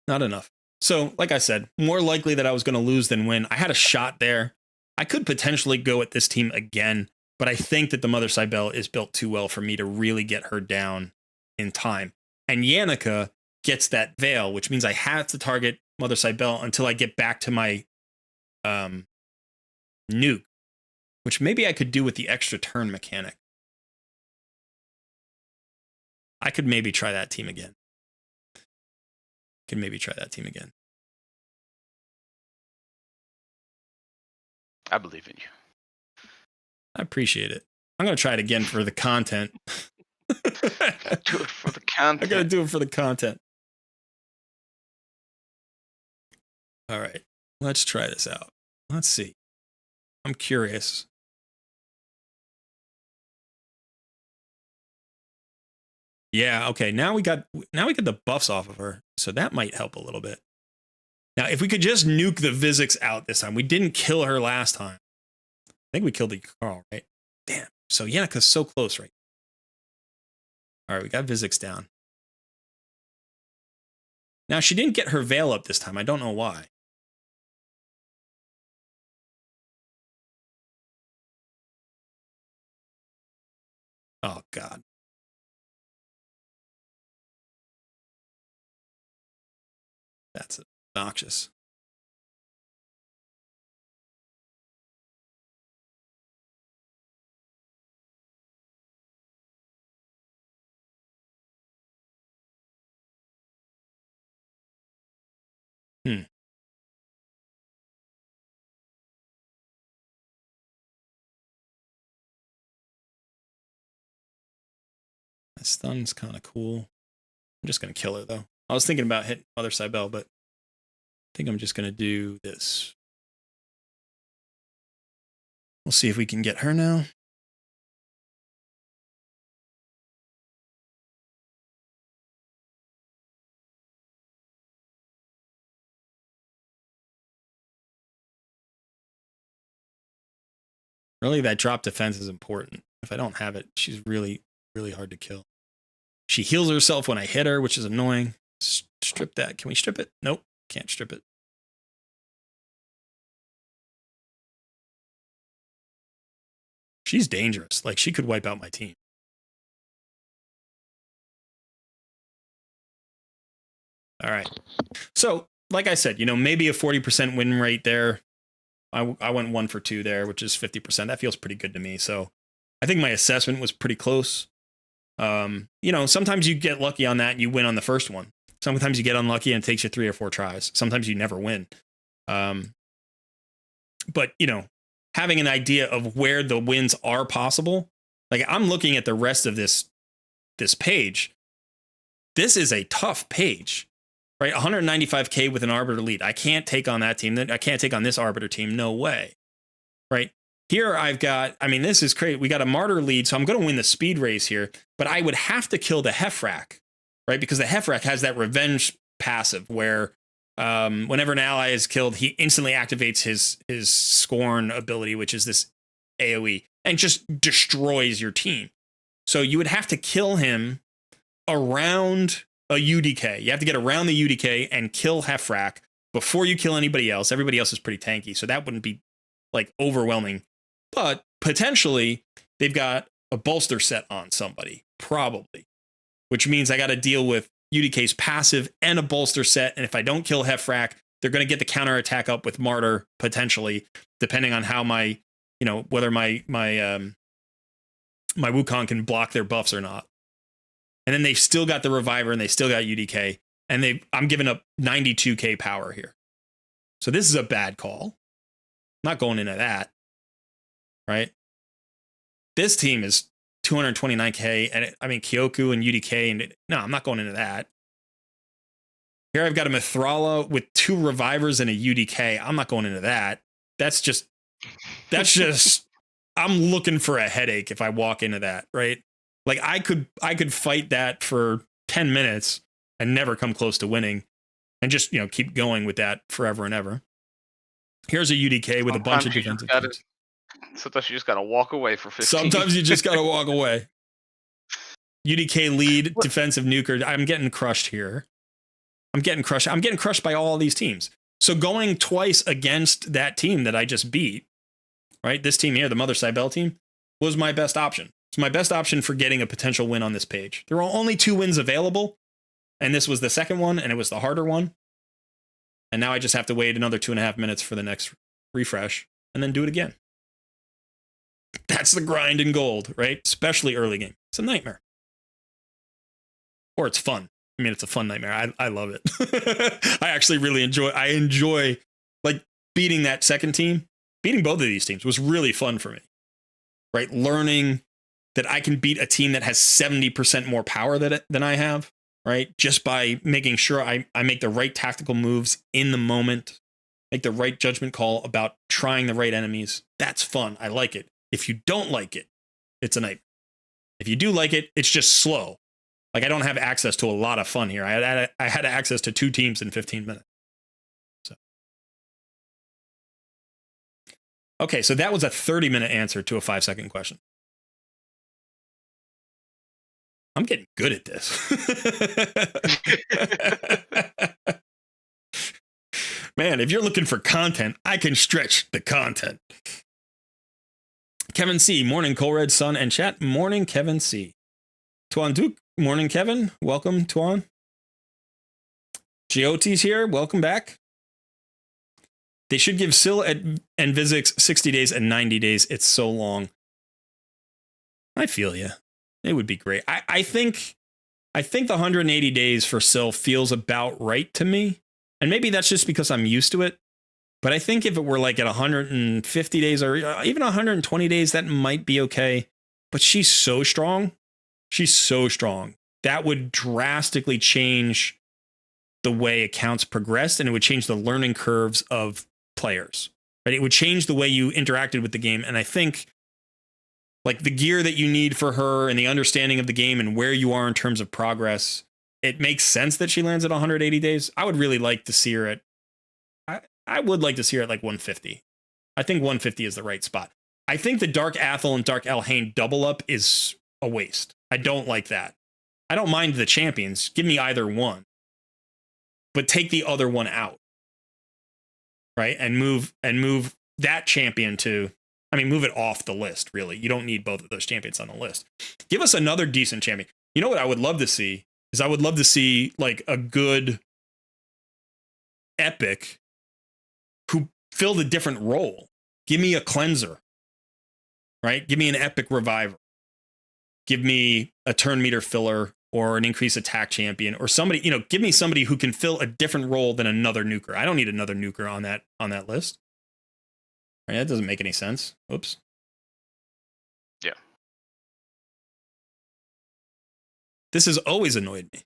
Not enough. So, like I said, more likely that I was going to lose than win. I had a shot there. I could potentially go at this team again, but I think that the Mother Cybele is built too well for me to really get her down in time. And Yannicka gets that veil, which means I have to target Mother Cybele until I get back to my nuke, which maybe I could do with the extra turn mechanic. I could maybe try that team again. I believe in you. I appreciate it. I'm going to try it again for the content. Do it for the content. I got to do it for the content. All right. Let's try this out. Let's see. I'm curious. Yeah, okay. Now we got the buffs off of her, so that might help a little bit. Now, if we could just nuke the Vizix out this time. We didn't kill her last time. I think we killed the Karl, right? Damn. So Yannicka's so close, right? All right, we got Vizix down. Now, she didn't get her veil up this time. I don't know why. Oh, God. That's obnoxious. My stun's kind of cool. I'm just going to kill her, though. I was thinking about hitting Mother Cybele, but I think I'm just going to do this. We'll see if we can get her now. Really, that drop defense is important. If I don't have it, she's really, really hard to kill. She heals herself when I hit her, which is annoying. Strip that. Can we strip it? Nope. Can't strip it. She's dangerous. Like, she could wipe out my team. All right. So, like I said, maybe a 40% win rate there. I went 1 for 2 there, which is 50%. That feels pretty good to me. So I think my assessment was pretty close. Sometimes you get lucky on that and you win on the first one. Sometimes you get unlucky and it takes you 3 or 4 tries. Sometimes you never win. But, having an idea of where the wins are possible, like I'm looking at the rest of this page. This is a tough page. Right, 195K with an Arbiter lead. I can't take on that team. I can't take on this Arbiter team. No way. Right here, I've got. I mean, this is crazy. We got a Martyr lead, so I'm going to win the speed race here. But I would have to kill the Hefrak, right? Because the Hefrak has that revenge passive where whenever an ally is killed, he instantly activates his Scorn ability, which is this AoE, and just destroys your team. So you would have to kill him around a UDK. You have to get around the UDK and kill Hefrak before you kill anybody else. Everybody else is pretty tanky, so that wouldn't be like overwhelming. But potentially, they've got a bolster set on somebody, probably, which means I got to deal with UDK's passive and a bolster set. And if I don't kill Hefrak, they're going to get the counter attack up with Martyr, potentially, depending on how my, whether my Wukong can block their buffs or not. And then they've still got the Reviver and they still got UDK. And I'm giving up 92k power here. So this is a bad call. I'm not going into that. Right? This team is 229k. And Kyoku and UDK. And no, I'm not going into that. Here I've got a Mithrala with 2 Revivers and a UDK. I'm not going into that. That's just, I'm looking for a headache if I walk into that, right? Like I could fight that for 10 minutes and never come close to winning and just, keep going with that forever and ever. Here's a UDK with a bunch of defensive teams. Sometimes you just got to walk away for 15. Sometimes you just got to walk away. UDK lead defensive nuker. I'm getting crushed here. I'm getting crushed by all of these teams. So going twice against that team that I just beat, right? This team here, the Mother Cybele team, was my best option. It's my best option for getting a potential win on this page. There were only 2 wins available, and this was the second one, and it was the harder one. And now I just have to wait another 2.5 minutes for the next refresh, and then do it again. That's the grind in gold, right? Especially early game. It's a nightmare. Or it's fun. It's a fun nightmare. I love it. I actually really enjoy like beating that second team. Beating both of these teams was really fun for me, right? Learning that I can beat a team that has 70% more power than I have, right? Just by making sure I make the right tactical moves in the moment, make the right judgment call about trying the right enemies. That's fun. I like it. If you don't like it, it's a nightmare. If you do like it, it's just slow. Like I don't have access to a lot of fun here. I had access to 2 teams in 15 minutes. Okay, so that was a 30-minute answer to a 5-second question. I'm getting good at this. Man, if you're looking for content, I can stretch the content. Kevin C. Morning, Colred, Sun, and chat. Morning, Kevin C. Tuan Duke. Morning, Kevin. Welcome, Tuan. Gioti's here. Welcome back. They should give Syl and Vizix 60 days and 90 days. It's so long. I feel you. It would be great. I think the 180 days for Syl feels about right to me. And maybe that's just because I'm used to it. But I think if it were like at 150 days or even 120 days, that might be okay. But she's so strong. She's so strong. That would drastically change the way accounts progressed, and it would change the learning curves of players. Right? It would change the way you interacted with the game. And I think like the gear that you need for her and the understanding of the game and where you are in terms of progress, it makes sense that she lands at 180 days. I would really like to see her at, I would like to see her at like 150. I think 150 is the right spot. I think the Dark Athel and Dark Elhain double up is a waste. I don't like that. I don't mind the champions. Give me either one. But take the other one out. Right? And move that champion to, move it off the list, really. You don't need both of those champions on the list. Give us another decent champion. You know what I would love to see is I would love to see like a good epic who filled a different role. Give me a cleanser, right? Give me an epic reviver. Give me a turn meter filler or an increased attack champion or somebody, give me somebody who can fill a different role than another nuker. I don't need another nuker on that list. Right, that doesn't make any sense. Oops. Yeah. This has always annoyed me.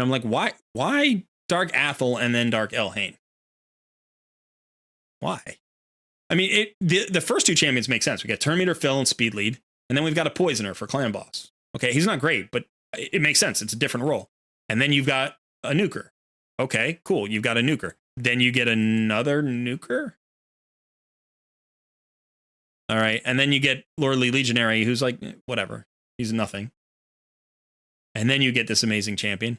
I'm like, why Dark Athel and then Dark Elhain? Why? The first 2 champions make sense. We got turn meter fill and speed lead, and then we've got a poisoner for clan boss. Okay, he's not great, but it makes sense. It's a different role. And then you've got a nuker. Okay, cool. You've got a nuker. Then you get another nuker. All right. And then you get Lordly Legionary, who's like, whatever. He's nothing. And then you get this amazing champion.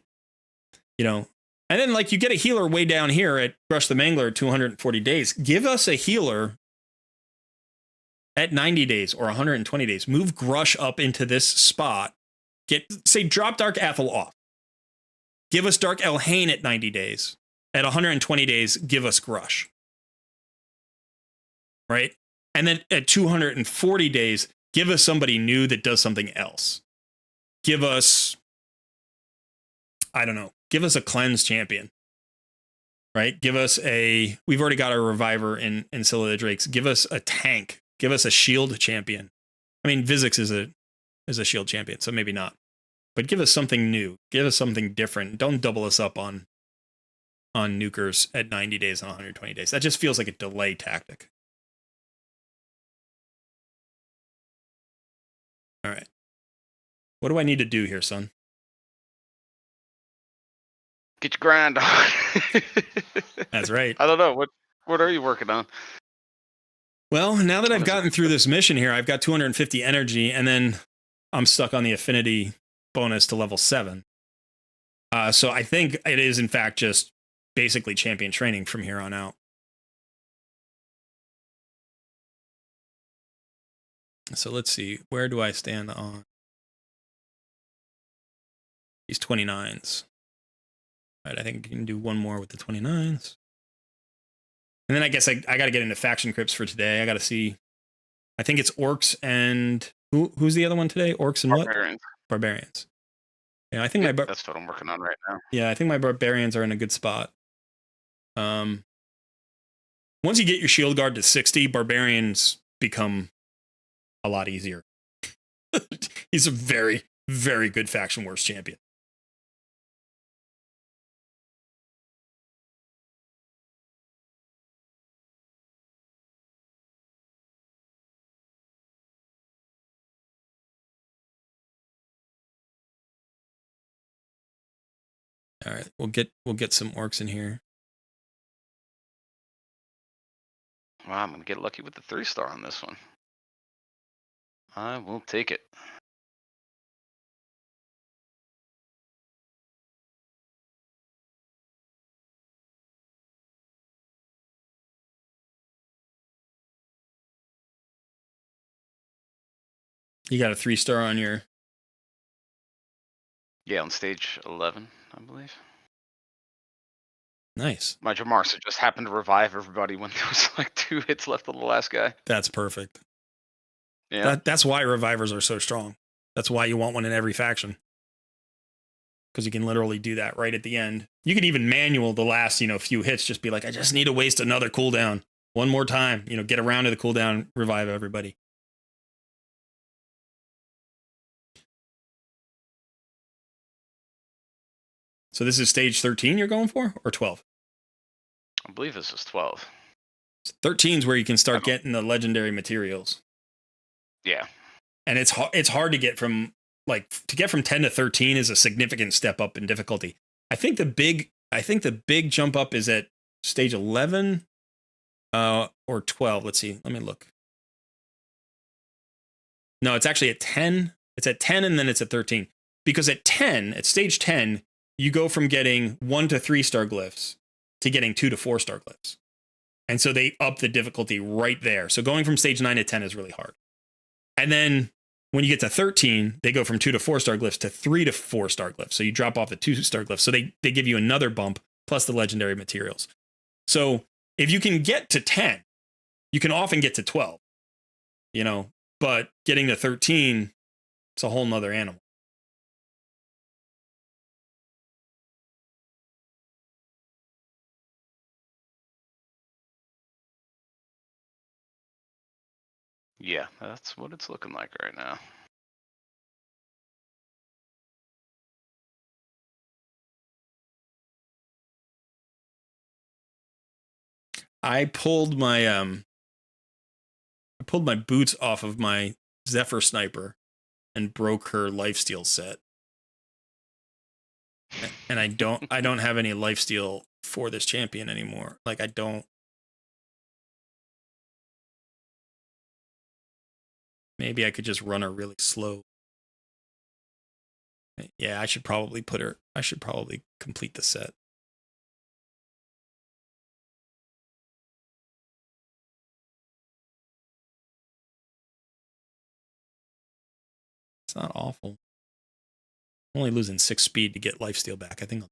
You know, and then like you get a healer way down here at Grush the Mangler at 240 days. Give us a healer at 90 days or 120 days. Move Grush up into this spot. Say, drop Dark Athel off. Give us Dark Elhain at 90 days. At 120 days, give us Grush. Right? And then at 240 days, give us somebody new that does something else. Give us, I don't know, give us a cleanse champion. Right? Give us we've already got our reviver in Scylla the Drakes. Give us a tank. Give us a shield champion. I mean, Vizix is a shield champion, so maybe not. But give us something new. Give us something different. Don't double us up on nukers at 90 days and 120 days. That just feels like a delay tactic. All right. What do I need to do here, son? Get your grind on. That's right. I don't know. What are you working on? Well, now that I've gotten through this mission here, I've got 250 energy, and then I'm stuck on the affinity bonus to level 7. So I think it is, in fact, just basically champion training from here on out. So let's see. Where do I stand on these 29s? All right, I think you can do one more with the 29s. And then I guess I got to get into faction crypts for today. I got to see. I think it's Orcs and who's the other one today? Orcs and Barbarians. What? Barbarians. Yeah, I think that's what I'm working on right now. Yeah, I think my Barbarians are in a good spot. Once you get your shield guard to 60, Barbarians become a lot easier. He's a very, very good faction wars champion. All right, we'll get some orcs in here. Wow, I'm gonna get lucky with the 3-star on this one. I will take it. You got a 3-star on your... Yeah, on stage 11, I believe. Nice. My Jamarsa just happened to revive everybody when there was like 2 hits left on the last guy. That's perfect. Yeah. That's why revivers are so strong. That's why you want one in every faction. Because you can literally do that right at the end. You can even manual the last, few hits. Just be like, I just need to waste another cooldown. One more time. Get around to the cooldown, revive everybody. So this is stage 13 you're going for? Or 12? I believe this is 12. 13 is where you can start getting the legendary materials. Yeah. And it's hard to get from 10 to 13 is a significant step up in difficulty. I think the big jump up is at stage 11 or 12. Let's see. Let me look. No, it's actually at 10. It's at 10 and then it's at 13. Because at stage 10, you go from getting 1 to 3-star glyphs to getting 2 to 4-star glyphs. And so they up the difficulty right there. So going from stage 9 to 10 is really hard. And then when you get to 13, they go from 2 to 4-star glyphs to 3 to 4-star glyphs. So you drop off the 2-star glyphs. So they give you another bump plus the legendary materials. So if you can get to 10, you can often get to 12, but getting to 13, it's a whole nother animal. Yeah, that's what it's looking like right now. I pulled my boots off of my Zephyr sniper and broke her lifesteal set. And I don't have any lifesteal for this champion anymore. Like I don't. Maybe I could just run her really slow. Yeah, I should probably complete the set. It's not awful. I'm only losing 6 speed to get lifesteal back. I think.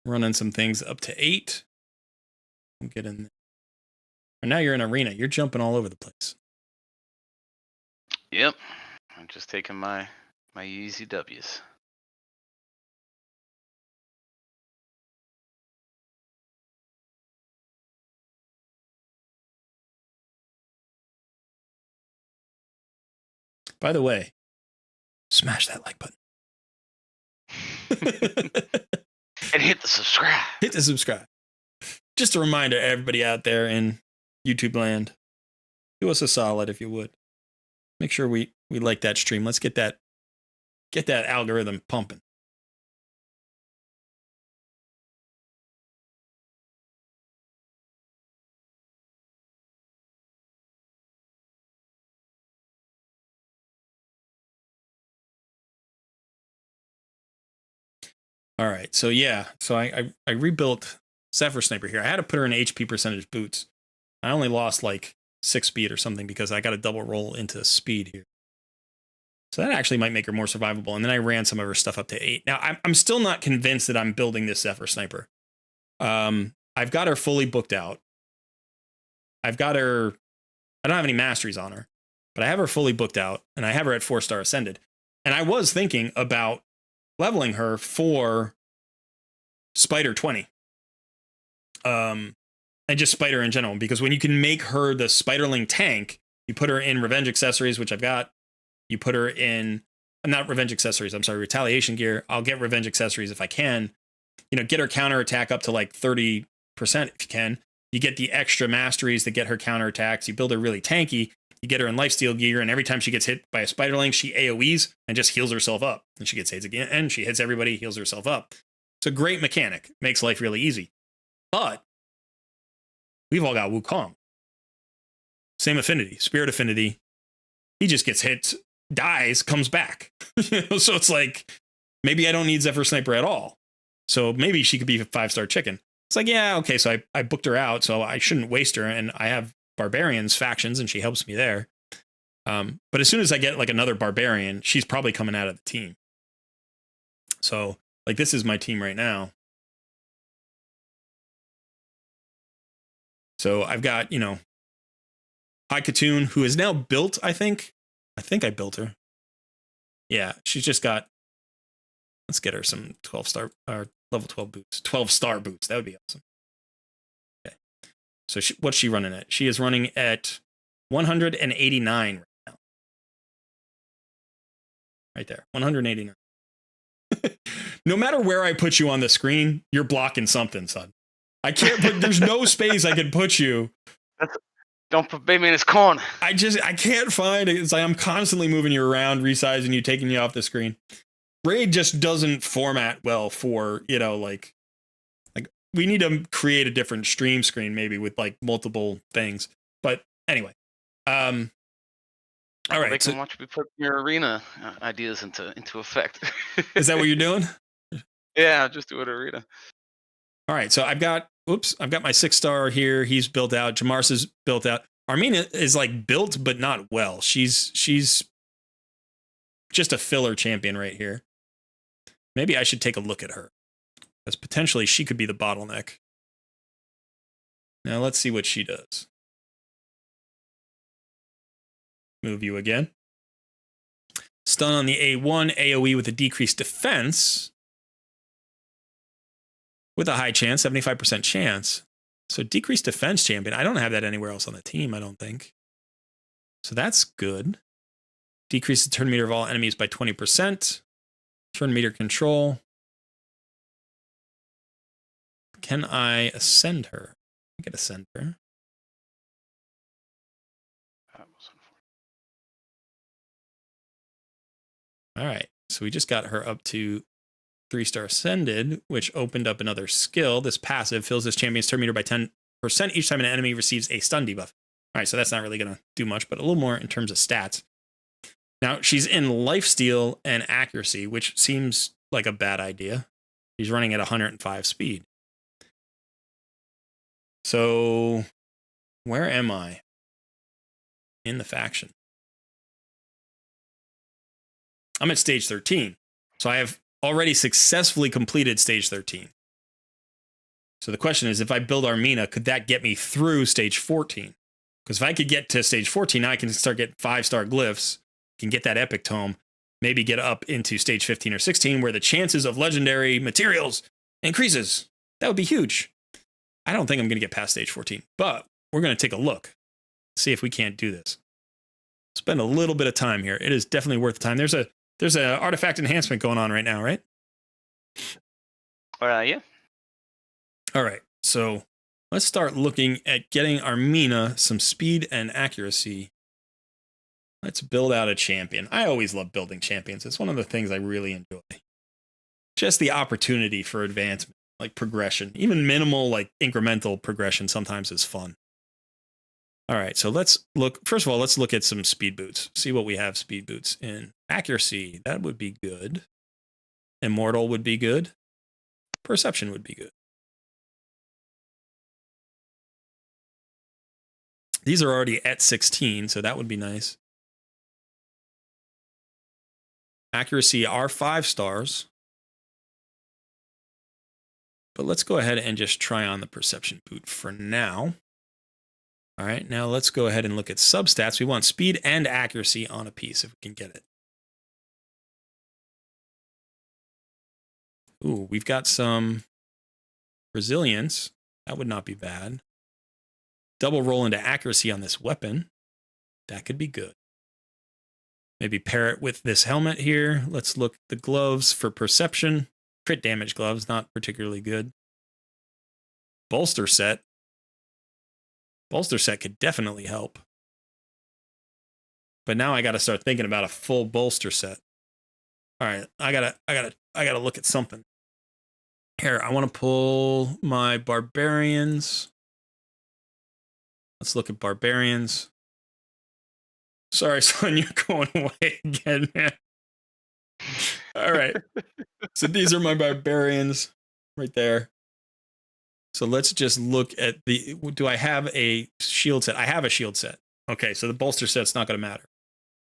Running some things up to 8. I'm getting there. And now you're in arena. You're jumping all over the place. Yep. I'm just taking my easy W's. By the way, smash that like button. And hit the subscribe. Hit the subscribe. Just a reminder, everybody out there in YouTube land, do us a solid if you would. Make sure we like that stream. Let's get that algorithm pumping. All right, so yeah, so I rebuilt Zephyr Sniper here. I had to put her in HP percentage boots. I only lost like 6 speed or something because I got a double roll into speed here. So that actually might make her more survivable. And then I ran some of her stuff up to 8. Now, I'm still not convinced that I'm building this Zephyr Sniper. I've got her fully booked out. I've got her... I don't have any masteries on her, but I have her fully booked out, and I have her at 4-star Ascended. And I was thinking about leveling her for Spider 20. And just Spider in general, because when you can make her the Spiderling tank, you put her in Revenge accessories, which I've got. You put her in, not Revenge accessories, I'm sorry, Retaliation gear. I'll get Revenge accessories if I can. You know, get her counter attack up to like 30% if you can. You get the extra masteries that get her counter attacks. You build her really tanky. You get her in lifesteal gear, and every time she gets hit by a Spiderling, she AoEs and just heals herself up. And she gets hits again, and she hits everybody, heals herself up. It's a great mechanic. Makes life really easy. But we've all got Wukong. Same affinity, spirit affinity. He just gets hit, dies, comes back. So it's like, maybe I don't need Zephyr Sniper at all. So maybe she could be a 5-star chicken. It's like, yeah, okay, so I booked her out, so I shouldn't waste her, and I have Barbarians factions, and she helps me there. But as soon as I get like another Barbarian, she's probably coming out of the team. So, like, this is my team right now. So I've got, you know, High Katoon, who is now built, I think. I think I built her. Yeah, she's just got... Let's get her some 12-star or level 12 boots. 12-star boots. That would be awesome. Okay. So what's she running at? She is running at 189 right now. Right there. 189. No matter where I put you on the screen, you're blocking something, son. I can't put... There's no space I can put you. Don't put baby in his corner. I can't find it. It's like I'm constantly moving you around, resizing you, taking you off the screen. Raid just doesn't format well for, you know, like we need to create a different stream screen maybe with like multiple things. But anyway, all right. They can watch me put your arena ideas into effect. Is that what you're doing? Yeah, just do it arena. All right. So I've got my 6-star here. He's built out. Jamars is built out. Armina is like built, but not well. She's just a filler champion right here. Maybe I should take a look at her, because potentially she could be the bottleneck. Now let's see what she does. Move you again. Stun on the A1, AoE with a decreased defense. With a high chance, 75% chance. So decreased defense champion. I don't have that anywhere else on the team, I don't think. So that's good. Decrease the turn meter of all enemies by 20%. Turn meter control. Can I ascend her? I can ascend her. All right. So we just got her up to 3-star ascended, which opened up another skill. This passive fills this champion's turn meter by 10% each time an enemy receives a stun debuff. All right, so that's not really going to do much, but a little more in terms of stats. Now, she's in lifesteal and accuracy, which seems like a bad idea. She's running at 105 speed. So, where am I in the faction? I'm at stage 13. So I have already successfully completed stage 13. So the question is, if I build Armina, could that get me through stage 14? Because if I could get to stage 14, now I can start getting 5-star glyphs, can get that epic tome, maybe get up into stage 15 or 16, where the chances of legendary materials increases. That would be huge. I don't think I'm going to get past stage 14, but we're going to take a look, see if we can't do this. Spend a little bit of time here. It is definitely worth the time. There's a artifact enhancement going on right now, right? Yeah. All right, so let's start looking at getting Armina some speed and accuracy. Let's build out a champion. I always love building champions. It's one of the things I really enjoy. Just the opportunity for advancement, like progression. Even minimal, like incremental progression sometimes is fun. All right, so let's look. First of all, let's look at some speed boots. See what we have speed boots in. Accuracy, that would be good. Immortal would be good. Perception would be good. These are already at 16, so that would be nice. Accuracy are 5 stars. But let's go ahead and just try on the perception boot for now. All right, now let's go ahead and look at substats. We want speed and accuracy on a piece if we can get it. Ooh, we've got some resilience. That would not be bad. Double roll into accuracy on this weapon. That could be good. Maybe pair it with this helmet here. Let's look at the gloves for perception. Crit damage gloves, not particularly good. Bolster set. Bolster set could definitely help. But now I got to start thinking about a full bolster set. All right, I gotta look at something. Here, I want to pull my barbarians. Let's look at barbarians. Sorry, son, you're going away again, man. All right. So these are my barbarians right there. So let's just look at the, do I have a shield set? I have a shield set. Okay, so the bolster set's not going to matter.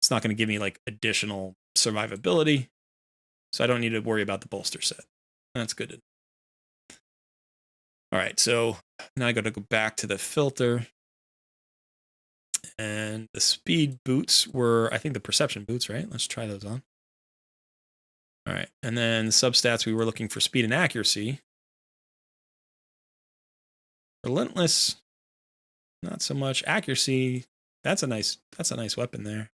It's not going to give me like additional survivability. So I don't need to worry about the bolster set. That's good. All right, so now I got to go back to the filter. And the speed boots were, I think, the perception boots, right? Let's try those on. All right, and then the substats, we were looking for speed and accuracy. Relentless, not so much. Accuracy, that's a nice weapon there.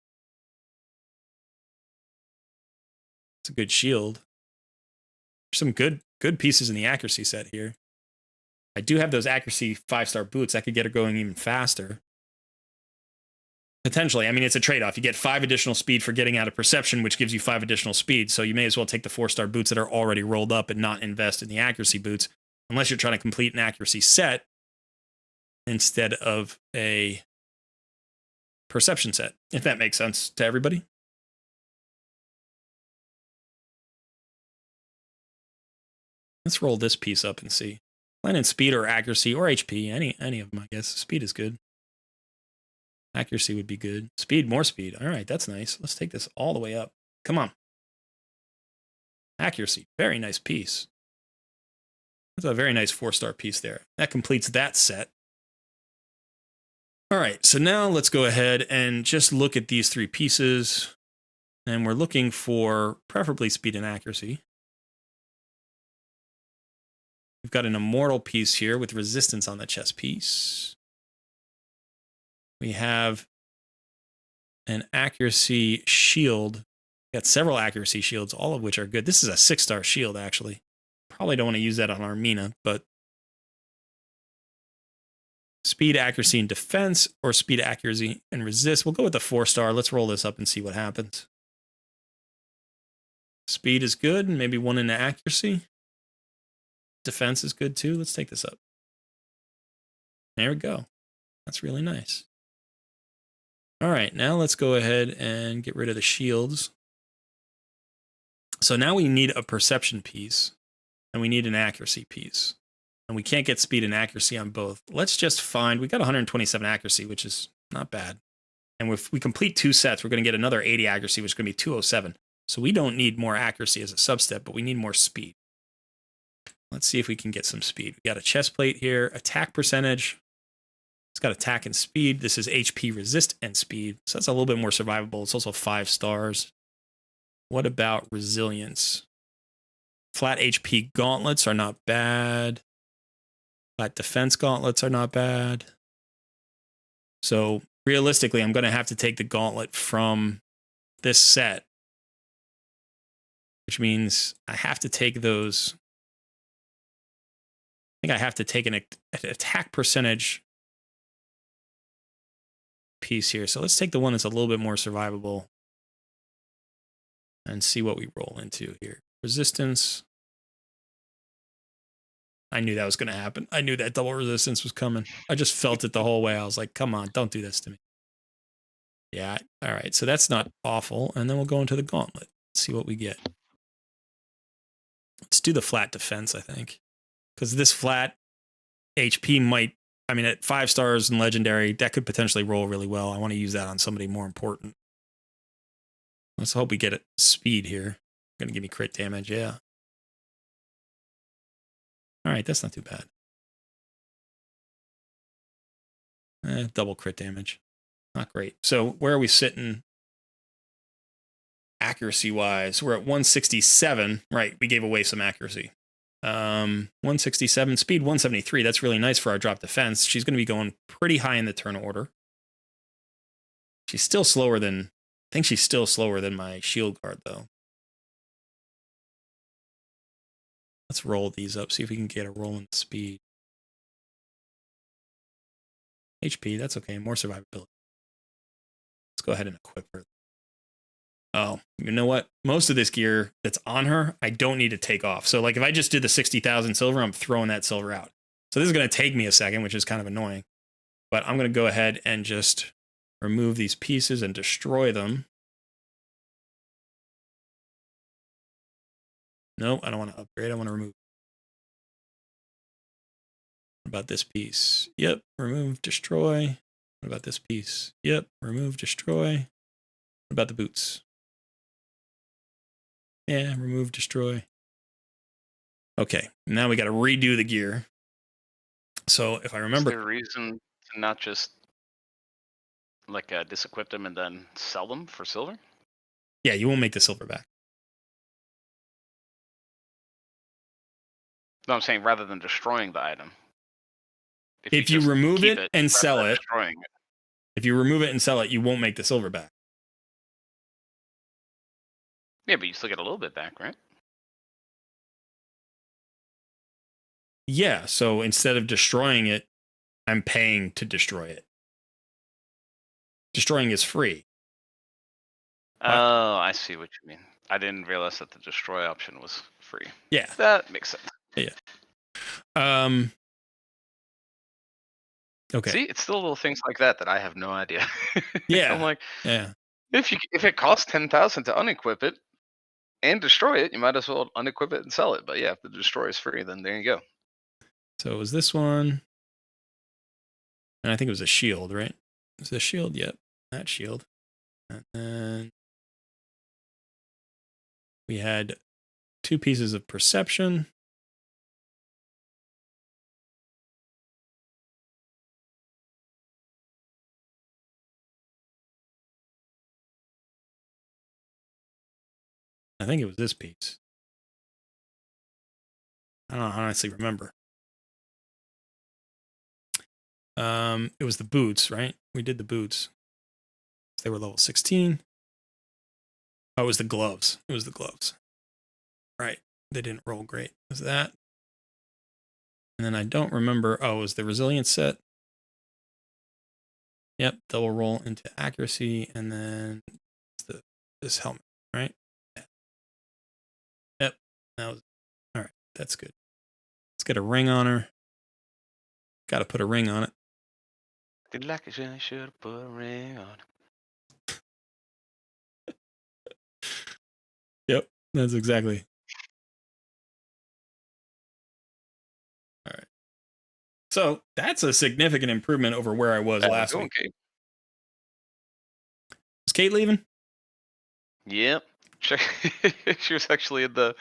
It's a good shield. There's some good pieces in the accuracy set here. I do have those accuracy 5-star boots. I could get her going even faster. Potentially. I mean, it's a trade-off. You get 5 additional speed for getting out of perception, which gives you 5 additional speed. So you may as well take the 4-star boots that are already rolled up and not invest in the accuracy boots, unless you're trying to complete an accuracy set instead of a perception set, if that makes sense to everybody. Let's roll this piece up and see. Plan in speed or accuracy or HP, any of them, I guess. Speed is good. Accuracy would be good. Speed, more speed. All right, that's nice. Let's take this all the way up. Come on. Accuracy, very nice piece. That's a very nice 4-star piece there. That completes that set. All right, so now let's go ahead and just look at these 3 pieces. And we're looking for preferably speed and accuracy. We've got an immortal piece here with resistance on the chest piece. We have an accuracy shield. Got several accuracy shields, all of which are good. This is a 6-star shield, actually. Probably don't want to use that on Armina, but speed, accuracy, and defense, or speed, accuracy, and resist. We'll go with the 4-star. Let's roll this up and see what happens. Speed is good, and maybe 1 into accuracy. Defense is good too. Let's take this up. There we go. That's really nice. All right, now let's go ahead and get rid of the shields. So now we need a perception piece, and we need an accuracy piece. And we can't get speed and accuracy on both. Let's just find, we got 127 accuracy, which is not bad. And if we complete 2 sets, we're going to get another 80 accuracy, which is going to be 207. So we don't need more accuracy as a substep, but we need more speed. Let's see if we can get some speed. We got a chest plate here, attack percentage. It's got attack and speed. This is HP, resist, and speed. So that's a little bit more survivable. It's also 5 stars. What about resilience? Flat HP gauntlets are not bad. Flat defense gauntlets are not bad. So realistically, I'm going to have to take the gauntlet from this set, which means I have to take those. I think I have to take an attack percentage piece here. So let's take the one that's a little bit more survivable and see what we roll into here. Resistance. I knew that was going to happen. I knew that double resistance was coming. I just felt it the whole way. I was like, come on, don't do this to me. Yeah, all right. So that's not awful. And then we'll go into the gauntlet. See what we get. Let's do the flat defense, I think. Because this flat HP might, I mean, at 5 stars and legendary, that could potentially roll really well. I want to use that on somebody more important. Let's hope we get it speed here. Going to give me crit damage, yeah. All right, that's not too bad. Double crit damage. Not great. So where are we sitting accuracy-wise? We're at 167. Right, we gave away some accuracy. 167, speed 173. That's really nice for our drop defense. She's going to be going pretty high in the turn order. She's still slower than, I think she's still slower than my shield guard, though. Let's roll these up, see if we can get a roll in speed. HP, that's okay. More survivability. Let's go ahead and equip her. Oh, you know what? Most of this gear that's on her, I don't need to take off. So like if I just did the 60,000 silver, I'm throwing that silver out. So this is going to take me a second, which is kind of annoying. But I'm going to go ahead and just remove these pieces and destroy them. No, I don't want to upgrade. I want to remove. What about this piece? Yep, remove, destroy. What about this piece? Yep, remove, destroy. What about the boots? Yeah, remove, destroy. Okay, now we got to redo the gear. So if I remember, is there a reason to not just like disequip them and then sell them for silver? Yeah, you won't make the silver back. No, I'm saying rather than destroying the item. If you remove it and sell it, destroying it. If you remove it and sell it, you won't make the silver back. Yeah, but you still get a little bit back, right? Yeah, so instead of destroying it, I'm paying to destroy it. Destroying is free. Oh, I see what you mean. I didn't realize that the destroy option was free. Yeah. That makes sense. Yeah. Okay. See, it's still little things like that that I have no idea. Yeah. I'm like, yeah. If it costs 10,000 to unequip it and destroy it, you might as well unequip it and sell it. But yeah, if the destroy is free, then there you go. So it was this one. And I think it was a shield, right? Was the shield? Yep. That shield. And then we had 2 pieces of perception. I think it was this piece. I don't honestly remember. It was the boots, right? We did the boots. They were level 16. Oh, it was the gloves. It was the gloves. Right. They didn't roll great. It was that. And then I don't remember. Oh, it was the resilience set. Yep. Double roll into accuracy. And then this helmet, right? Yep. That was all right. That's good. Let's get a ring on her. Got to put a ring on it. Did like I should have put a ring on. Yep, that's exactly. All right. So that's a significant improvement over where I was last week. Kate. Is Kate leaving? Yep. She was actually in the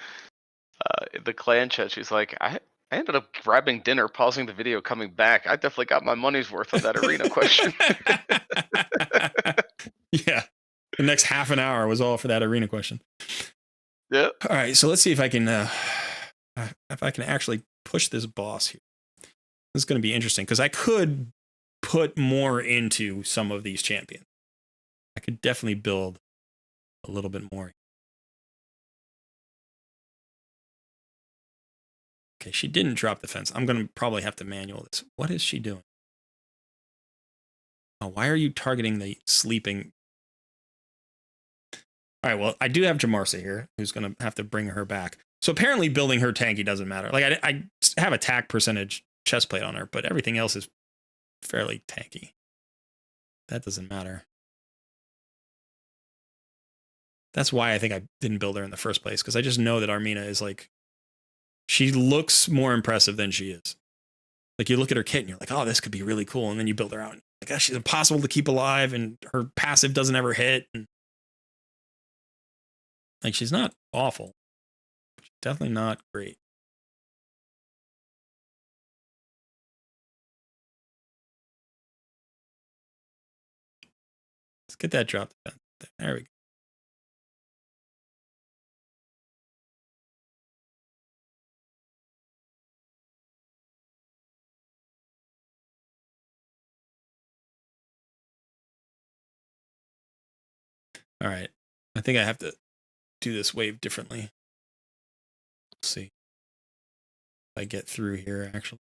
clan chat. She's like, I ended up grabbing dinner, pausing the video, coming back. I definitely got my money's worth on that arena question. Yeah. The next half an hour was all for that arena question. Yep. All right, so let's see if I can actually push this boss here. This is going to be interesting because I could put more into some of these champions. I could definitely build a little bit more. Okay, she didn't drop the fence. I'm going to probably have to manual this. What is she doing? Oh, why are you targeting the sleeping? All right, well, I do have Jamarsa here, who's going to have to bring her back. So apparently building her tanky doesn't matter. Like, I have attack percentage chest plate on her, but everything else is fairly tanky. That doesn't matter. That's why I think I didn't build her in the first place, because I just know that Armina is like, she looks more impressive than she is. Like, you look at her kit and you're like, oh, this could be really cool. And then you build her out and like, oh, she's impossible to keep alive and her passive doesn't ever hit. And like, she's not awful. She's definitely not great. Let's get that drop defense. There we go. All right. I think I have to do this wave differently. Let's see if I get through here, actually.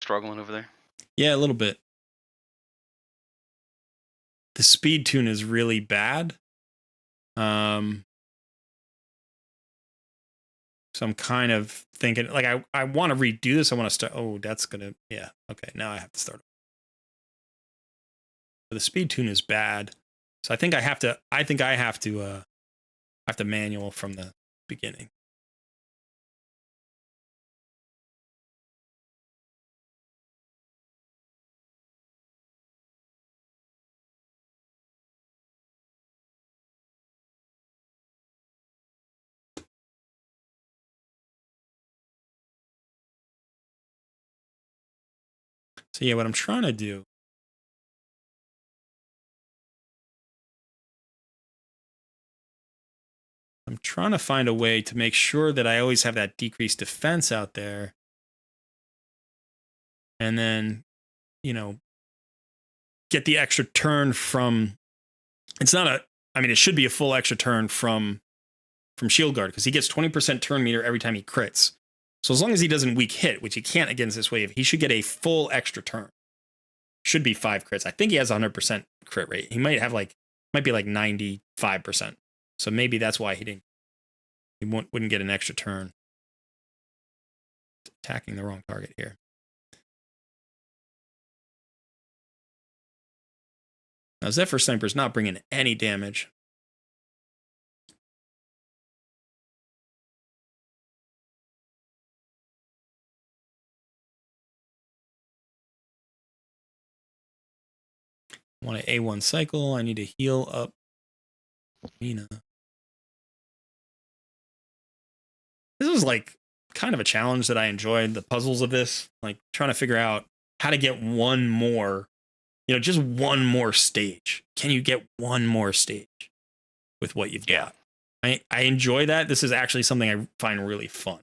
Struggling over there? Yeah, a little bit. The speed tune is really bad. So I'm kind of thinking, like, I want to redo this. I want to start. Oh, that's going to, yeah. Okay, now I have to start. But the speed tune is bad. So I think I have to manual from the beginning. So yeah, what I'm trying to do, I'm trying to find a way to make sure that I always have that decreased defense out there. And then, you know, get the extra turn from, it's not a, I mean, it should be a full extra turn from Shield Guard, because he gets 20% turn meter every time he crits. So as long as he doesn't weak hit, which he can't against this wave, he should get a full extra turn. Should be 5 crits. I think he has 100% crit rate. He might have like, might be like 95%. So maybe that's why he wouldn't get an extra turn. attacking the wrong target here. Now, Zephyr Sniper's not bringing any damage. I want an A1 cycle. I need to heal up Mina. This was like kind of a challenge that I enjoyed. The puzzles of this, like trying to figure out how to get one more, you know, just one more stage. Can you get one more stage with what you've got? I enjoy that. This is actually something I find really fun.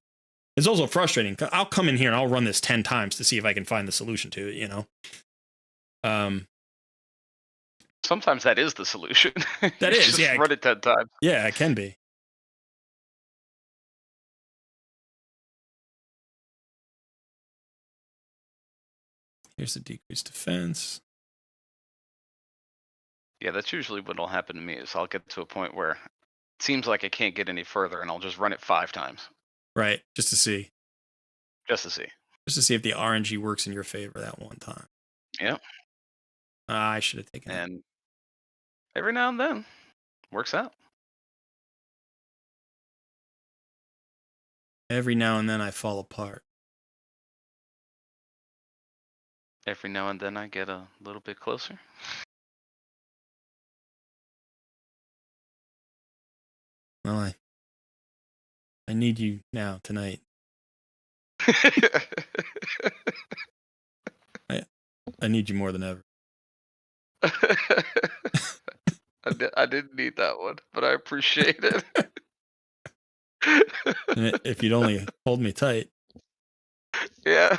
It's also frustrating. I'll come in here and I'll run this 10 times to see if I can find the solution to it, you know? Sometimes that is the solution. That is, just yeah. Run it 10 times. Yeah, it can be. Here's the decreased defense. Yeah, that's usually what'll happen to me is I'll get to a point where it seems like I can't get any further and I'll just run it 5 times. Right, just to see. Just to see. Just to see if the RNG works in your favor that one time. Yep. I should have taken it. And every now and then, works out. Every now and then I fall apart. Every now and then I get a little bit closer. Well, I need you now, tonight. I need you more than ever. I didn't need that one, but I appreciate it. And if you'd only hold me tight. Yeah.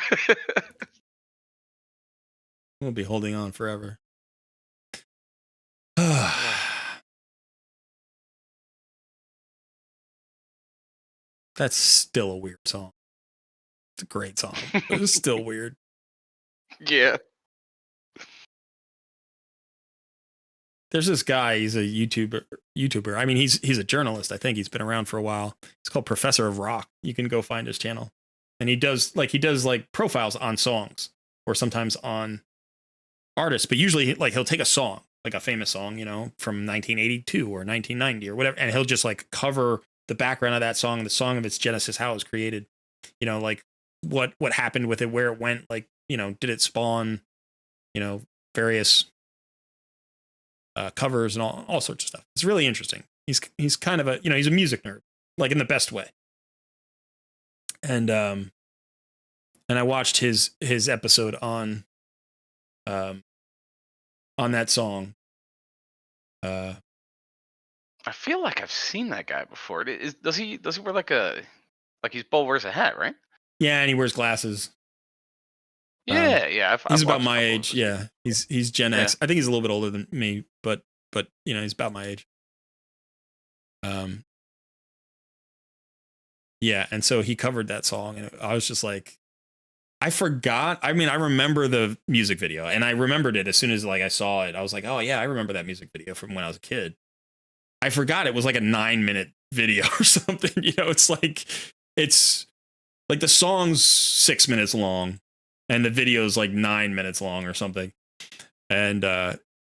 We'll be holding on forever. That's still a weird song. It's a great song, but it's still weird. Yeah. There's this guy, he's a YouTuber. I mean, he's a journalist. I think he's been around for a while. It's called Professor of Rock. You can go find his channel. And he does profiles on songs or sometimes on artists, but usually like he'll take a song, like a famous song, you know, from 1982 or 1990 or whatever, and he'll just like cover the background of that song, the song of its genesis, how it was created, you know, like what happened with it, where it went, like, you know, did it spawn, you know, various covers and all sorts of stuff. It's really interesting. He's kind of a, you know, he's a music nerd, like in the best way. And I watched his episode on that song. I feel like I've seen that guy before. Does he wear like he's Bull wears a hat, right? Yeah, and he wears glasses. Yeah, yeah. He's I've about my watched age. Yeah, he's Gen X. I think he's a little bit older than me, but you know, he's about my age. Yeah, and so he covered that song, and I was just like, I forgot. I mean, I remember the music video, and I remembered it as soon as like I saw it. I was like, oh yeah, I remember that music video from when I was a kid. I forgot it was like a 9-minute video or something. You know, it's like the song's 6 minutes long, and the video's like 9 minutes long or something. And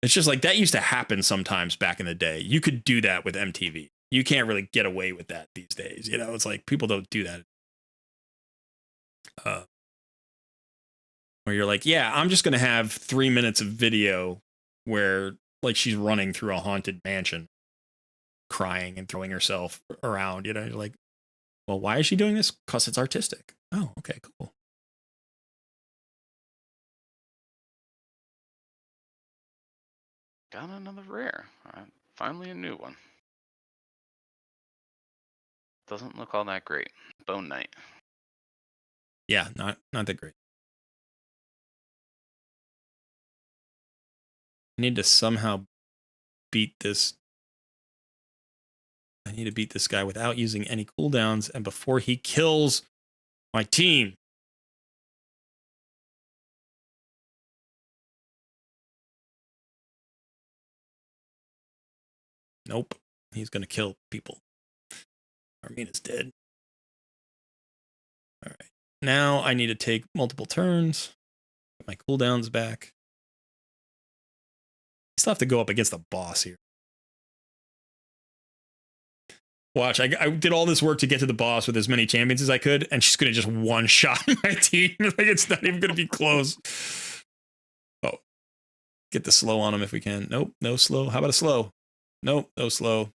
it's just like that used to happen sometimes back in the day. You could do that with MTV. You can't really get away with that these days. You know, it's like people don't do that. Where you're like, yeah, I'm just going to have 3 minutes of video where like she's running through a haunted mansion, crying and throwing herself around. You know, you're like, well, why is she doing this? Because it's artistic. Oh, okay, cool. Got another rare. Finally a new one. Doesn't look all that great. Bone Knight. Yeah, not that great. I need to somehow beat this. I need to beat this guy without using any cooldowns and before he kills my team. Nope. He's going to kill people. Armina's dead. All right. now I need to take multiple turns. Get my cooldowns back. I still have to go up against the boss here. Watch, I did all this work to get to the boss with as many champions as I could, and she's going to just one-shot my team. Like, it's not even going to be close. Oh. Get the slow on him if we can. Nope, no slow. How about a slow? Nope, no slow.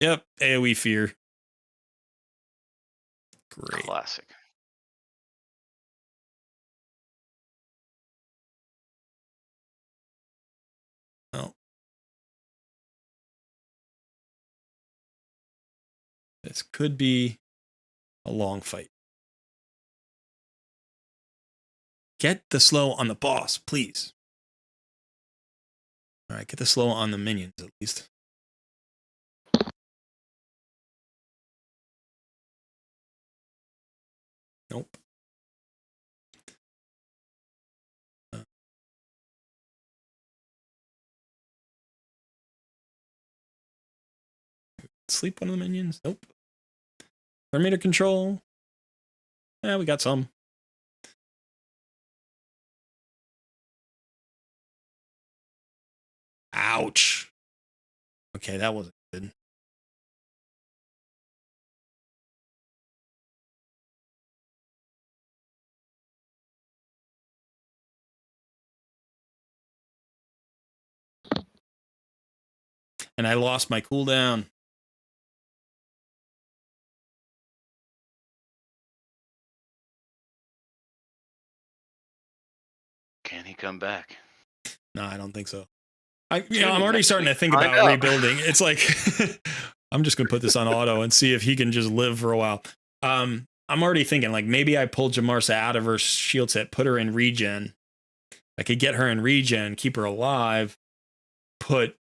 Yep, AoE fear. Great. Classic. Oh. This could be a long fight. Get the slow on the boss, please. All right, get the slow on the minions at least. Nope. Sleep one of the minions? Nope. Thermometer control. Yeah, we got some. Ouch. Okay, that wasn't good. And I lost my cooldown. Can he come back? No, I don't think so. I'm already starting to think about rebuilding. It's like, I'm just going to put this on auto and see if he can just live for a while. I'm already thinking, like, maybe I pull Jamarsa out of her shield set, put her in regen. I could get her in regen, keep her alive, put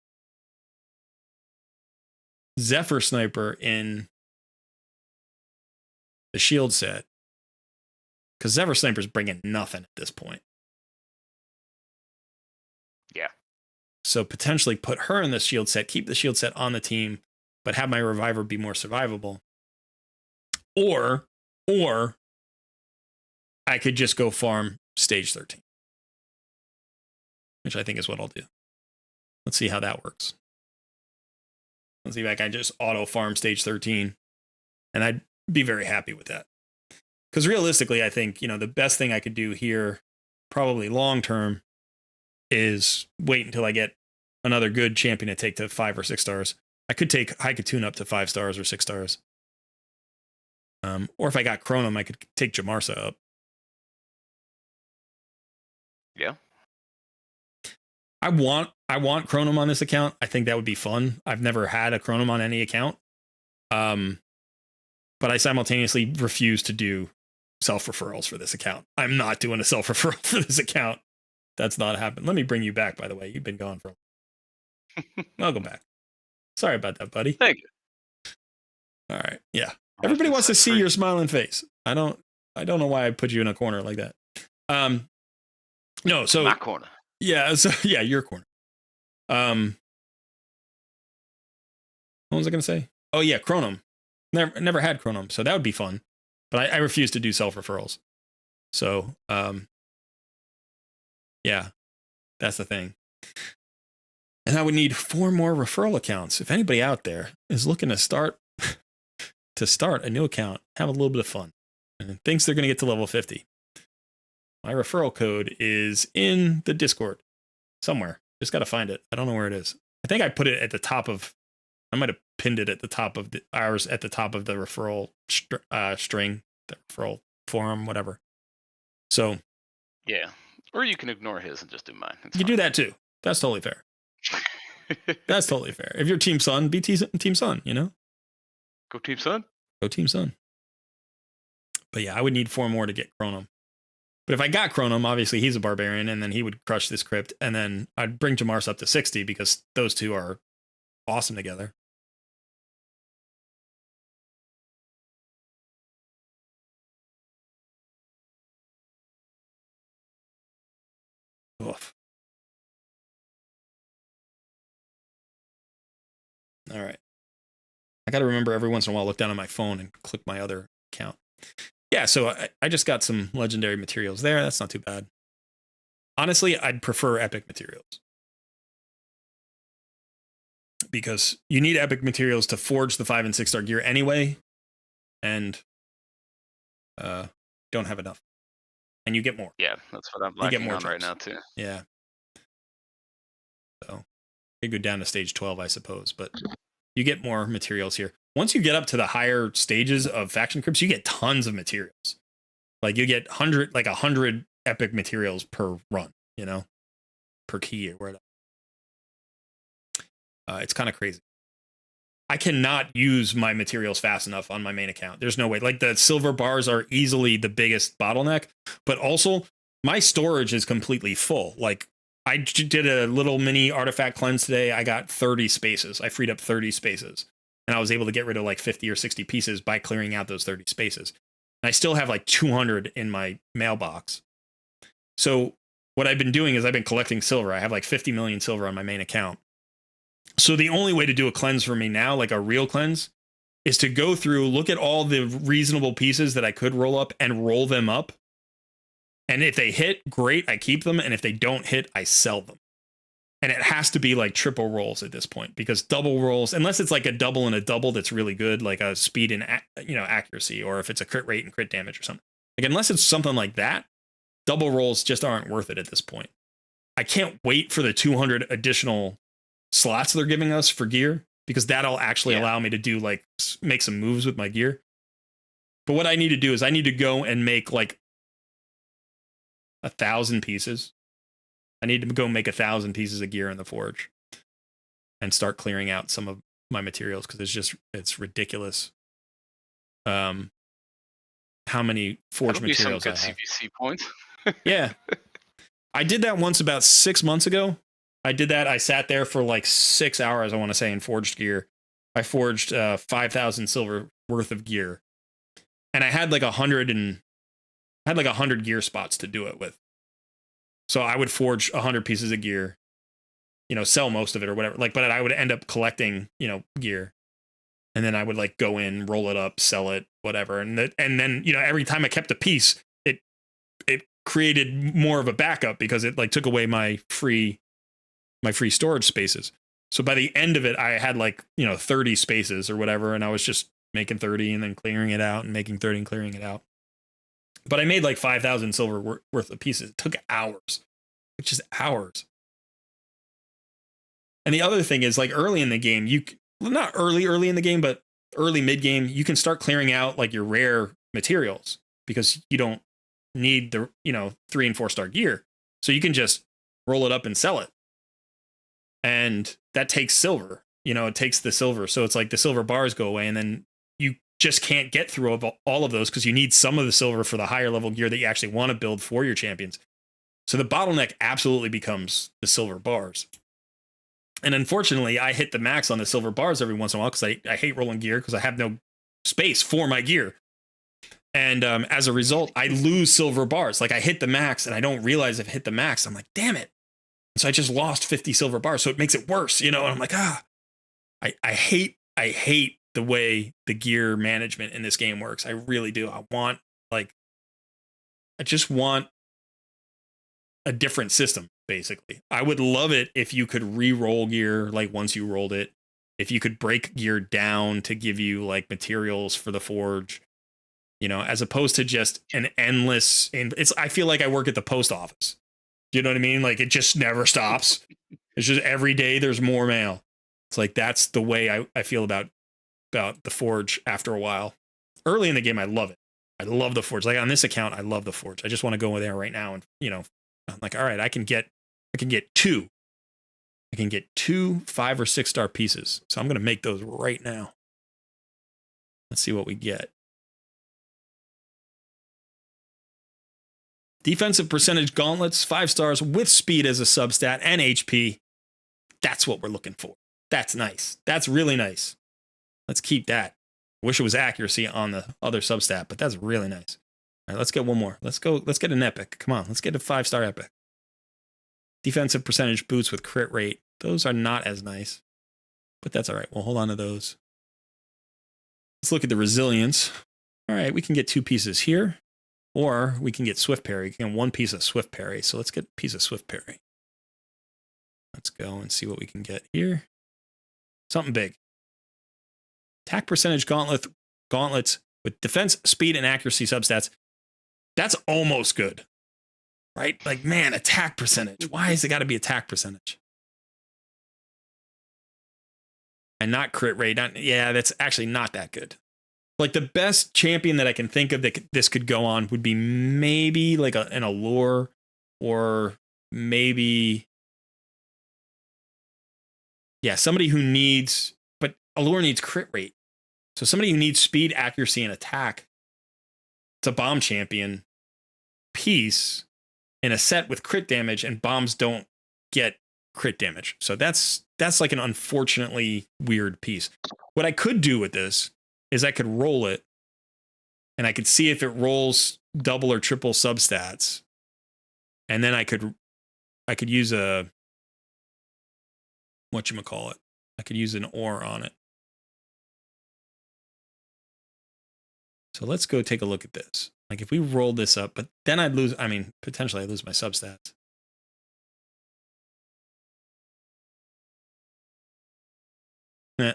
Zephyr Sniper in the shield set. Because Zephyr Sniper's bringing nothing at this point. Yeah. So potentially put her in the shield set, keep the shield set on the team, but have my reviver be more survivable. Or I could just go farm stage 13. Which I think is what I'll do. Let's see how that works. Let's see if I can just auto farm stage 13. And I'd be very happy with that. Because realistically, I think, the best thing I could do here, probably long term, is wait until I get another good champion to take to 5 or 6 stars. I could tune up to 5 stars or 6 stars. Or if I got Chronom, I could take Jamarsa up. Yeah. I want Chronom on this account. I think that would be fun. I've never had a Chronom on any account. But I simultaneously refuse to do self-referrals for this account. I'm not doing a self-referral for this account. That's not happening. Let me bring you back, by the way. You've been gone for a while. Welcome back. Sorry about that, buddy. Thank you. All right. Yeah. Everybody wants to see your smiling face. I don't know why I put you in a corner like that. No, so my corner. Yeah, so yeah, your corner. What was I gonna say? Oh yeah, Chronom. Never had Chronom, so that would be fun. But I refuse to do self-referrals. So yeah, that's the thing. And I would need 4 more referral accounts. If anybody out there is looking to start a new account, have a little bit of fun, and thinks they're going to get to level 50, my referral code is in the Discord somewhere. Just got to find it. I don't know where it is. I think I put it at the top of. I might have pinned it at the top of ours at the top of the referral string, the referral forum, whatever. So yeah, or you can ignore his and just do mine. You do that too. That's totally fair. That's totally fair. If you're Team Sun, be Team Sun, Go Team Sun. Go Team Sun. But yeah, I would need 4 more to get Chronom. But if I got Chronom, obviously he's a barbarian, and then he would crush this crypt, and then I'd bring Jamarsa up to 60 because those two are awesome together. Oof. All right. I got to remember every once in a while, look down on my phone and click my other account. Yeah, so I just got some legendary materials there. That's not too bad. Honestly, I'd prefer epic materials. Because you need epic materials to forge the 5 and 6 star gear anyway. And don't have enough. And you get more. Yeah, that's what I'm lacking on right now too. Yeah. So you go down to stage 12, I suppose, but you get more materials here. Once you get up to the higher stages of faction crypts, you get tons of materials. Like you get 100 epic materials per run, you know, per key or whatever. It's kind of crazy. I cannot use my materials fast enough on my main account. There's no way. Like the silver bars are easily the biggest bottleneck, but also my storage is completely full. Like I did a little mini artifact cleanse today. I got 30 spaces. I freed up 30 spaces and I was able to get rid of like 50 or 60 pieces by clearing out those 30 spaces. And I still have like 200 in my mailbox. So what I've been doing is I've been collecting silver. I have like 50 million silver on my main account. So the only way to do a cleanse for me now, like a real cleanse, is to go through, look at all the reasonable pieces that I could roll up and roll them up. And if they hit, great, I keep them. And if they don't hit, I sell them. And it has to be like triple rolls at this point, because double rolls, unless it's like a double and a double that's really good, like a speed and accuracy, or if it's a crit rate and crit damage or something. Like unless it's something like that, double rolls just aren't worth it at this point. I can't wait for the 200 additional slots they're giving us for gear, because that'll actually allow me to do like make some moves with my gear. But what I need to do is I need to go and make like 1,000 pieces. I need to go make 1,000 pieces of gear in the forge and start clearing out some of my materials, because it's ridiculous how many forge materials I have. CVC points. Yeah, I did that once about 6 months ago. I did that. I sat there for like 6 hours, I want to say, in forged gear. I forged 5,000 silver worth of gear, and I had like 100 gear spots to do it with. So I would forge 100 pieces of gear, you know, sell most of it or whatever. Like, but I would end up collecting, you know, gear, and then I would like go in, roll it up, sell it, whatever. And then, you know, every time I kept a piece, it created more of a backup, because it like took away my free storage spaces. So by the end of it, I had like, you know, 30 spaces or whatever. And I was just making 30 and then clearing it out and making 30 and clearing it out. But I made like 5,000 silver worth of pieces. It took hours, which is hours. And the other thing is, like, early in the game, not early in the game, but early mid game, you can start clearing out like your rare materials, because you don't need the, you know, 3 and 4 star gear. So you can just roll it up and sell it. And that takes silver, you know, it takes the silver. So it's like the silver bars go away, and then you just can't get through all of those, because you need some of the silver for the higher level gear that you actually want to build for your champions. So the bottleneck absolutely becomes the silver bars. And unfortunately, I hit the max on the silver bars every once in a while, because I hate rolling gear, because I have no space for my gear. And as a result, I lose silver bars. Like I hit the max and I don't realize I've hit the max. I'm like, damn it. So I just lost 50 silver bars. So it makes it worse, you know? And I'm like, I hate the way the gear management in this game works. I really do. I just want a different system, basically. I would love it if you could re-roll gear, like once you rolled it, if you could break gear down to give you like materials for the forge, you know, as opposed to just an endless, I feel like I work at the post office. Do you know what I mean? Like it just never stops. It's just every day there's more mail. It's like, that's the way I feel about the forge after a while. Early in the game, I love it. I love the forge. Like on this account, I love the forge. I just want to go in there right now and, you know, I'm like, all right, I can get two 5 or 6 star pieces. So I'm going to make those right now. Let's see what we get. Defensive percentage gauntlets, 5 stars with speed as a substat and HP. That's what we're looking for. That's nice. That's really nice. Let's keep that. Wish it was accuracy on the other substat, but that's really nice. All right, let's get one more. Let's get an epic. Come on, let's get a 5-star epic. Defensive percentage boots with crit rate. Those are not as nice, but that's all right. We'll hold on to those. Let's look at the resilience. All right, we can get 2 pieces here, or we can get Swift Parry. We can get 1 piece of Swift Parry. So let's get a piece of Swift Parry. Let's go and see what we can get here. Something big. Attack percentage gauntlets with defense, speed, and accuracy substats. That's almost good, right? Like, man, attack percentage. Why has it got to be attack percentage? And not crit rate. Yeah, that's actually not that good. Like, the best champion that I can think of that this could go on would be maybe like an Allure, or maybe, yeah, somebody who needs, but Allure needs crit rate. So somebody who needs speed, accuracy, and attack. It's a bomb champion piece in a set with crit damage, and bombs don't get crit damage. So that's like an unfortunately weird piece. What I could do with this is I could roll it, and I could see if it rolls double or triple substats, and then I could use a, whatchamacallit, I could use an ore on it. So let's go take a look at this. Like, if we roll this up, but then I'd lose, I mean, potentially I'd lose my substats. Eh.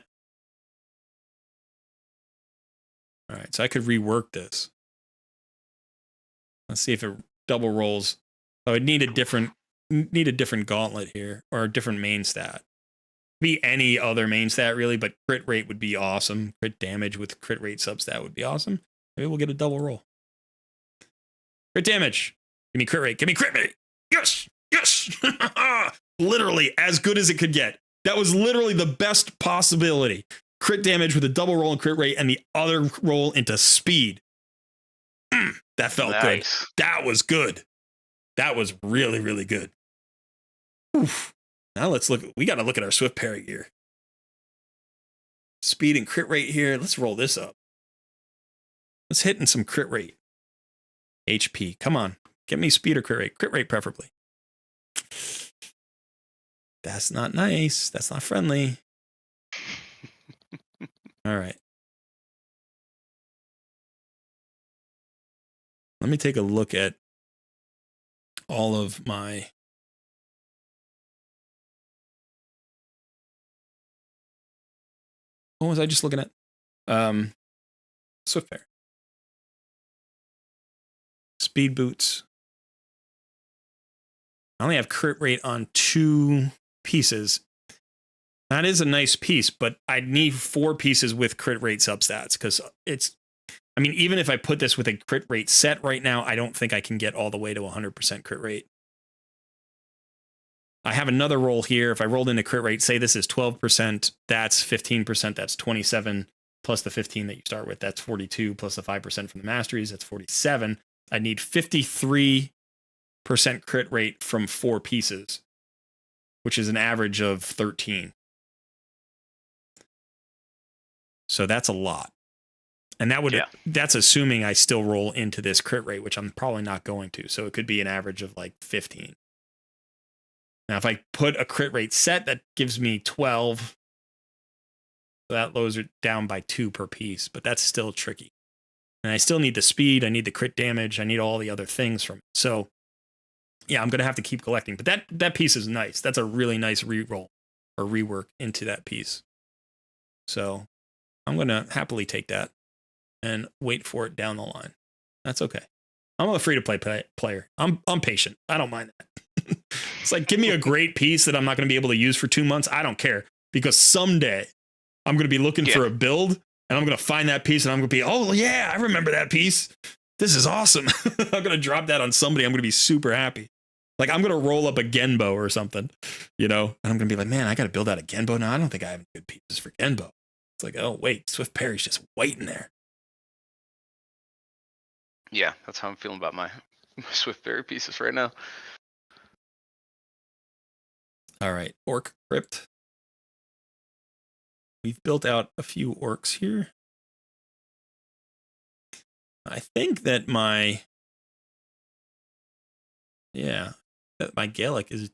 All right, so I could rework this. Let's see if it double rolls. I would need a different gauntlet here, or a different main stat. Be any other main stat really, but crit rate would be awesome. Crit damage with crit rate substat would be awesome. Maybe we'll get a double roll. Crit damage. Give me crit rate. Give me crit rate. Yes. Yes. Literally as good as it could get. That was literally the best possibility. Crit damage with a double roll and crit rate, and the other roll into speed. That felt good. That was good. That was really, really good. Oof. Now let's look. We got to look at our Swift Parry gear. Speed and crit rate here. Let's roll this up. Let's hit in some crit rate. HP. Come on. Get me speed or crit rate. Crit rate preferably. That's not nice. That's not friendly. All right. Let me take a look at all of my... What was I just looking at? Swift Parry. Speed boots. I only have crit rate on 2 pieces. That is a nice piece, but I need 4 pieces with crit rate substats, because it's, I mean, even if I put this with a crit rate set right now, I don't think I can get all the way to 100% crit rate. I have another roll here. If I rolled into crit rate, say this is 12%, that's 15%, that's 27, plus the 15 that you start with, that's 42, plus the 5% from the masteries, that's 47. I need 53% crit rate from 4 pieces, which is an average of 13. So that's a lot. And that would, that's assuming I still roll into this crit rate, which I'm probably not going to. So it could be an average of like 15. Now, if I put a crit rate set, that gives me 12. So that lowers it down by 2 per piece, but that's still tricky. And I still need the speed. I need the crit damage. I need all the other things from it. So yeah, I'm going to have to keep collecting. But that piece is nice. That's a really nice re-roll or rework into that piece. So I'm going to happily take that and wait for it down the line. That's okay. I'm a free-to-play player. I'm patient. I don't mind that. It's like, give me a great piece that I'm not going to be able to use for 2 months. I don't care, because someday I'm going to be looking for a build, and I'm going to find that piece, and I'm going to be, oh yeah, I remember that piece. This is awesome. I'm going to drop that on somebody. I'm going to be super happy. Like, I'm going to roll up a Genbo or something, you know, and I'm going to be like, man, I got to build out a Genbo now. I don't think I have any good pieces for Genbo. It's like, oh wait, Swift Parry's just waiting there. Yeah, that's how I'm feeling about my Swift Parry pieces right now. All right, Orc Crypt. We've built out a few orcs here. I think that my Gaelic is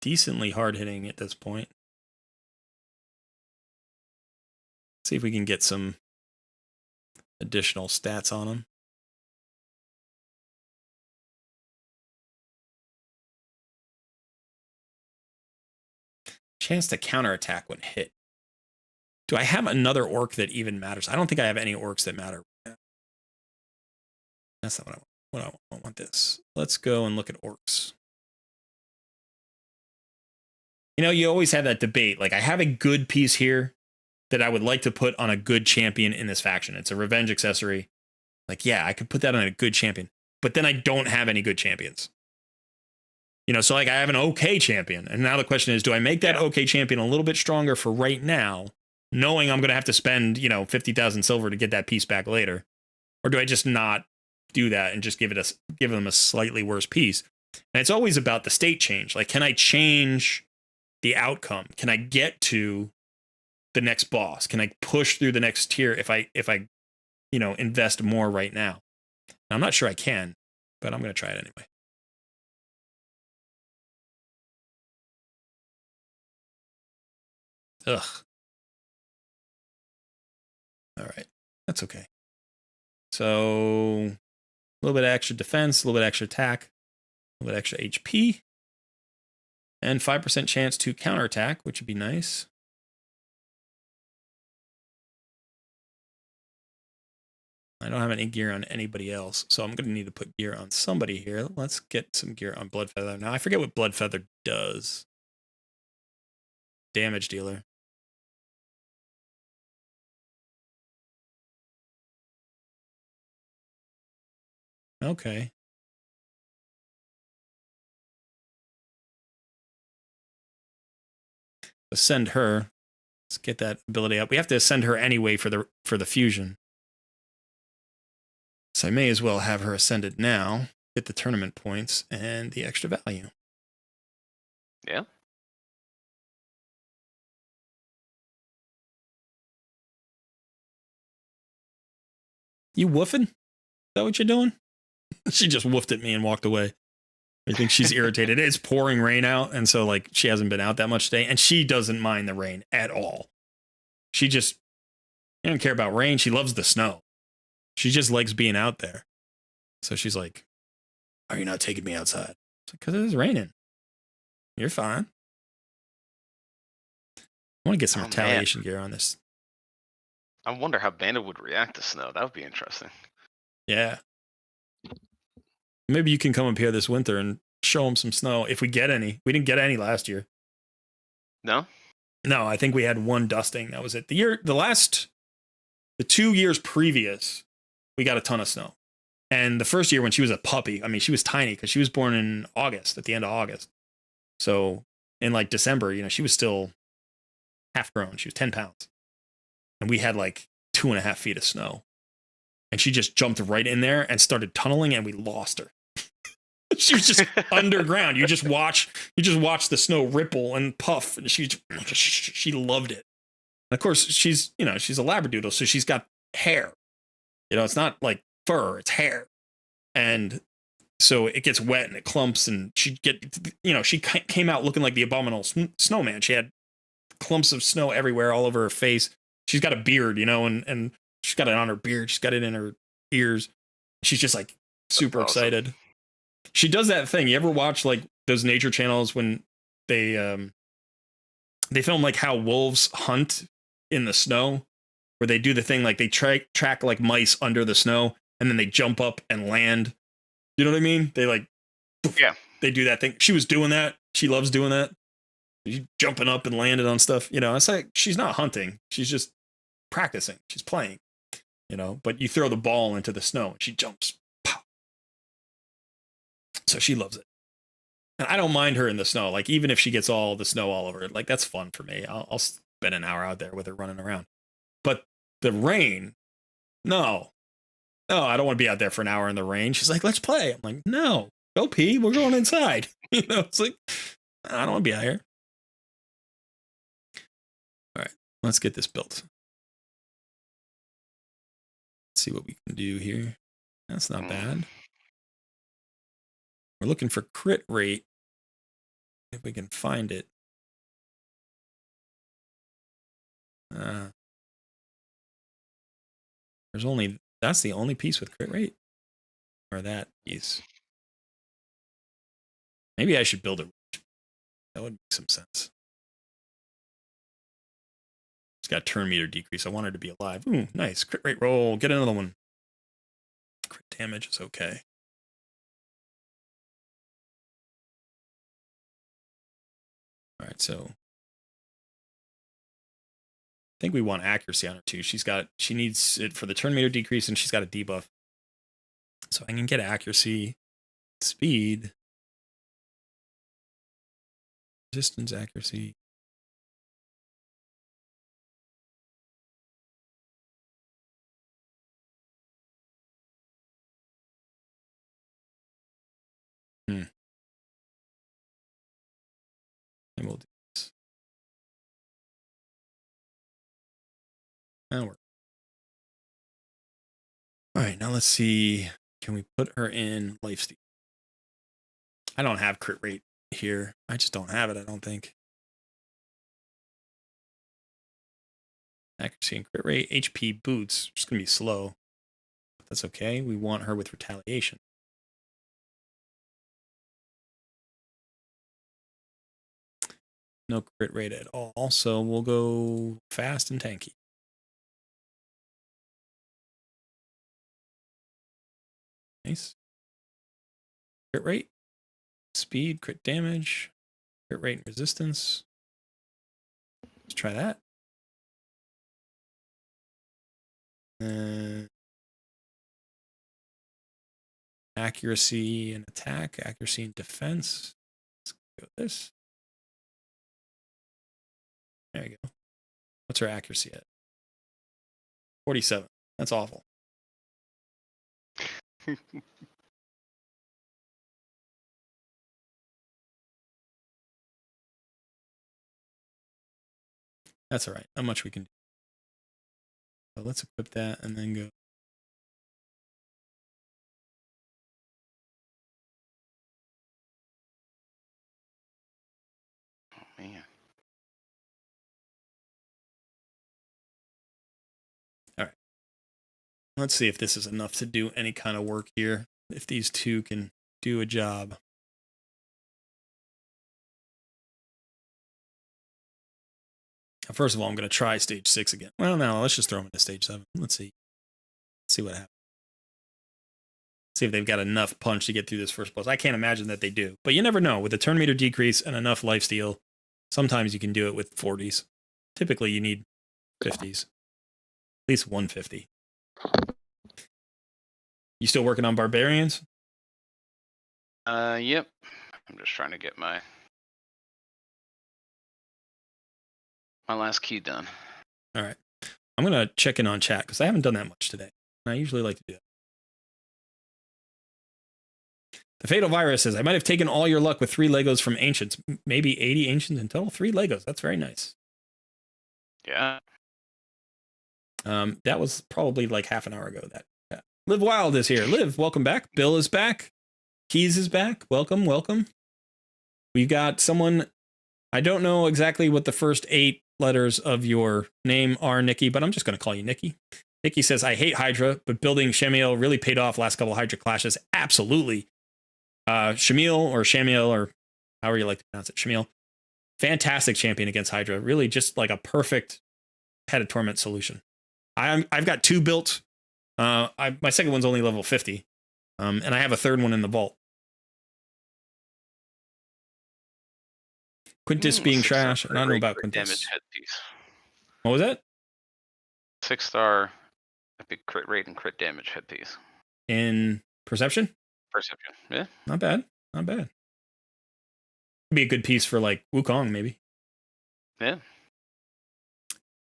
decently hard hitting at this point. Let's see if we can get some additional stats on him. Chance to counterattack when hit. Do I have another orc that even matters? I don't think I have any orcs that matter. That's not what I want. I want this. Let's go and look at orcs. You know, you always have that debate. Like, I have a good piece here that I would like to put on a good champion in this faction. It's a revenge accessory. Like, yeah, I could put that on a good champion. But then I don't have any good champions. You know, so like I have an okay champion. And now the question is, do I make that okay champion a little bit stronger for right now, knowing I'm going to have to spend, you know, 50,000 silver to get that piece back later? Or do I just not do that and just give them a slightly worse piece? And it's always about the state change. Like, can I change the outcome? Can I get to the next boss? Can I push through the next tier if I you know, invest more right now? I'm not sure I can, but I'm going to try it anyway. Ugh. All right. That's okay. So a little bit of extra defense, a little bit of extra attack, a little bit extra HP, and 5% chance to counterattack, which would be nice. I don't have any gear on anybody else, so I'm going to need to put gear on somebody here. Let's get some gear on Bloodfeather. Now, I forget what Bloodfeather does. Damage dealer. Okay. Ascend her. Let's get that ability up. We have to ascend her anyway for the fusion. So I may as well have her ascended now, get the tournament points and the extra value. Yeah. You woofing? Is that what you're doing? She just woofed at me and walked away. I think she's irritated. It's pouring rain out, and so like she hasn't been out that much today, and she doesn't mind the rain at all. She just doesn't care about rain. She loves the snow. She just likes being out there. So she's like, "Are you not taking me outside?" It's like, "'Cause it is raining. You're fine." I want to get some retaliation gear on this. I wonder how Bandit would react to snow. That would be interesting. Yeah. Maybe you can come up here this winter and show him some snow if we get any. We didn't get any last year. No? No, I think we had one dusting. That was it. The 2 years previous, we got a ton of snow. And the first year when she was a puppy, I mean, she was tiny because she was born in August, at the end of August. So in like December, you know, she was still half grown. She was 10 pounds. And we had like 2.5 feet of snow. And she just jumped right in there and started tunneling, and we lost her. She was just underground. You just watch the snow ripple and puff, and she loved it. And of course, she's a Labradoodle, so she's got hair. You know, it's not like fur, it's hair. And so it gets wet and it clumps, and she came out looking like the abominable snowman. She had clumps of snow everywhere, all over her face. She's got a beard, you know, and she's got it on her beard. She's got it in her ears. She's just like super excited. She does that thing. You ever watch like those nature channels when they film like how wolves hunt in the snow, where they do the thing like they track like mice under the snow and then they jump up and land. You know what I mean? They like, yeah, they do that thing. She was doing that. She loves doing that. She's jumping up and landing on stuff. You know, it's like she's not hunting. She's just practicing. She's playing. You know, but you throw the ball into the snow and she jumps. Pow. So she loves it. And I don't mind her in the snow. Like, even if she gets all the snow all over it, like, that's fun for me. I'll spend an hour out there with her running around. But the rain, no, I don't want to be out there for an hour in the rain. She's like, let's play. I'm like, no, go pee. We're going inside. You know, it's like, I don't want to be out here. All right, let's get this built. See what we can do here. That's not bad. We're looking for crit rate. If we can find it. There's only That's the only piece with crit rate. Or that piece. Maybe I should build a. That would make some sense. It's got turn meter decrease. I want her to be alive. Ooh, nice. Crit rate roll. Get another one. Crit damage is okay. All right, so I think we want accuracy on her too. She needs it for the turn meter decrease, and she's got a debuff. So I can get accuracy, speed, resistance, accuracy. And we'll do this. That'll work. All right, now let's see. Can we put her in lifesteal? I don't have crit rate here. I just don't have it, I don't think. Accuracy and crit rate. HP boots. Just going to be slow. That's okay. We want her with retaliation. No crit rate at all. So we'll go fast and tanky. Nice. Crit rate. Speed, crit damage. Crit rate and resistance. Let's try that. Accuracy and attack. Accuracy and defense. Let's go with this. There you go. What's her accuracy at? 47. That's awful. That's all right. Not much we can do. So let's equip that and then go. Oh, man. All right. Let's see if this is enough to do any kind of work here. If these two can do a job. First of all, I'm going to try stage 6 again. Well, no, let's just throw them into stage 7. Let's see. See what happens. See if they've got enough punch to get through this first boss. I can't imagine that they do. But you never know. With the turn meter decrease and enough lifesteal, sometimes you can do it with 40s. Typically, you need 50s. At least 150. You still working on barbarians? Yep. I'm just trying to get my last key done. All right. I'm going to check in on chat because I haven't done that much today. I usually like to do that. The Fatal Virus says, I might have taken all your luck with 3 Legos from Ancients. Maybe 80 Ancients in total. 3 Legos. That's very nice. Yeah. That was probably like half an hour ago. Yeah. Live Wild is here. Liv, welcome back. Bill is back. Keys is back. Welcome, welcome. We've got someone. I don't know exactly what the first 8 letters of your name are, Nikki, but I'm just going to call you Nikki. Nikki says, I hate Hydra, but building Shamiel really paid off last couple of Hydra clashes. Absolutely. Shamiel, or however you like to pronounce it, Shamiel. Fantastic champion against Hydra. Really just like a perfect Head of Torment solution. I've got 2 built. My second one's only level 50. And I have a third one in the vault. Quintus being trash. And I don't know about Quintus. Damage headpiece. What was that? 6-star epic crit rate and crit damage headpiece. In Perception? Perception, yeah. Not bad. Not bad. Be a good piece for like Wukong, maybe. Yeah.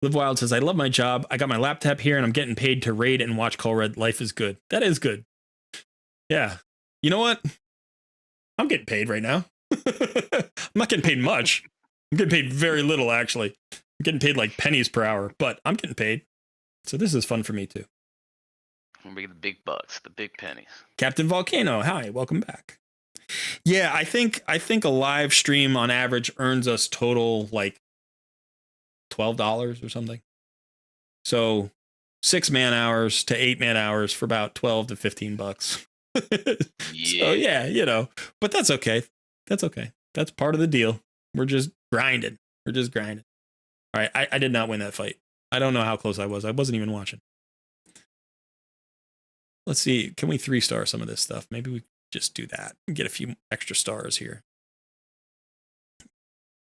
Live Wild says, I love my job. I got my laptop here and I'm getting paid to raid and watch Colred. Life is good. That is good. Yeah. You know what? I'm getting paid right now. I'm not getting paid much. I'm getting paid very little, actually. I'm getting paid like pennies per hour, but I'm getting paid. So this is fun for me too. We get the big bucks, the big pennies. Captain Volcano, hi, welcome back. Yeah, I think a live stream on average earns us total like $12 or something. So 6 man hours to 8 man hours for about 12 to 15 bucks. So yeah, you know, but that's okay. That's okay. That's part of the deal. We're just grinding. We're just grinding. All right, I did not win that fight. I don't know how close I was. I wasn't even watching. Let's see. Can we 3-star some of this stuff? Maybe we just do that and get a few extra stars here.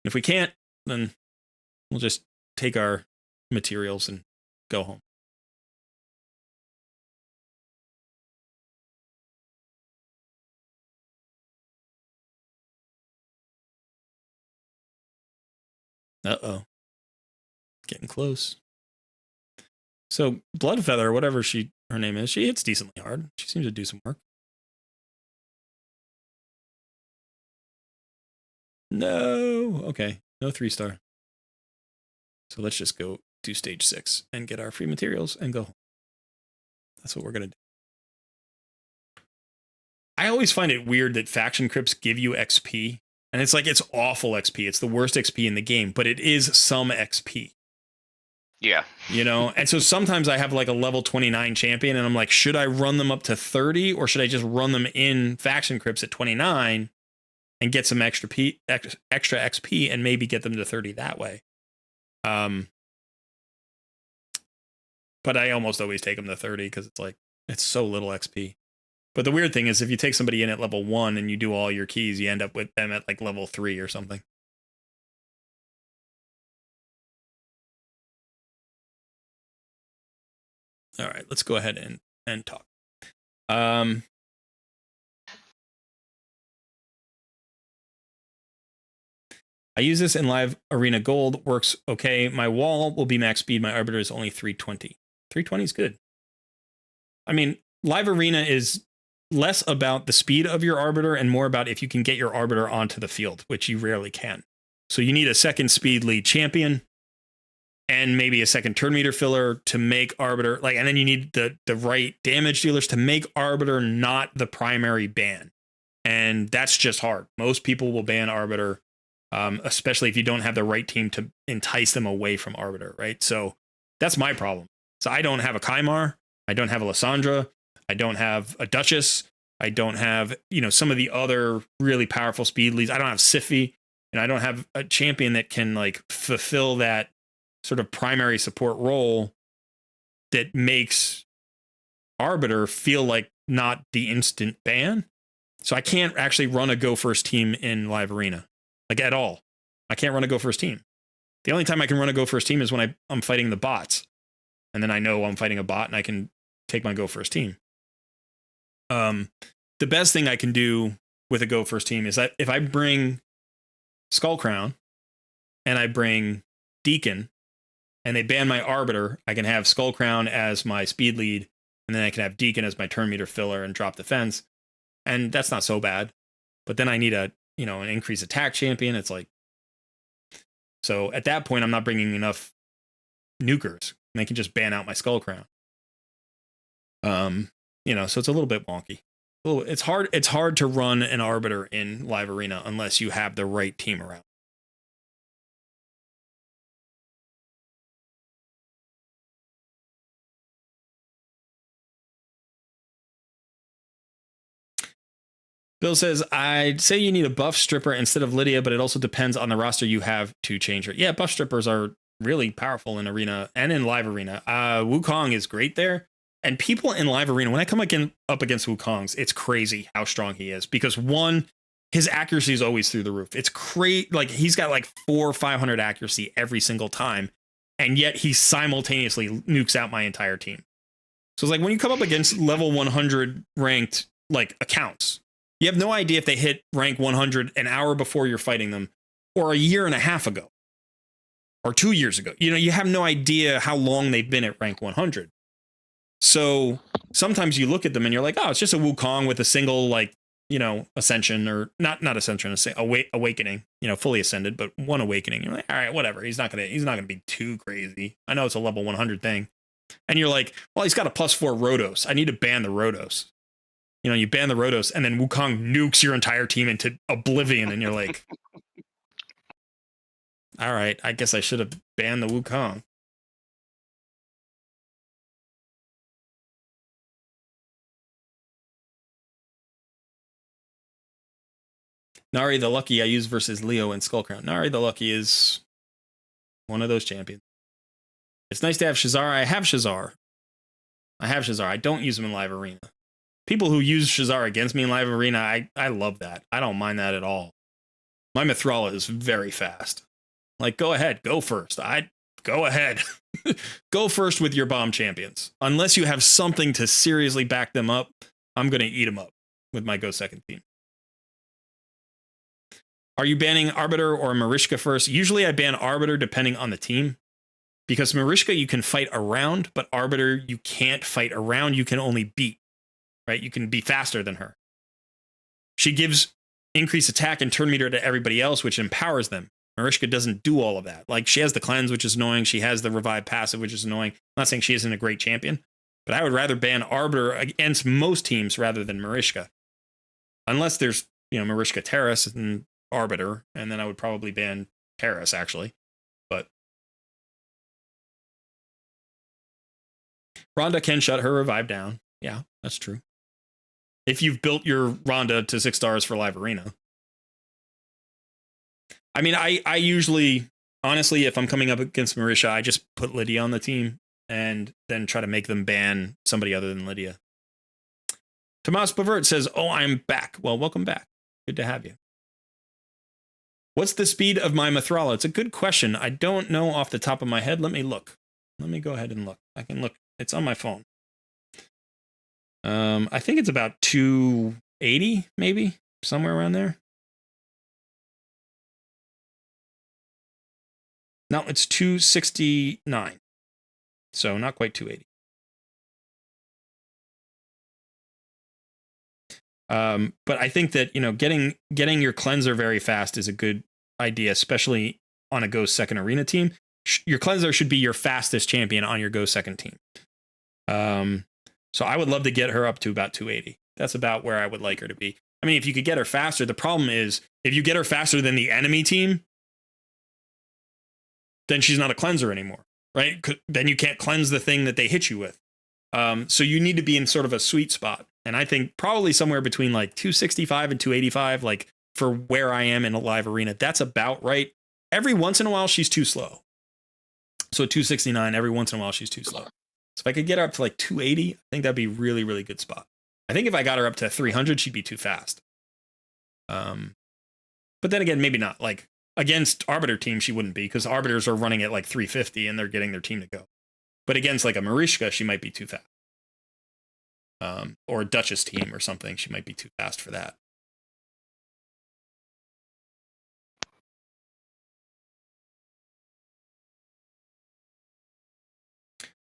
If we can't, then we'll just take our materials and go home. Uh-oh. Getting close. So Bloodfeather, whatever her name is, she hits decently hard. She seems to do some work. No. Okay. No 3-star. So let's just go to stage 6 and get our free materials and go home. That's what we're going to do. I always find it weird that faction crypts give you XP. And it's like, it's awful XP. It's the worst XP in the game, but it is some XP. Yeah. You know, and so sometimes I have like a level 29 champion and I'm like, should I run them up to 30 or should I just run them in faction crypts at 29 and get some extra XP and maybe get them to 30 that way? But I almost always take them to 30 because it's like, it's so little XP. But the weird thing is if you take somebody in at level 1 and you do all your keys, you end up with them at like level 3 or something. All right, let's go ahead and talk. I use this in live arena gold. Works okay. My wall will be max speed. My arbiter is only 320. 320 is good. I mean, live arena is less about the speed of your arbiter and more about if you can get your arbiter onto the field, which you rarely can. So you need a second speed lead champion and maybe a second turn meter filler to make arbiter like, and then you need the right damage dealers to make arbiter not the primary ban. And that's just hard. Most people will ban arbiter, especially if you don't have the right team to entice them away from arbiter, right? So that's my problem. So I don't have a Kymar, I don't have a Lysandra, I don't have a Duchess, I don't have, you know, some of the other really powerful speed leads. I don't have Siphi, and I don't have a champion that can like fulfill that sort of primary support role that makes arbiter feel like not the instant ban. So I can't actually run a go first team in live arena, like at all. I can't run a go first team. The only time I can run a go first team is when I'm fighting the bots. And then I know I'm fighting a bot and I can take my go first team. The best thing I can do with a go first team is that if I bring Skull Crown and I bring Deacon and they ban my arbiter, I can have Skull Crown as my speed lead, and then I can have Deacon as my turn meter filler and drop defense. And that's not so bad. But then I need an increased attack champion. It's like, so at that point, I'm not bringing enough nukers, and they can just ban out my Skull Crown. So it's a little bit wonky. It's hard to run an arbiter in live arena unless you have the right team around. Bill says, I'd say you need a buff stripper instead of Lydia, but it also depends on the roster you have to change her. Yeah, buff strippers are really powerful in arena and in live arena. Wukong is great there. And people in live arena, when I come up against Wukong's, it's crazy how strong he is. Because one, his accuracy is always through the roof. It's crazy. Like he's got like 400 or 500 accuracy every single time. And yet he simultaneously nukes out my entire team. So it's like when you come up against level 100 ranked like accounts, you have no idea if they hit rank 100 an hour before you're fighting them or a year and a half ago or 2 years ago. You know, you have no idea how long they've been at rank 100. So sometimes you look at them and you're like, oh, it's just a Wukong with a single, like, ascension or not ascension, awakening, fully ascended, but one awakening. You're like, all right, whatever. He's not gonna be too crazy. I know it's a level 100 thing. And you're like, well, he's got a +4 Rotos. I need to ban the Rotos. You ban the Rotos and then Wukong nukes your entire team into oblivion. And you're like, all right, I guess I should have banned the Wukong. Nari the Lucky I use versus Leo and Skullcrown. Nari the Lucky is one of those champions. It's nice to have Shazar. I have Shazar. I don't use him in live arena. People who use Shazar against me in live arena, I love that. I don't mind that at all. My Mithrala is very fast. Like, go ahead, go first. Go ahead. Go first with your bomb champions. Unless you have something to seriously back them up, I'm going to eat them up with my go second team. Are you banning Arbiter or Marishka first? Usually I ban Arbiter depending on the team. Because Marishka you can fight around, but Arbiter you can't fight around, you can only beat. Right? You can be faster than her. She gives increased attack and turn meter to everybody else, which empowers them. Marishka doesn't do all of that. Like, she has the cleanse, which is annoying. She has the revive passive, which is annoying. I'm not saying she isn't a great champion, but I would rather ban Arbiter against most teams rather than Marishka. Unless there's, Marishka Terrace and Arbiter, and then I would probably ban Terrace, actually. But Rhonda can shut her revive down. Yeah, that's true. If you've built your Rhonda to 6 stars for live arena. I mean, I usually, honestly, if I'm coming up against Marisha, I just put Lydia on the team and then try to make them ban somebody other than Lydia. Tomas Bavert says, oh, I'm back. Well, welcome back. Good to have you. What's the speed of my Mithrala? It's a good question. I don't know off the top of my head. Let me look. Let me go ahead and look. I can look. It's on my phone. I think it's about 280, maybe, somewhere around there. No, it's 269. So not quite 280. But I think that, getting your cleanser very fast is a good idea, especially on a Go second arena team. Your cleanser should be your fastest champion on your Go second team. So I would love to get her up to about 280. That's about where I would like her to be. I mean, if you could get her faster, the problem is if you get her faster than the enemy team, then she's not a cleanser anymore, right? Then you can't cleanse the thing that they hit you with. So you need to be in sort of a sweet spot. And I think probably somewhere between like 265 and 285, like for where I am in a live arena, that's about right. Every once in a while, she's too slow. So 269, every once in a while, she's too slow. So if I could get her up to like 280, I think that'd be really, really good spot. I think if I got her up to 300, she'd be too fast. But then again, maybe not. Like against Arbiter team, she wouldn't be, because Arbiters are running at like 350 and they're getting their team to go. But against like a Marishka, she might be too fast. Or a Duchess team or something, she might be too fast for that.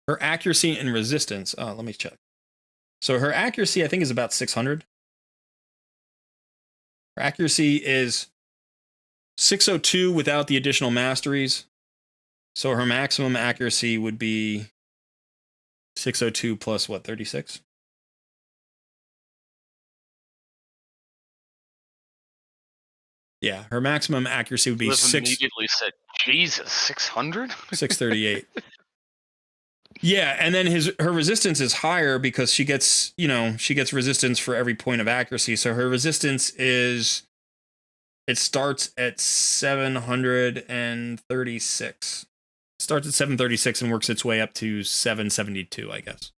Her accuracy and resistance. Oh, let me check. So her accuracy, I think, is about 600. Her accuracy is 602 without the additional masteries. So her maximum accuracy would be 602 plus what, 36? Yeah, her maximum accuracy would be immediately said, Jesus, 600? 638. Yeah, and then her resistance is higher because she gets resistance for every point of accuracy. So her resistance starts at 736. Starts at 736 and works its way up to 772, I guess.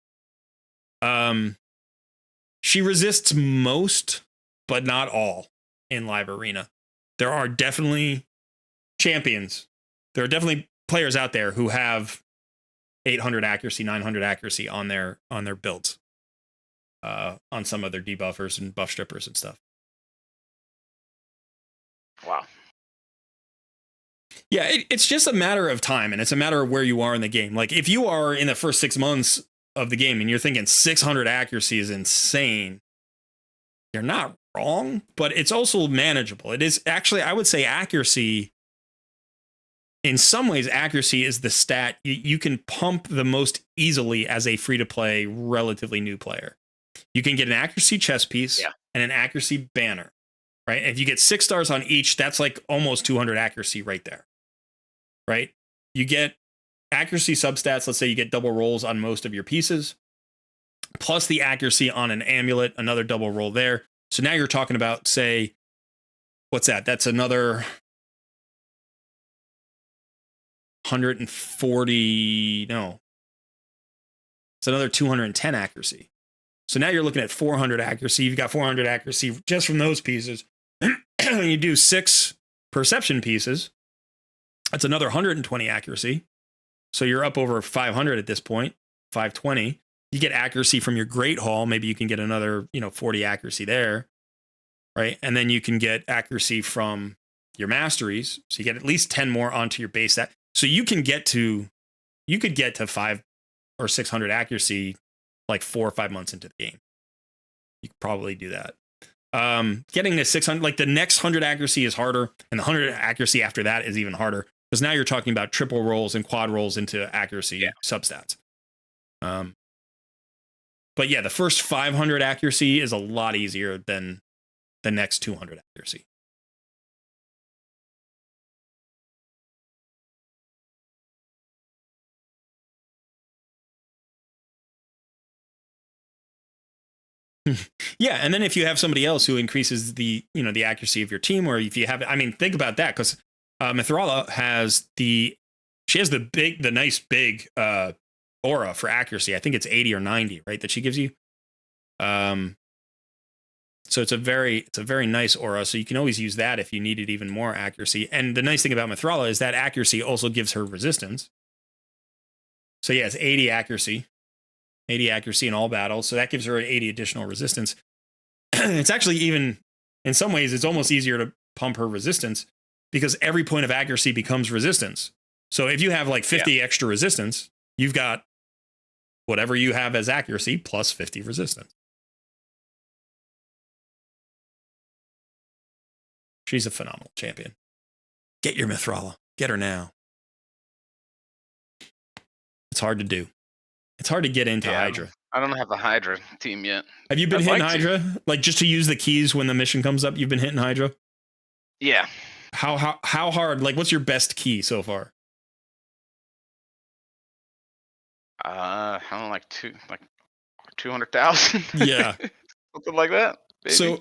She resists most, but not all in live arena. There are definitely champions. There are definitely players out there who have 800 accuracy, 900 accuracy on their builds, on some of their debuffers and buff strippers and stuff. Wow. Yeah, it's just a matter of time, and it's a matter of where you are in the game. Like, if you are in the first 6 months of the game and you're thinking 600 accuracy is insane, you're not wrong, but it's also manageable. It is actually, I would say accuracy, in some ways, accuracy is the stat you can pump the most easily as a free-to-play, relatively new player. You can get an accuracy chess piece and an accuracy banner, right? If you get 6 stars on each, that's like almost 200 accuracy right there, right? You get accuracy substats. Let's say you get double rolls on most of your pieces, plus the accuracy on an amulet, another double roll there. So now you're talking about, say, what's that? That's another 140. No, it's another 210 accuracy. So now you're looking at 400 accuracy. You've got 400 accuracy just from those pieces. You do 6 perception pieces. That's another 120 accuracy. So you're up over 500 at this point, 520. You get accuracy from your Great Hall. Maybe you can get another, 40 accuracy there, right? And then you can get accuracy from your masteries. So you get at least 10 more onto your base stat. So you could get to 500 or 600 accuracy like 4 or 5 months into the game. You could probably do that. Getting to 600, like the next 100 accuracy is harder, and the 100 accuracy after that is even harder, because now you're talking about triple rolls and quad rolls into accuracy substats. But yeah, the first 500 accuracy is a lot easier than the next 200 accuracy. Yeah, and then if you have somebody else who increases the the accuracy of your team, or if you have, I mean, think about that, because Mithrala has the nice big aura for accuracy. I think it's 80 or 90, right? That she gives you. So it's a very nice aura. So you can always use that if you needed even more accuracy. And the nice thing about Mithrala is that accuracy also gives her resistance. So yeah, it's 80 accuracy. 80 accuracy in all battles. So that gives her 80 additional resistance. It's actually, even in some ways, it's almost easier to pump her resistance, because every point of accuracy becomes resistance. So if you have like 50 extra resistance, you've got whatever you have as accuracy plus 50 resistance. She's a phenomenal champion. Get your Mithrala. Get her now. It's hard to do. It's hard to get into Hydra. I don't have a Hydra team yet. Have you been hitting Hydra? Like, just to use the keys when the mission comes up, you've been hitting Hydra? Yeah. How hard? Like, what's your best key so far? I don't know, like 200,000. Yeah. Something like that. Maybe.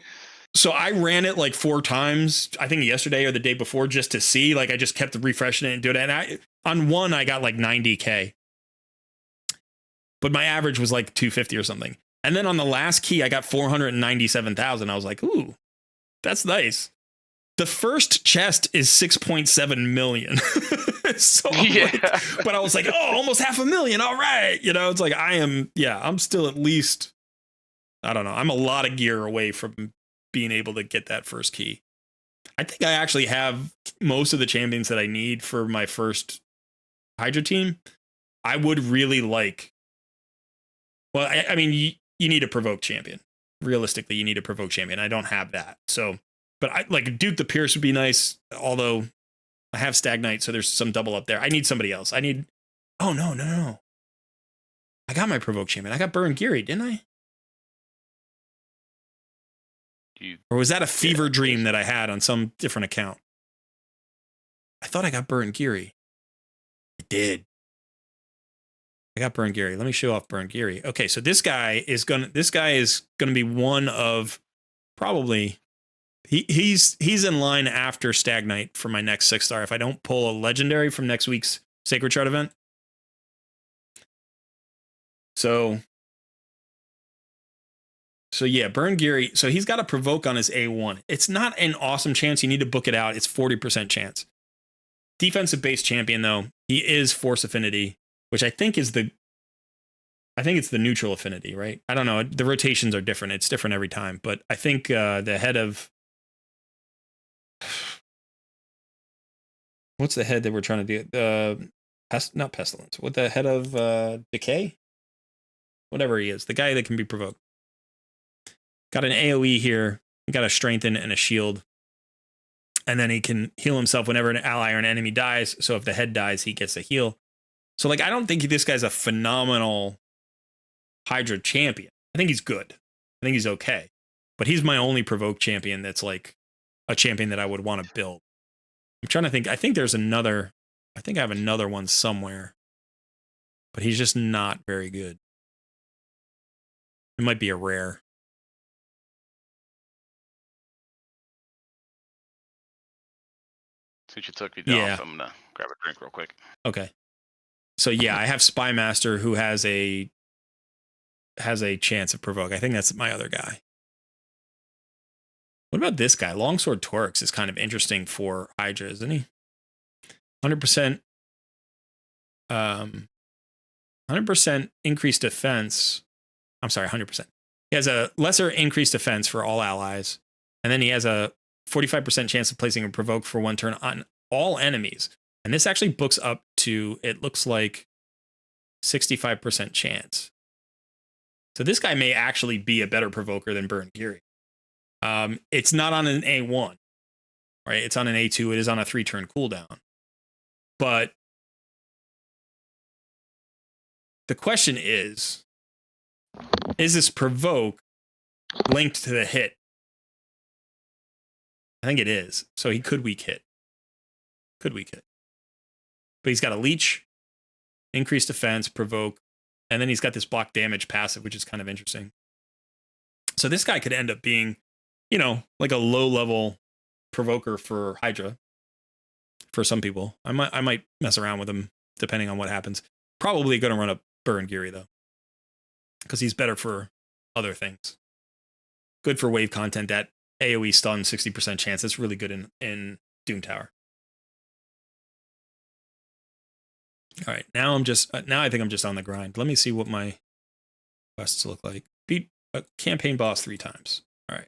So I ran it like 4 times, I think yesterday or the day before, just to see. Like, I just kept refreshing it and doing it. And on one, I got like 90K. But my average was like 250 or something. And then on the last key, I got 497,000. I was like, ooh, that's nice. The first chest is 6.7 million. So but I was like, oh, almost 500,000. All right. It's like I'm still at least, I don't know. I'm a lot of gear away from being able to get that first key. I think I actually have most of the champions that I need for my first Hydra team. I would really like, well, I mean, you need a provoke champion. Realistically, you need a provoke champion. I don't have that. So, but I like Duke the Pierce would be nice. Although I have Stagnite, so there's some double up there. I need somebody else. Oh, no. I got my provoke champion. I got Burn Geary, didn't I? Or was that a fever dream that I had on some different account? I thought I got Burn Geary. I did. I got Burn Geary. Let me show off Burn Geary. Okay, so this guy is gonna be one of probably he's in line after Stagnite for my next 6-star if I don't pull a legendary from next week's Sacred Shard event. So yeah, Burn Geary. So he's got a provoke on his A1. It's not an awesome chance. You need to book it out. It's 40% chance. Defensive base champion though. He is Force Affinity, which I think it's the neutral affinity, right? I don't know. The rotations are different. It's different every time. But I think the head of... What's the head that we're trying to do? Not Pestilence. What, the head of Decay? Whatever he is. The guy that can be provoked. Got an AoE here. He got a Strengthen and a Shield. And then he can heal himself whenever an ally or an enemy dies. So if the head dies, he gets a heal. So, like, I don't think this guy's a phenomenal Hydra champion. I think he's good. I think he's okay. But he's my only provoke champion that's, like, a champion that I would want to build. I'm trying to think. I think there's another. I think I have another one somewhere. But he's just not very good. It might be a rare. Since you took me Yeah. off, I'm gonna grab a drink real quick. Okay. So yeah, I have Spymaster who has a chance of provoke. I think that's my other guy. What about this guy? Longsword Torx is kind of interesting for Hydra, isn't he? 100%. 100% increased defense. I'm sorry, 100%. He has a lesser increased defense for all allies, and then he has a 45% chance of placing a provoke for 1 turn on all enemies. And this actually books up to, it looks like, 65% chance. So this guy may actually be a better provoker than Burn Geary. It's not on an A1, right? It's on an A2. It is on a 3-turn cooldown. But the question is this provoke linked to the hit? I think it is. So he could weak hit. Could weak hit. But he's got a leech, increased defense, provoke, and then he's got this block damage passive, which is kind of interesting. So this guy could end up being, you know, like a low-level provoker for Hydra. For some people. I might mess around with him depending on what happens. Probably going to run up Burn Geary, though. Because he's better for other things. Good for wave content. That AoE stun, 60% chance. That's really good in Doom Tower. All right, now I think I'm just on the grind. Let me see what my quests look like. Beat a campaign boss 3 times. All right.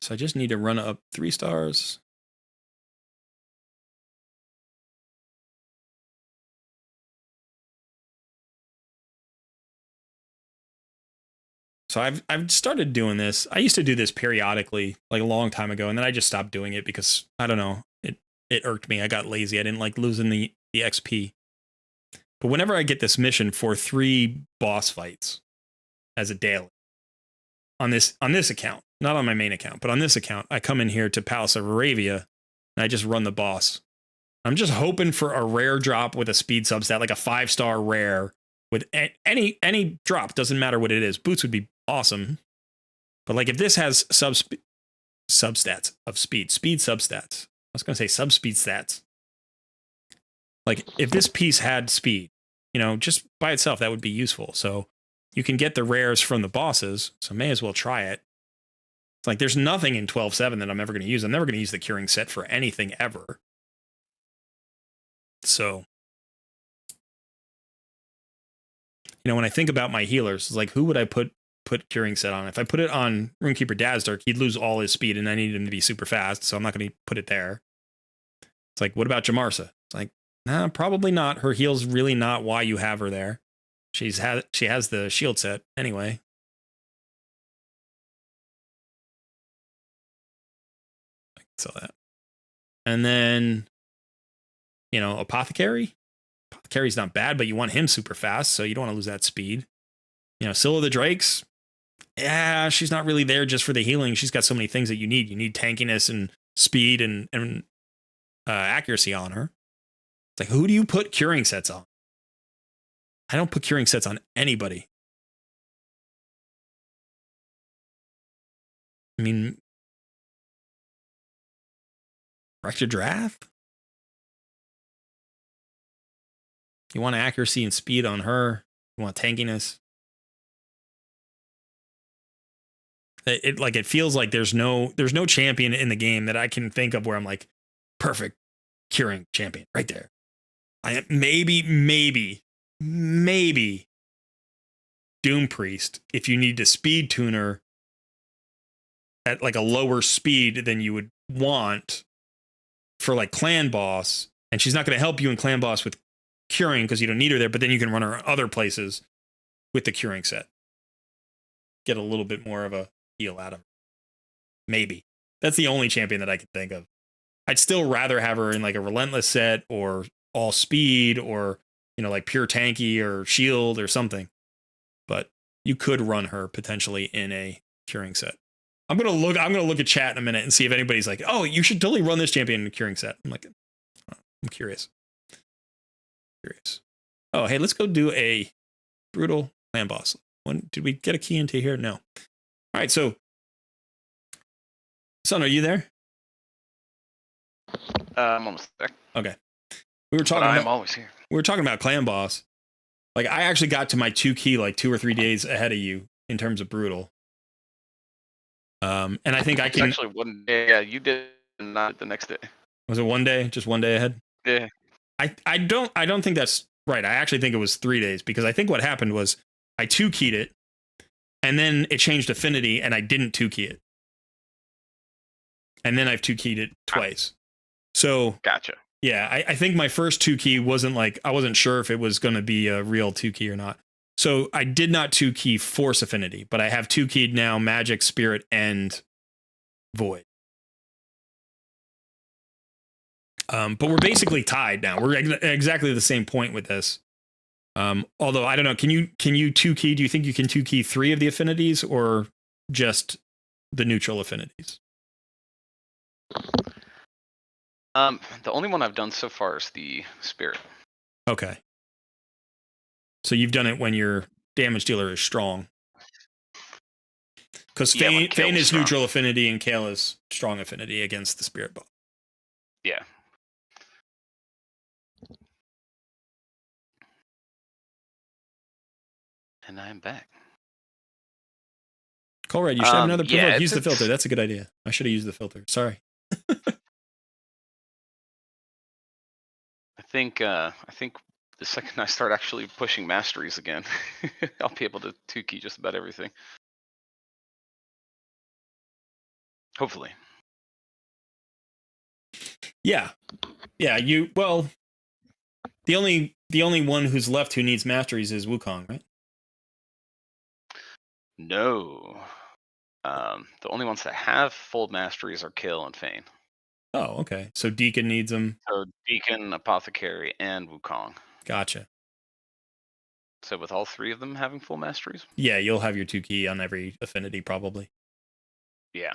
So I just need to run up 3 stars. So I've started doing this. I used to do this periodically, like a long time ago, and then I just stopped doing it because I don't know, it irked me. I got lazy. I didn't like losing the XP. But whenever I get this mission for 3 boss fights as a daily on this account, not on my main account, but on this account, I come in here to Palace of Aravia and I just run the boss. I'm just hoping for a rare drop with a speed substat, like a 5-star rare with any drop. Doesn't matter what it is. Boots would be awesome. But like if this has substats of speed substats. I was going to say subspeed stats. Like if this piece had speed, you know, just by itself, that would be useful. So you can get the rares from the bosses. So may as well try it. It's like there's nothing in 12.7 that I'm ever going to use. I'm never going to use the curing set for anything ever. So, you know, when I think about my healers, it's like, who would I put curing set on? If I put it on Runekeeper Dazzler, he'd lose all his speed, and I need him to be super fast, so I'm not going to put it there. It's like, what about Jamarsa? It's like, nah, probably not. Her heal's really not why you have her there. She has the shield set anyway. I can sell that. And then, you know, Apothecary. Apothecary's not bad, but you want him super fast, so you don't want to lose that speed. You know, Scylla the Drakes. Yeah, she's not really there just for the healing. She's got so many things that you need. You need tankiness and speed and accuracy on her. It's like, who do you put curing sets on? I don't put curing sets on anybody. I mean, Rector Draft? You want accuracy and speed on her. You want tankiness. It feels like there's no champion in the game that I can think of where I'm like, perfect curing champion right there. Maybe Doom Priest if you need to speed tuner at like a lower speed than you would want for like clan boss, and she's not going to help you in clan boss with curing because you don't need her there, but then you can run her other places with the curing set. Get a little bit more of a heal out of her. Maybe. That's the only champion that I can think of. I'd still rather have her in like a relentless set or all speed or, you know, like pure tanky or shield or something. But you could run her potentially in a curing set. I'm gonna look at chat in a minute and see if anybody's like, oh, you should totally run this champion in a curing set. I'm like, I'm curious. Oh, hey, let's go do a brutal clan boss. Did we get a key into here? No. All right, so Sun, are you there? I'm almost there. Okay. We were talking I'm always here. We were talking about Clan Boss. Like, I actually got to my 2 key like 2 or 3 days ahead of you in terms of brutal. And I think I can. It's actually 1 day. Yeah, you did not the next day. Was it 1 day? Just 1 day ahead? Yeah. I don't think that's right. I actually think it was 3 days, because I think what happened was I 2 keyed it, and then it changed affinity, and I didn't 2 key it, and then I've 2 keyed it twice. So gotcha. Yeah, I think my first 2 key wasn't like, I wasn't sure if it was going to be a real 2 key or not. So I did not 2 key Force Affinity, but I have 2 keyed now Magic, Spirit, and Void. But we're basically tied now. We're exactly the same point with this. Although I don't know, can you 2 key? Do you think you can 2 key 3 of the affinities, or just the neutral affinities? The only one I've done so far is the Spirit. Okay. So you've done it when your damage dealer is strong. Because Fane is strong. Neutral affinity, and Kale is strong affinity against the Spirit buff. Yeah. And I am back. Colred, you should have another provoke. Use the filter. That's a good idea. I should have used the filter. Sorry. I think the second I start actually pushing masteries again, I'll be able to 2 key just about everything. Hopefully. Yeah. Yeah, well, the only one who's left who needs masteries is Wukong, right? No. The only ones that have full masteries are Kale and Fane. Oh, okay. So Deacon needs them. So Deacon, Apothecary, and Wukong. Gotcha. So with all 3 of them having full masteries? Yeah, you'll have your 2 key on every affinity, probably. Yeah.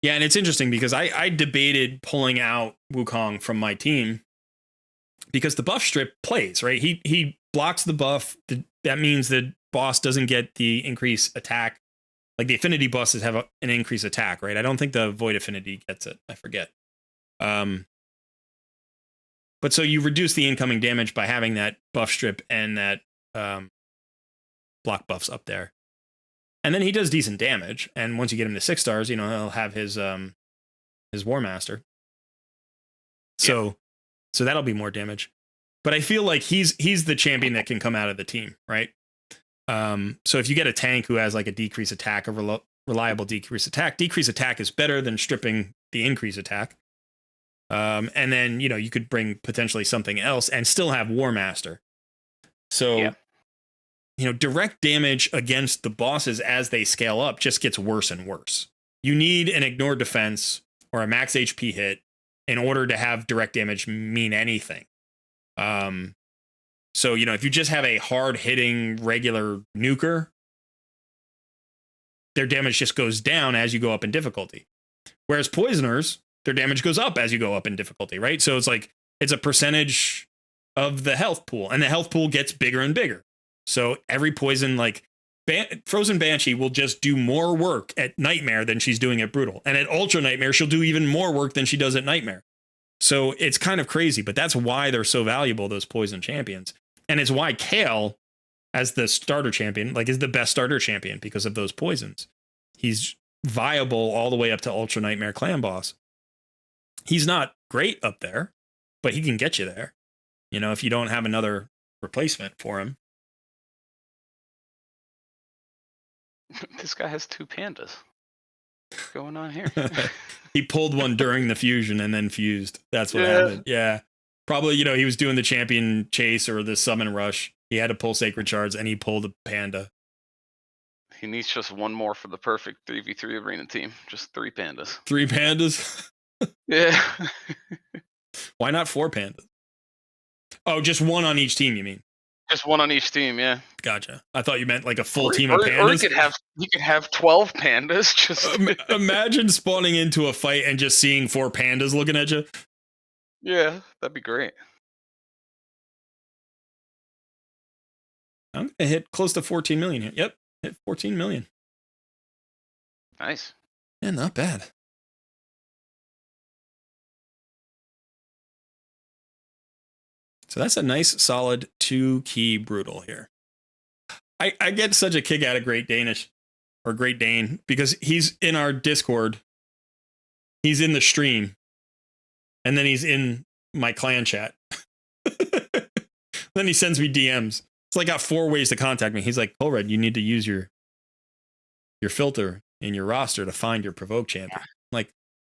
Yeah, and it's interesting because I debated pulling out Wukong from my team because the buff strip plays, right? He blocks the buff. That means the boss doesn't get the increased attack. Like, the affinity bosses have an increased attack, right? I don't think the Void affinity gets it. I forget. But so you reduce the incoming damage by having that buff strip and that block buffs up there. And then he does decent damage. And once you get him to 6 stars, he'll have his War Master. So that'll be more damage. But I feel like he's the champion that can come out of the team, right? So if you get a tank who has like a decrease attack, a reliable decrease attack is better than stripping the increase attack. And then, you could bring potentially something else and still have War Master. So, direct damage against the bosses as they scale up just gets worse and worse. You need an ignore defense or a max HP hit in order to have direct damage mean anything. So, if you just have a hard-hitting regular nuker, their damage just goes down as you go up in difficulty. Whereas poisoners, their damage goes up as you go up in difficulty, right? So it's like, it's a percentage of the health pool, and the health pool gets bigger and bigger. So every poison, like Frozen Banshee, will just do more work at Nightmare than she's doing at Brutal. And at Ultra Nightmare, she'll do even more work than she does at Nightmare. So it's kind of crazy, but that's why they're so valuable, those poison champions. And it's why Kale, as the starter champion, is the best starter champion because of those poisons. He's viable all the way up to Ultra Nightmare Clan Boss. He's not great up there, but he can get you there, if you don't have another replacement for him. This guy has 2 pandas. What's going on here? He pulled one during the fusion and then fused. That's what happened. Yeah. Probably, he was doing the champion chase or the summon rush. He had to pull sacred shards and he pulled a panda. He needs just one more for the perfect 3v3 arena team. Just 3 pandas. 3 pandas? Yeah. Why not 4 pandas? Oh, just 1 on each team, you mean? Just 1 on each team, yeah. Gotcha. I thought you meant like a full team of pandas. Or you could have 12 pandas. Just imagine spawning into a fight and just seeing 4 pandas looking at you. Yeah, that'd be great. I'm going to hit close to 14 million here. Yep, hit 14 million. Nice. Yeah, not bad. So that's a nice, solid 2-key brutal here. I get such a kick out of Great Danish or Great Dane because he's in our Discord. He's in the stream. And then he's in my clan chat. Then he sends me DMs. So I got 4 ways to contact me. He's like, Colred, you need to use your filter in your roster to find your provoke champion. I'm like,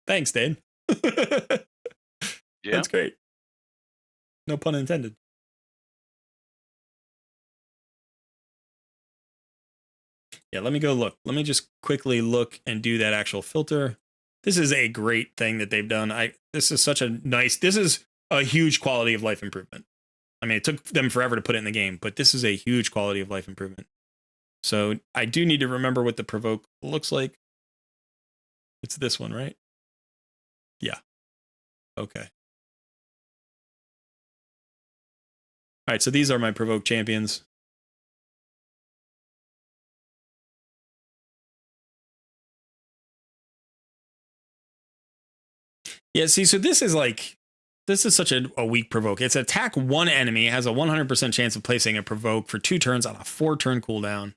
thanks, Dane. Yeah. That's great. No pun intended. Yeah, let me go look. Let me just quickly look and do that actual filter. This is a great thing that they've done. This is a huge quality of life improvement. I mean, it took them forever to put it in the game, but this is a huge quality of life improvement. So I do need to remember what the provoke looks like. It's this one, right? Yeah. Okay. All right, so these are my provoke champions. Yeah, see, so this is such a weak provoke. It's attack one enemy, has a 100% chance of placing a provoke for 2 turns on a 4-turn cooldown.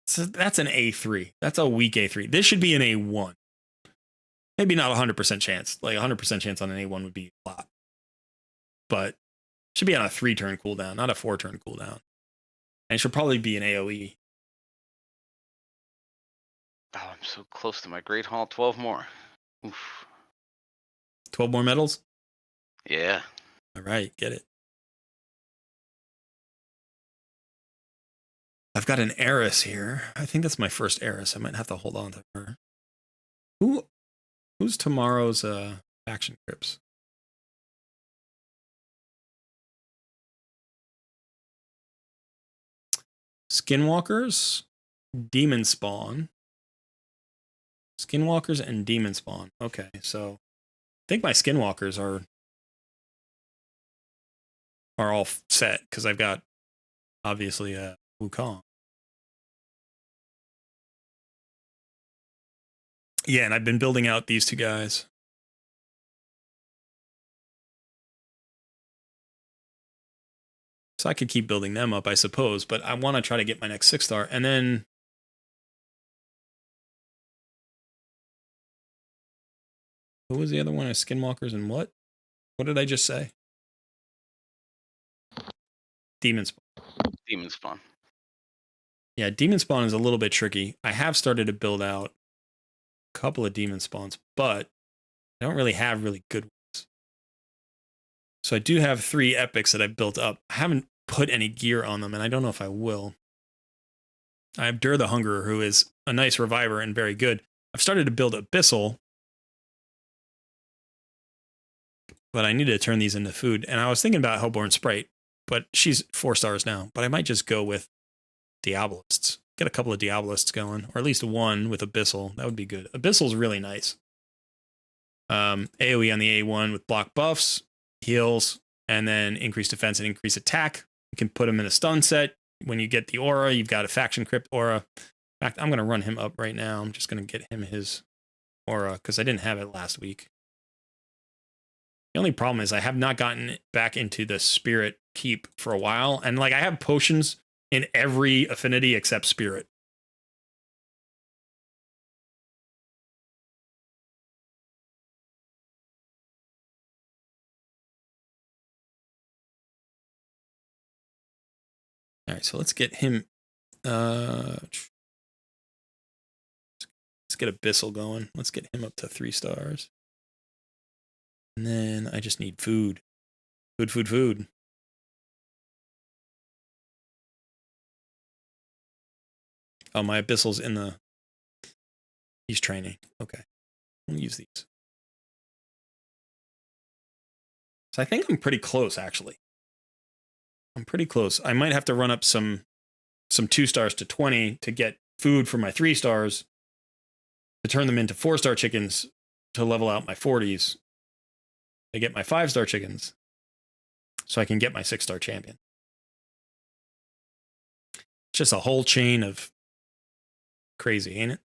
So that's an A3. That's a weak A3. This should be an A1. Maybe not 100% chance. Like 100% chance on an A1 would be a lot. But it should be on a 3-turn cooldown, not a 4-turn cooldown. And it should probably be an AoE. Oh, I'm so close to my Great Hall. 12 more. Oof. 12 more medals? Yeah. All right, get it. I've got an heiress here. I think that's my first heiress. I might have to hold on to her. Who's tomorrow's faction crypts? Skinwalkers, Demon Spawn. Skinwalkers and Demon Spawn. Okay, so I think my Skinwalkers are all set because I've got obviously Wukong. Yeah, and I've been building out these 2 guys. So I could keep building them up, I suppose, but I want to try to get my next 6-star. And then who was the other one? Skinwalkers and what? What did I just say? Demon Spawn. Demon Spawn. Yeah, Demon Spawn is a little bit tricky. I have started to build out a couple of Demon Spawns, but I don't really have really good ones. So I do have 3 epics that I've built up. I haven't put any gear on them, and I don't know if I will. I have Dur the Hungerer, who is a nice reviver and very good. I've started to build Abyssal, but I need to turn these into food. And I was thinking about Hellborn Sprite, but she's 4 stars now. But I might just go with Diabolists. Get a couple of Diabolists going, or at least one with Abyssal. That would be good. Abyssal's really nice. AoE on the A1 with block buffs, heals, and then increase defense and increase attack. You can put him in a stun set. When you get the aura, you've got a faction crypt aura. In fact, I'm going to run him up right now. I'm just going to get him his aura because I didn't have it last week. The only problem is I have not gotten back into the Spirit Keep for a while. And like I have potions in every affinity except Spirit. All right, so let's get him. Let's get Abyssal going. Let's get him up to 3 stars. And then I just need food. Food. Oh, my Abyssal's in the... He's training. Okay. I'll use these. So I think I'm pretty close, actually. I'm pretty close. I might have to run up some 2 stars to 20 to get food for my 3 stars to turn them into 4-star chickens to level out my 40s. To get my 5-star chickens so I can get my 6-star champion. Just a whole chain of crazy, ain't it?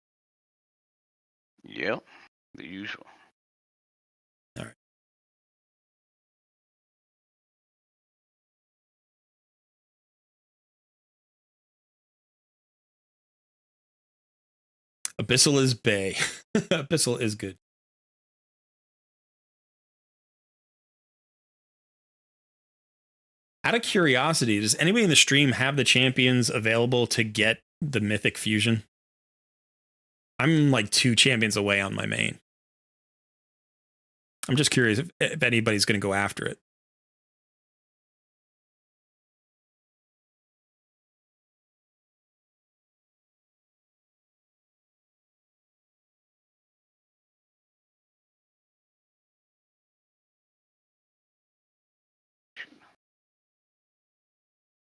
Yep, the usual. All right. Abyssal is Bay. Abyssal is good. Out of curiosity, does anybody in the stream have the champions available to get the Mythic Fusion? I'm like 2 champions away on my main. I'm just curious if anybody's going to go after it.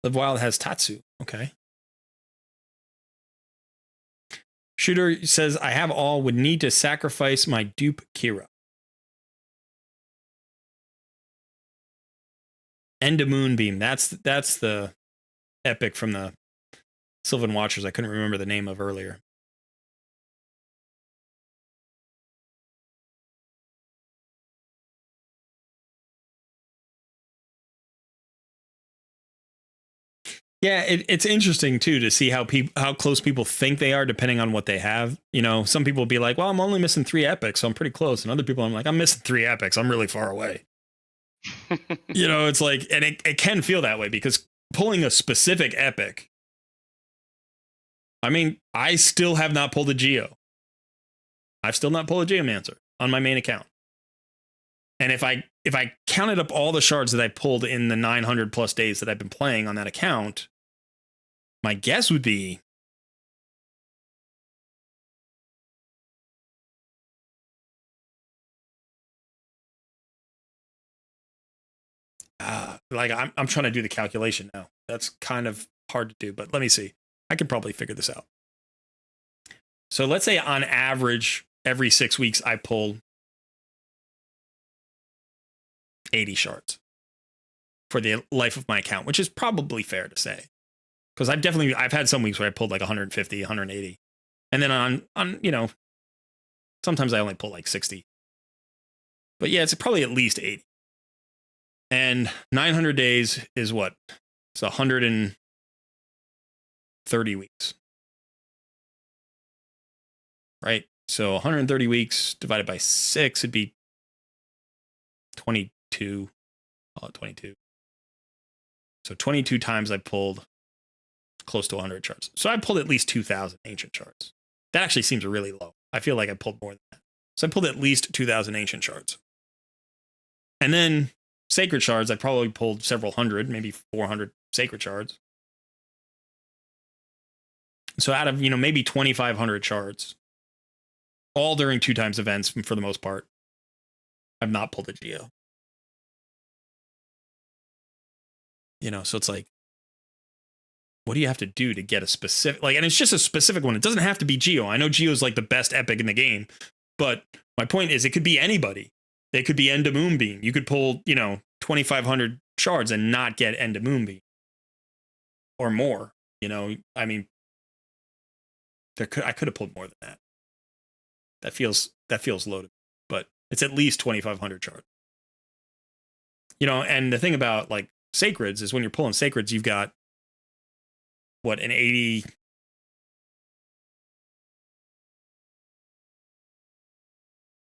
Live Wild has Tatsu. Okay. Shooter says, I have all, would need to sacrifice my dupe Kira. End of Moonbeam. That's the epic from the Sylvan Watchers I couldn't remember the name of earlier. Yeah, it's interesting too to see how close people think they are depending on what they have. You know, some people will be like, "Well, I'm only missing 3 epics, so I'm pretty close," and other people, I'm like, "I'm missing 3 epics. I'm really far away." You know, it's like, and it can feel that way because pulling a specific epic. I mean, I still have not pulled a Geo. I've still not pulled a Geomancer on my main account. And if I counted up all the shards that I pulled in the 900 plus days that I've been playing on that account, my guess would be like I'm trying to do the calculation now. That's kind of hard to do, but let me see. I could probably figure this out. So let's say on average, every 6 weeks I pull 80 shards for the life of my account, which is probably fair to say. Because I've had some weeks where I pulled like 150, 180. And then on you know, sometimes I only pull like 60. But yeah, it's probably at least 80. And 900 days is what? It's 130 weeks. Right? So 130 weeks divided by 6 would be 22. Call it 22. So 22 times I pulled close to 100 shards. So I pulled at least 2,000 ancient shards. That actually seems really low. I feel like I pulled more than that. So I pulled at least 2,000 ancient shards. And then sacred shards, I probably pulled several hundred, maybe 400 sacred shards. So out of, you know, maybe 2,500 shards, all during 2 times events for the most part, I've not pulled a Geo. You know, so it's like, what do you have to do to get a specific, like, and it's just a specific one. It doesn't have to be Geo. I know Geo is like the best epic in the game, but my point is it could be anybody. It could be End of Moonbeam. You could pull, you know, 2,500 shards and not get End of Moonbeam or more. You know, I mean, I could have pulled more than that. That feels low to me, but it's at least 2,500 shards. You know, and the thing about like sacreds is when you're pulling sacreds, you've got what, an 80.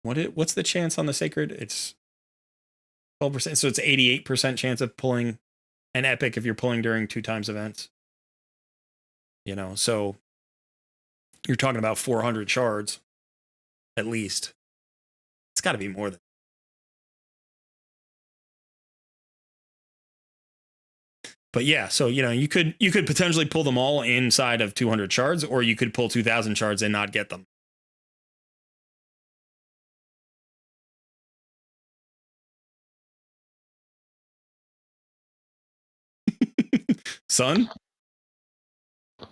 What's the chance on the sacred? It's 12%. So it's 88% chance of pulling an epic if you're pulling during 2 times events. You know, so you're talking about 400 shards at least. It's got to be more than. But yeah, so you know, you could potentially pull them all inside of 200 shards, or you could pull 2,000 shards and not get them. Son?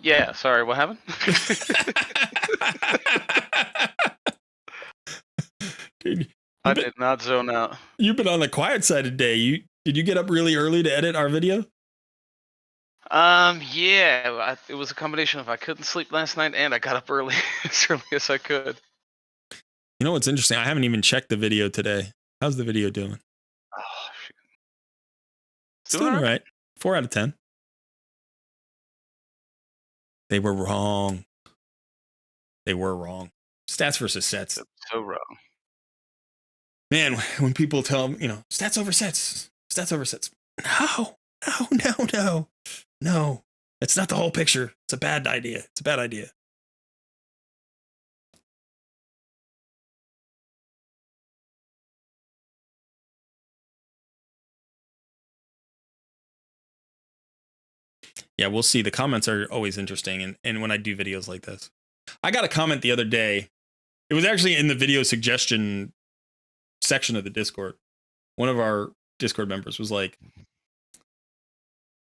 Yeah, sorry, what happened? Dude, I did not zone out. You've been on the quiet side today. Did you get up really early to edit our video? Yeah, it was a combination of I couldn't sleep last night and I got up early, as early as I could. You know what's interesting? I haven't even checked the video today. How's the video doing? Oh, shoot. It's doing all right. 4 out of 10. They were wrong. They were wrong. Stats versus sets. So wrong. Man, when people tell them, stats over sets. Stats over sets. No. It's not the whole picture. It's a bad idea. It's a bad idea. Yeah, we'll see. The comments are always interesting. And when I do videos like this, I got a comment the other day. It was actually in the video suggestion section of the Discord. One of our Discord members was like,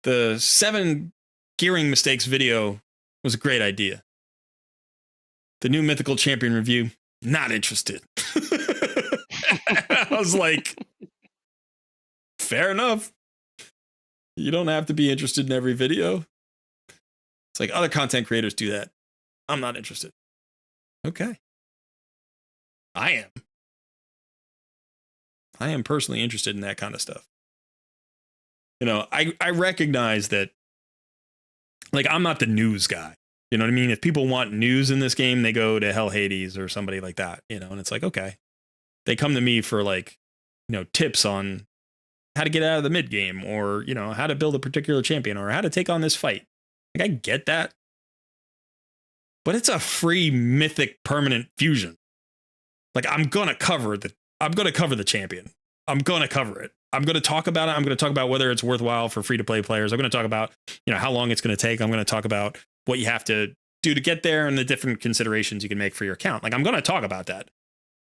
the 7 gearing mistakes video was a great idea. The new mythical champion review, not interested. I was like, fair enough. You don't have to be interested in every video. It's like other content creators do that. I'm not interested. Okay. I am personally interested in that kind of stuff. I recognize that, like, I'm not the news guy. You know what I mean? If people want news in this game, they go to Hell Hades or somebody like that, and it's like, okay. They come to me for, like, tips on how to get out of the mid game, or, how to build a particular champion, or how to take on this fight. Like, I get that. But it's a free mythic permanent fusion. Like, I'm going to cover the champion. I'm going to cover it. I'm going to talk about it. I'm going to talk about whether it's worthwhile for free to play players. I'm going to talk about, how long it's going to take. I'm going to talk about what you have to do to get there and the different considerations you can make for your account. Like, I'm going to talk about that.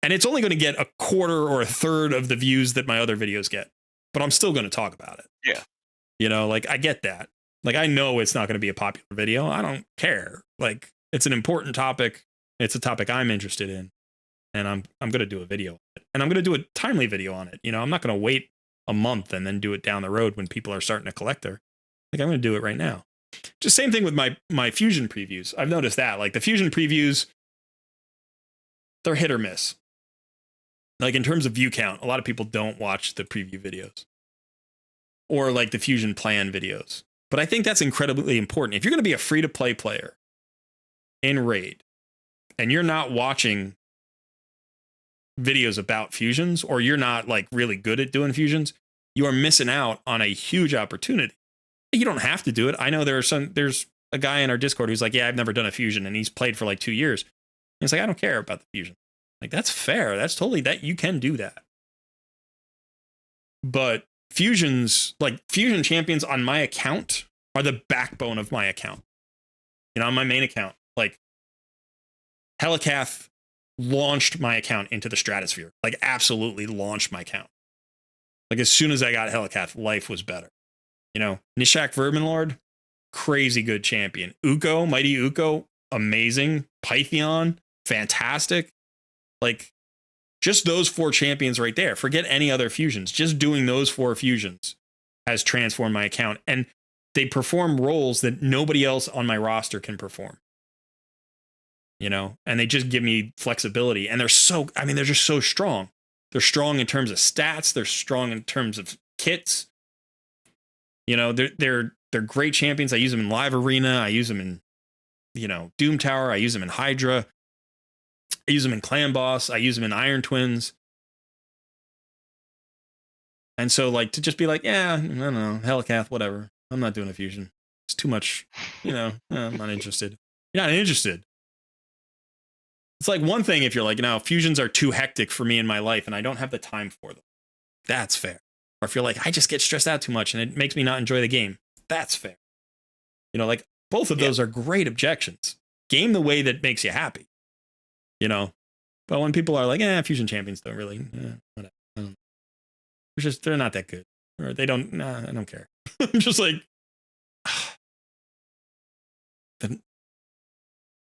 And it's only going to get a quarter or a third of the views that my other videos get, but I'm still going to talk about it. Yeah. Like, I get that. Like, I know it's not going to be a popular video. I don't care. Like, it's an important topic. It's a topic I'm interested in. And I'm going to do a video on it. And I'm going to do a timely video on it. I'm not going to wait a month and then do it down the road when people are starting to collect there. Like, I'm going to do it right now. Just same thing with my fusion previews. I've noticed that, like, the fusion previews, they're hit or miss. Like, in terms of view count, a lot of people don't watch the preview videos or like the fusion plan videos. But I think that's incredibly important. If you're going to be a free to play player in Raid and you're not watching videos about fusions, or you're not, like, really good at doing fusions, you are missing out on a huge opportunity. You don't have to do it. I know there's a guy in our Discord who's like, yeah, I've never done a fusion, and he's played for like 2 years. And it's like, I don't care about the fusion. Like, that's fair. That's totally that. You can do that. But fusions, like fusion champions on my account, are the backbone of my account. On my main account, like, Helicath launched my account into the stratosphere. Like, absolutely launched my account. Like, as soon as I got Helicath, life was better. Nishak Verminlord, crazy good champion. Uko, Mighty Uko, amazing. Pythion, fantastic. Like, just those 4 champions right there. Forget any other fusions. Just doing those 4 fusions has transformed my account. And they perform roles that nobody else on my roster can perform. And they just give me flexibility. And they're just so strong. They're strong in terms of stats. They're strong in terms of kits. They're great champions. I use them in Live Arena. I use them in, Doom Tower. I use them in Hydra. I use them in Clan Boss. I use them in Iron Twins. And so, like, to just be like, yeah, I don't know, Helicath, whatever. I'm not doing a fusion. It's too much, I'm not interested. You're not interested. It's like one thing if you're like, fusions are too hectic for me in my life and I don't have the time for them. That's fair. Or if you're like, I just get stressed out too much and it makes me not enjoy the game. That's fair. Like, both of those are great objections. Game the way that makes you happy. But when people are like, fusion champions don't really, whatever. They're not that good. Or they don't, I don't care. I'm just like,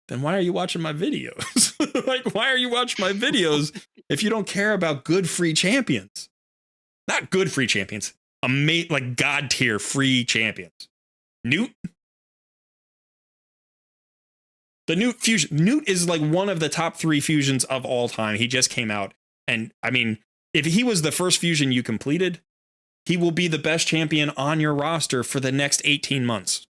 then why are you watching my videos? Like, why are you watching my videos if you don't care about good free champions? Not good free champions, like God tier free champions. Newt. The Newt fusion. Newt is like one of the top 3 fusions of all time. He just came out. And I mean, if he was the first fusion you completed, he will be the best champion on your roster for the next 18 months.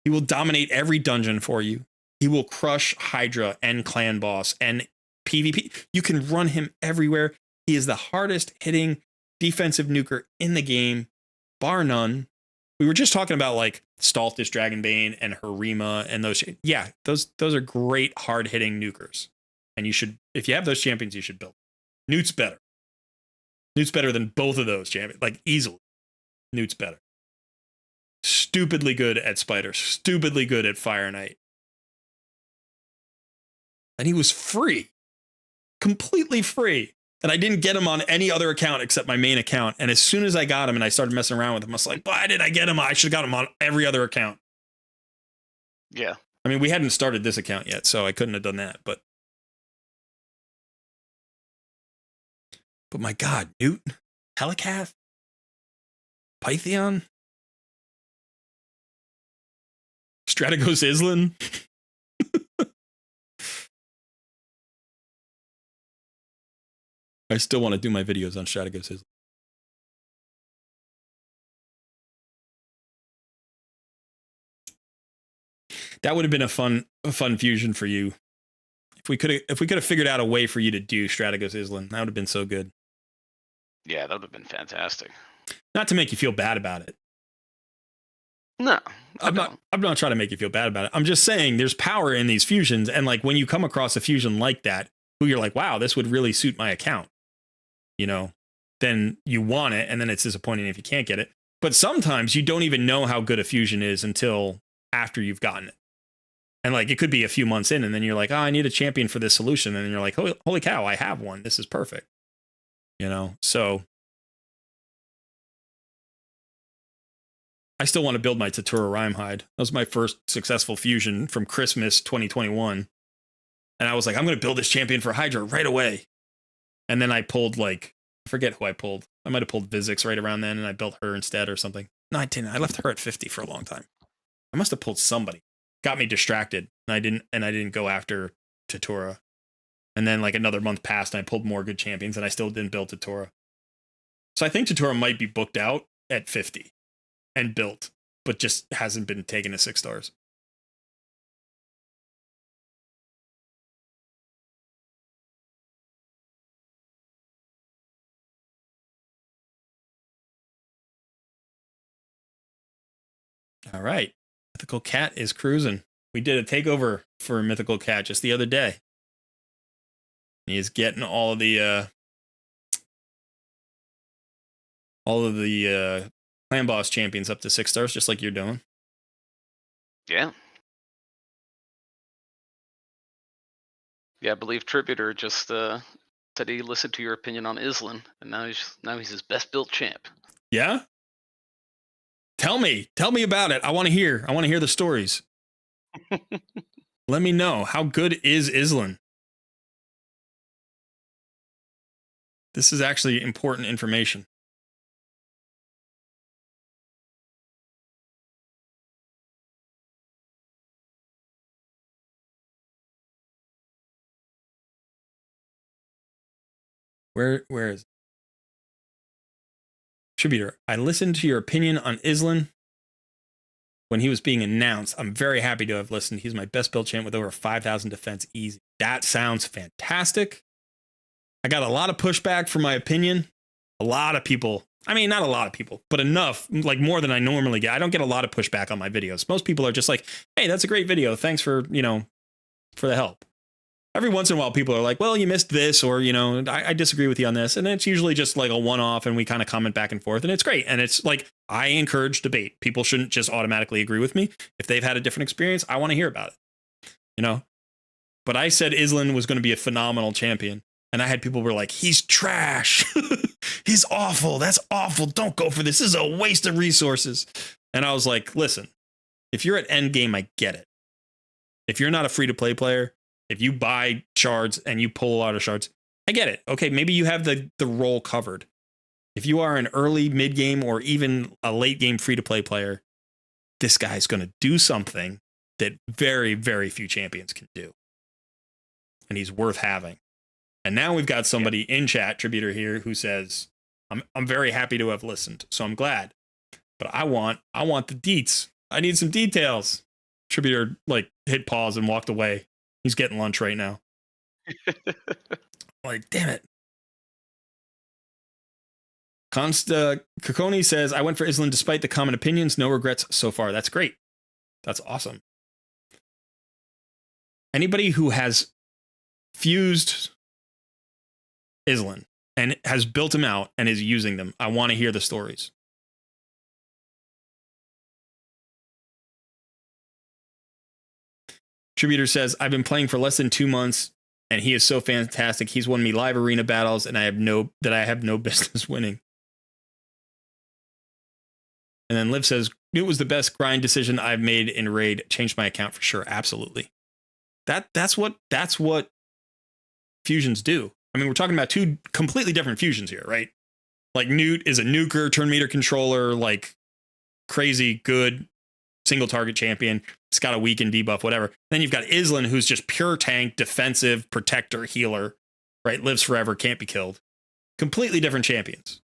He will dominate every dungeon for you. He will crush Hydra and Clan Boss and PvP. You can run him everywhere. He is the hardest hitting defensive nuker in the game, bar none. We were just talking about like Stalthus, Dragonbane, and Harima, and those. Yeah, those are great hard hitting nukers. And you should, if you have those champions, you should build. Newt's better. Newt's better than both of those champions, like easily. Newt's better. Stupidly good at Spider, stupidly good at Fire Knight. And he was free. Completely free. And I didn't get him on any other account except my main account. And as soon as I got him and I started messing around with him, I was like, why did I get him? I should have got him on every other account. Yeah. I mean, we hadn't started this account yet, so I couldn't have done that. But my God, Newt, Helicath, Pythion, Strategos Islan. I still want to do my videos on Strategos Islan. That would have been a fun fusion for you. If we could have figured out a way for you to do Strategos Islan, that would have been so good. Yeah, that would have been fantastic. Not to make you feel bad about it. No, I'm not trying to make you feel bad about it. I'm just saying there's power in these fusions, and like when you come across a fusion like that, who you're like, wow, this would really suit my account, you know, then you want it, and then it's disappointing if you can't get it. But sometimes you don't even know how good a fusion is until after you've gotten it. And like it could be a few months in, and then you're like, oh, I need a champion for this solution, and then you're like, holy cow, I have one. This is perfect. You know, so I still want to build my Tatura Rhymehide. That was my first successful fusion from Christmas 2021. And I was like, I'm going to build this champion for Hydra right away. And then I pulled like, I forget who I pulled. I might have pulled Vizix right around then, and I built her instead or something. No, I didn't. I left her at 50 for a long time. I must have pulled somebody. Got me distracted, and I didn't go after Tatura. And then like another month passed, and I pulled more good champions, and I still didn't build Tatura. So I think Tatura might be booked out at 50 and built, but just hasn't been taken to 6 stars. All right. Mythical Cat is cruising. We did a takeover for Mythical Cat just the other day. He is getting all of the clan boss champions up to 6 stars, just like you're doing. Yeah. Yeah, I believe Tributor just said he listened to your opinion on Islan, and now he's his best built champ. Yeah? Tell me about it. I want to hear the stories. Let me know. How good is Islan? This is actually important information. Where is it? Tributor, I listened to your opinion on Islan when he was being announced. I'm very happy to have listened. He's my best build champ with over 5,000 defense easy. That sounds fantastic. I got a lot of pushback for my opinion. A lot of people, I mean, not a lot of people, but enough, like more than I normally get. I don't get a lot of pushback on my videos. Most people are just like, hey, that's a great video. Thanks for, for the help. Every once in a while, people are like, well, you missed this, or, I disagree with you on this. And it's usually just like a one-off, and we kind of comment back and forth, and it's great. And it's like, I encourage debate. People shouldn't just automatically agree with me. If they've had a different experience, I want to hear about it, But I said Islan was going to be a phenomenal champion. And I had people who were like, he's trash. He's awful. That's awful. Don't go for this. This is a waste of resources. And I was like, listen, if you're at end game, I get it. If you're not a free-to-play player, if you buy shards and you pull a lot of shards, I get it. Okay, maybe you have the role covered. If you are an early, mid game, or even a late game free to play player, this guy's going to do something that very, very few champions can do. And he's worth having. And now we've got somebody in chat, Tributor here, who says, I'm very happy to have listened, so I'm glad. But I want the deets. I need some details. Tributor like hit pause and walked away. He's getting lunch right now. Like, damn it. Kokoni says, I went for Island despite the common opinions. No regrets so far. That's great. That's awesome. Anybody who has fused Island and has built them out and is using them, I want to hear the stories. Tributor says, I've been playing for less than 2 months and he is so fantastic. He's won me live arena battles and I have no business winning. And then Liv says, it was the best grind decision I've made in Raid. Changed my account for sure. Absolutely. That's what fusions do. I mean, we're talking about two completely different fusions here, right? Like Newt is a nuker, turn meter controller, like crazy good single target champion. It's got a weaken debuff, whatever. Then you've got Island, who's just pure tank, defensive, protector, healer, right? Lives forever, can't be killed. Completely different champions.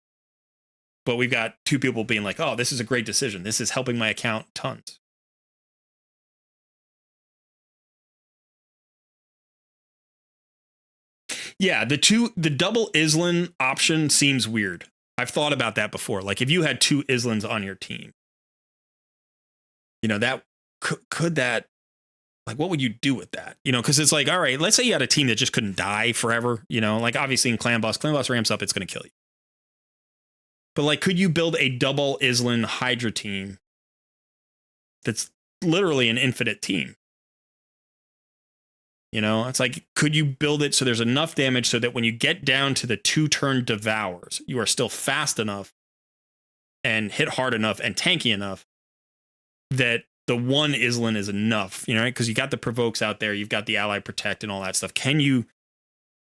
But we've got two people being like, oh, this is a great decision. This is helping my account tons. Yeah, the double Island option seems weird. I've thought about that before. Like if you had two Islands on your team, you know, that could that, like, what would you do with that? You know, because it's like, all right, let's say you had a team that just couldn't die forever. You know, like obviously in Clan Boss ramps up, it's going to kill you. But like, could you build a double Island Hydra team that's literally an infinite team? You know, it's like, could you build it so there's enough damage so that when you get down to the 2-turn devours, you are still fast enough and hit hard enough and tanky enough that the one Island is enough, you know, right? Because you got the provokes out there, you've got the ally protect and all that stuff. Can you,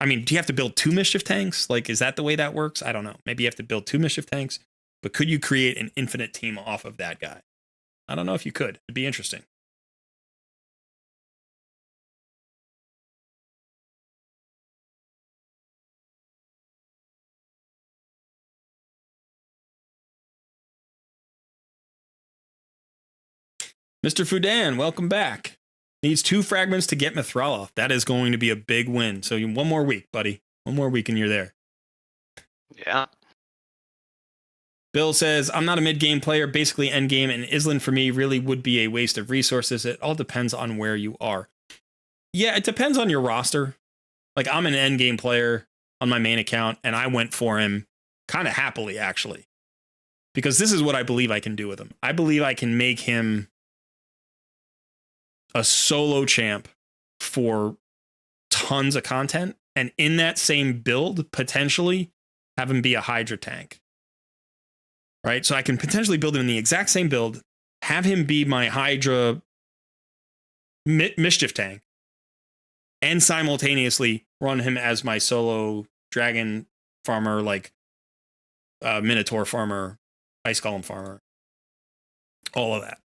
I mean, do you have to build 2 mischief tanks? Like, is that the way that works? I don't know. Maybe you have to build 2 mischief tanks, but could you create an infinite team off of that guy? I don't know if you could. It'd be interesting. Mr. Fudan, welcome back. Needs 2 fragments to get Mithril off. That is going to be a big win. So one more week, buddy. One more week and you're there. Yeah. Bill says, I'm not a mid-game player, basically end-game, and Island for me really would be a waste of resources. It all depends on where you are. Yeah, it depends on your roster. Like, I'm an end-game player on my main account, and I went for him kind of happily, actually. Because this is what I believe I can do with him. I believe I can make him a solo champ for tons of content, and in that same build, potentially have him be a Hydra tank. Right? So I can potentially build him in the exact same build, have him be my Hydra mischief tank, and simultaneously run him as my solo dragon farmer, like Minotaur farmer, Ice Golem farmer, all of that.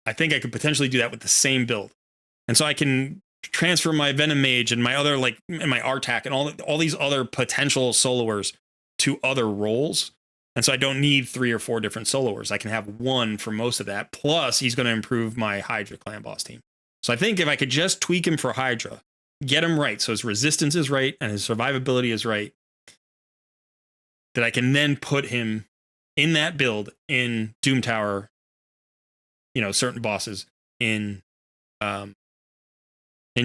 I think I could potentially do that with the same build. And so I can transfer my Venom Mage and my other, like, and my Artak and all these other potential soloers to other roles. And so I don't need 3 or 4 different soloers. I can have one for most of that. Plus, he's going to improve my Hydra Clan Boss team. So I think if I could just tweak him for Hydra, get him right, so his resistance is right and his survivability is right, that I can then put him in that build in Doom Tower, you know, certain bosses, in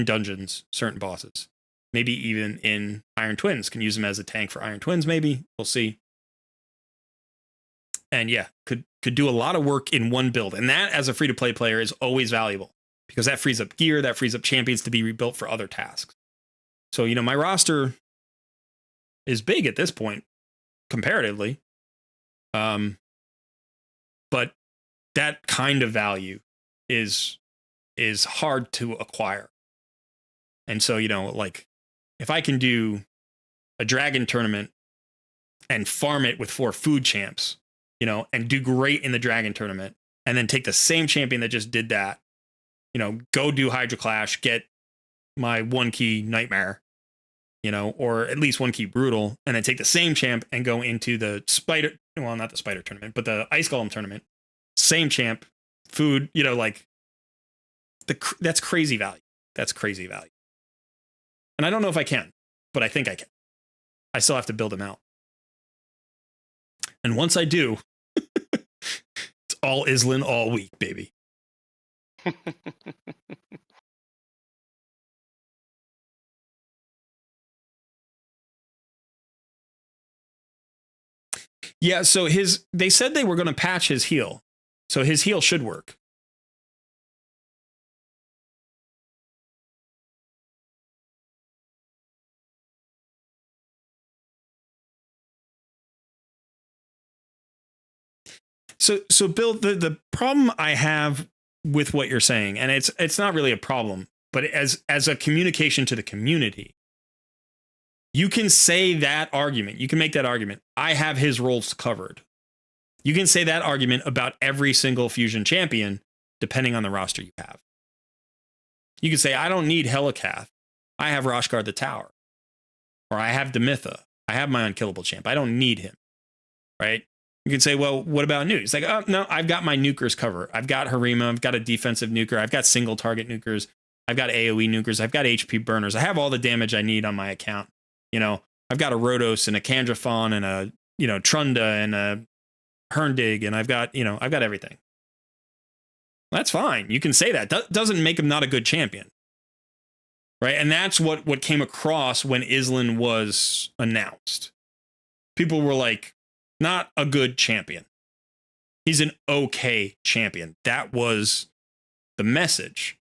dungeons, certain bosses, maybe even in Iron Twins. Can use him as a tank for Iron Twins, maybe. We'll see. And yeah, could do a lot of work in one build. And that, as a free-to-play player, is always valuable because that frees up gear, that frees up champions to be rebuilt for other tasks. So, you know, my roster is big at this point, comparatively. But that kind of value is hard to acquire. And so, you know, like, if I can do a dragon tournament and farm it with 4 food champs, you know, and do great in the Dragon tournament, and then take the same champion that just did that, you know, go do Hydra Clash, get my 1 key Nightmare, you know, or at least 1 key Brutal, and then take the same champ and go into the Spider, well, not the Spider tournament, but the Ice Golem tournament, same champ, food, you know, like that's crazy value. That's crazy value. And I don't know if I can, but I think I can. I still have to build them out. And once I do, it's all Islin all week, baby. Yeah, so they said they were going to patch his heal. So his heal should work. So Bill, the problem I have with what you're saying, and it's not really a problem, but as a communication to the community, you can say that argument. You can make that argument. I have his roles covered. You can say that argument about every single Fusion champion, depending on the roster you have. You can say, I don't need Helicath. I have Roshguard the Tower. Or I have Demitha. I have my unkillable champ. I don't need him. Right? You can say, well, what about nukes? It's like, oh, no, I've got my nukers covered. I've got Harima. I've got a defensive nuker. I've got single target nukers. I've got AoE nukers. I've got HP burners. I have all the damage I need on my account. You know, I've got a Rhodos and a Kandrafon and a, you know, Trunda and a Herndig, and I've got everything. That's fine. You can say that. Doesn't make him not a good champion. Right? And that's what came across when Islin was announced. People were like, not a good champion. He's an okay champion. That was the message.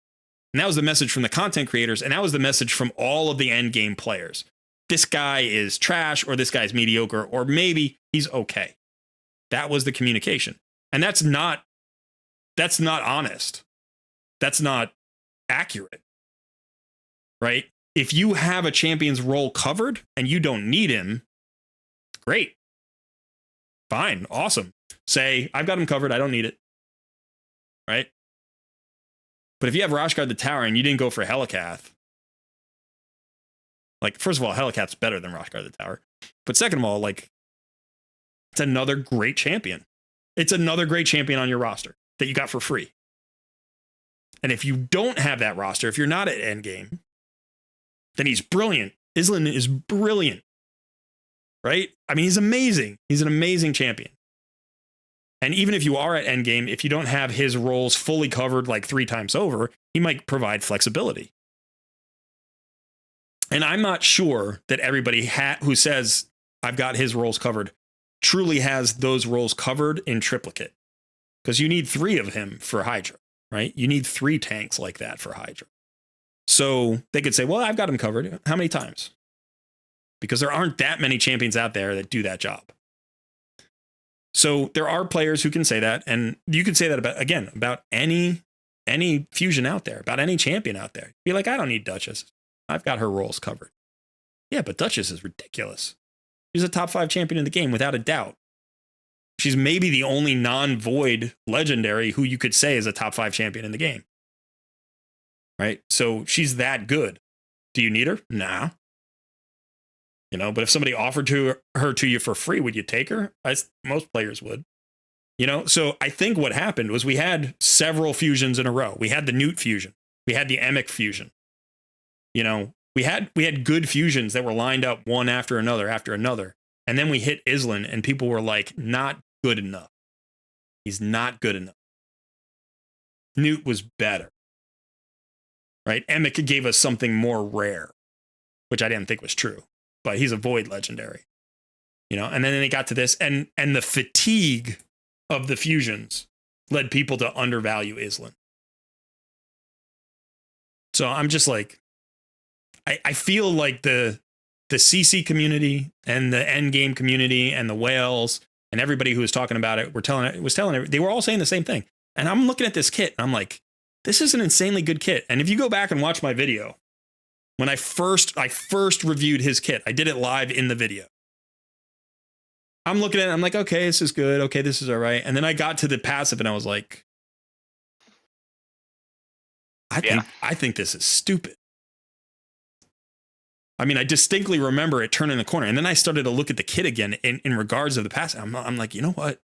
And that was the message from the content creators, and that was the message from all of the end game players. This guy is trash, or this guy's mediocre, or maybe he's okay. That was the communication. And that's not honest. That's not accurate. Right? If you have a champion's role covered and you don't need him, great. Fine. Awesome. Say, I've got him covered. I don't need it. Right? But if you have Roshguard the Tower and you didn't go for Helicath, like, first of all, Helicath's better than Roshguard the Tower. But second of all, like, it's another great champion. It's another great champion on your roster that you got for free. And if you don't have that roster, if you're not at endgame, then he's brilliant. Islin is brilliant. Right? I mean, he's amazing. He's an amazing champion. And even if you are at endgame, if you don't have his roles fully covered like 3 times over, he might provide flexibility. And I'm not sure that everybody who says, I've got his roles covered, truly has those roles covered in triplicate. Because you need 3 of him for Hydra, right? You need 3 tanks like that for Hydra. So they could say, well, I've got him covered. How many times? Because there aren't that many champions out there that do that job. So there are players who can say that, and you can say that about any fusion out there, about any champion out there. Be like, I don't need Duchess. I've got her roles covered. Yeah, but Duchess is ridiculous. She's a top 5 champion in the game, without a doubt. She's maybe the only non-void legendary who you could say is a top 5 champion in the game. Right? So she's that good. Do you need her? Nah. You know, but if somebody offered her to you for free, would you take her? Most players would. You know, so I think what happened was we had several fusions in a row. We had the Newt fusion. We had the Emic fusion. You know, we had good fusions that were lined up one after another. And then we hit Islin and people were like, not good enough. He's not good enough. Newt was better. Right? Emic gave us something more rare, which I didn't think was true. But he's a void legendary, you know. And then they got to this, and the fatigue of the fusions led people to undervalue Islin. So I'm just like, I feel like the CC community and the endgame community and the whales and everybody who was talking about it they were all saying the same thing. And I'm looking at this kit and I'm like, this is an insanely good kit. And if you go back and watch my video, when I first reviewed his kit, I did it live in the video. I'm looking at it, I'm like, okay, this is good. Okay, this is all right. And then I got to the passive and I was like, I think this is stupid. I mean, I distinctly remember it turning the corner. And then I started to look at the kit again in regards of the passive. I'm like, you know what?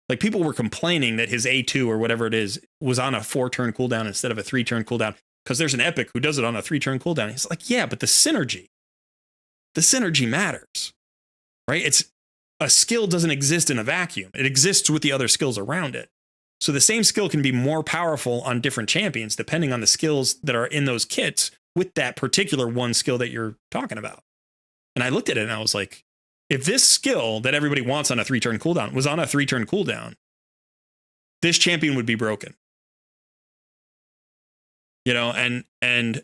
Like, people were complaining that his A2 or whatever it is was on a 4-turn cooldown instead of a 3-turn cooldown because there's an epic who does it on a 3-turn cooldown. He's like, yeah, but the synergy matters, right? It's a skill doesn't exist in a vacuum. It exists with the other skills around it. So the same skill can be more powerful on different champions depending on the skills that are in those kits with that particular one skill that you're talking about. And I looked at it and I was like, if this skill that everybody wants on a 3-turn cooldown was on a 3-turn cooldown, this champion would be broken. You know, and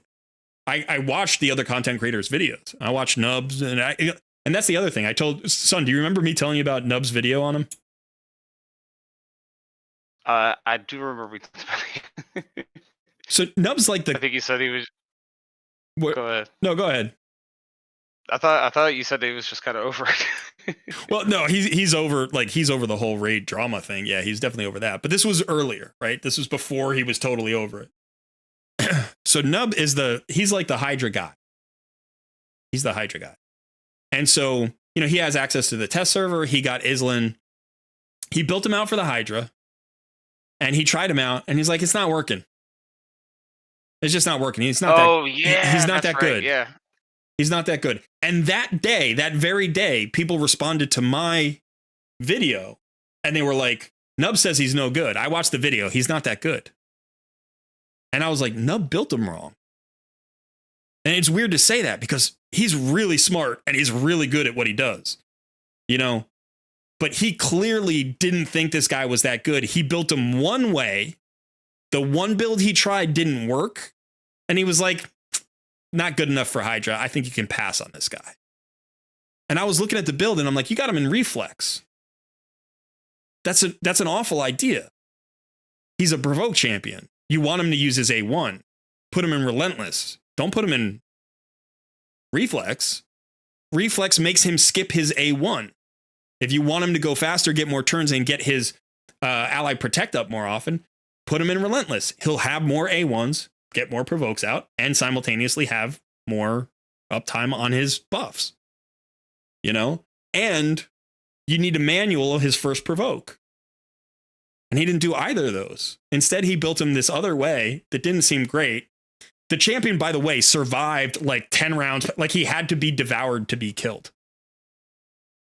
I watched the other content creators' videos. I watched Nubs, and that's the other thing. I told Son, do you remember me telling you about Nubs' video on him? I do remember we. So Nubs like I think you said he was. Go ahead. No, go ahead. I thought you said he was just kind of over it. Well, no, he's over, like, he's over the whole raid drama thing. Yeah, he's definitely over that. But this was earlier, right? This was before he was totally over it. So Nub is he's like the Hydra guy. He's the Hydra guy. And so, you know, he has access to the test server. He got Islan. He built him out for the Hydra. And he tried him out, and he's like, it's not working. It's just not working. He's not he's not that right, good. Yeah. He's not that good. And that very day, people responded to my video and they were like, Nub says he's no good. I watched the video. He's not that good. And I was like, Nub built him wrong. And it's weird to say that because he's really smart and he's really good at what he does, you know, but he clearly didn't think this guy was that good. He built him one way. The one build he tried didn't work. And he was like, not good enough for Hydra. I think you can pass on this guy. And I was looking at the build and I'm like, you got him in reflex. That's an awful idea. He's a provoke champion. You want him to use his A1. Put him in relentless. Don't put him in reflex. Reflex makes him skip his A1. If you want him to go faster, get more turns, and get his ally protect up more often, put him in relentless. He'll have more A1s, get more provokes out, and simultaneously have more uptime on his buffs. You know? And you need a manual of his first provoke. And he didn't do either of those. Instead, he built him this other way that didn't seem great. The champion, by the way, survived like 10 rounds. Like, he had to be devoured to be killed.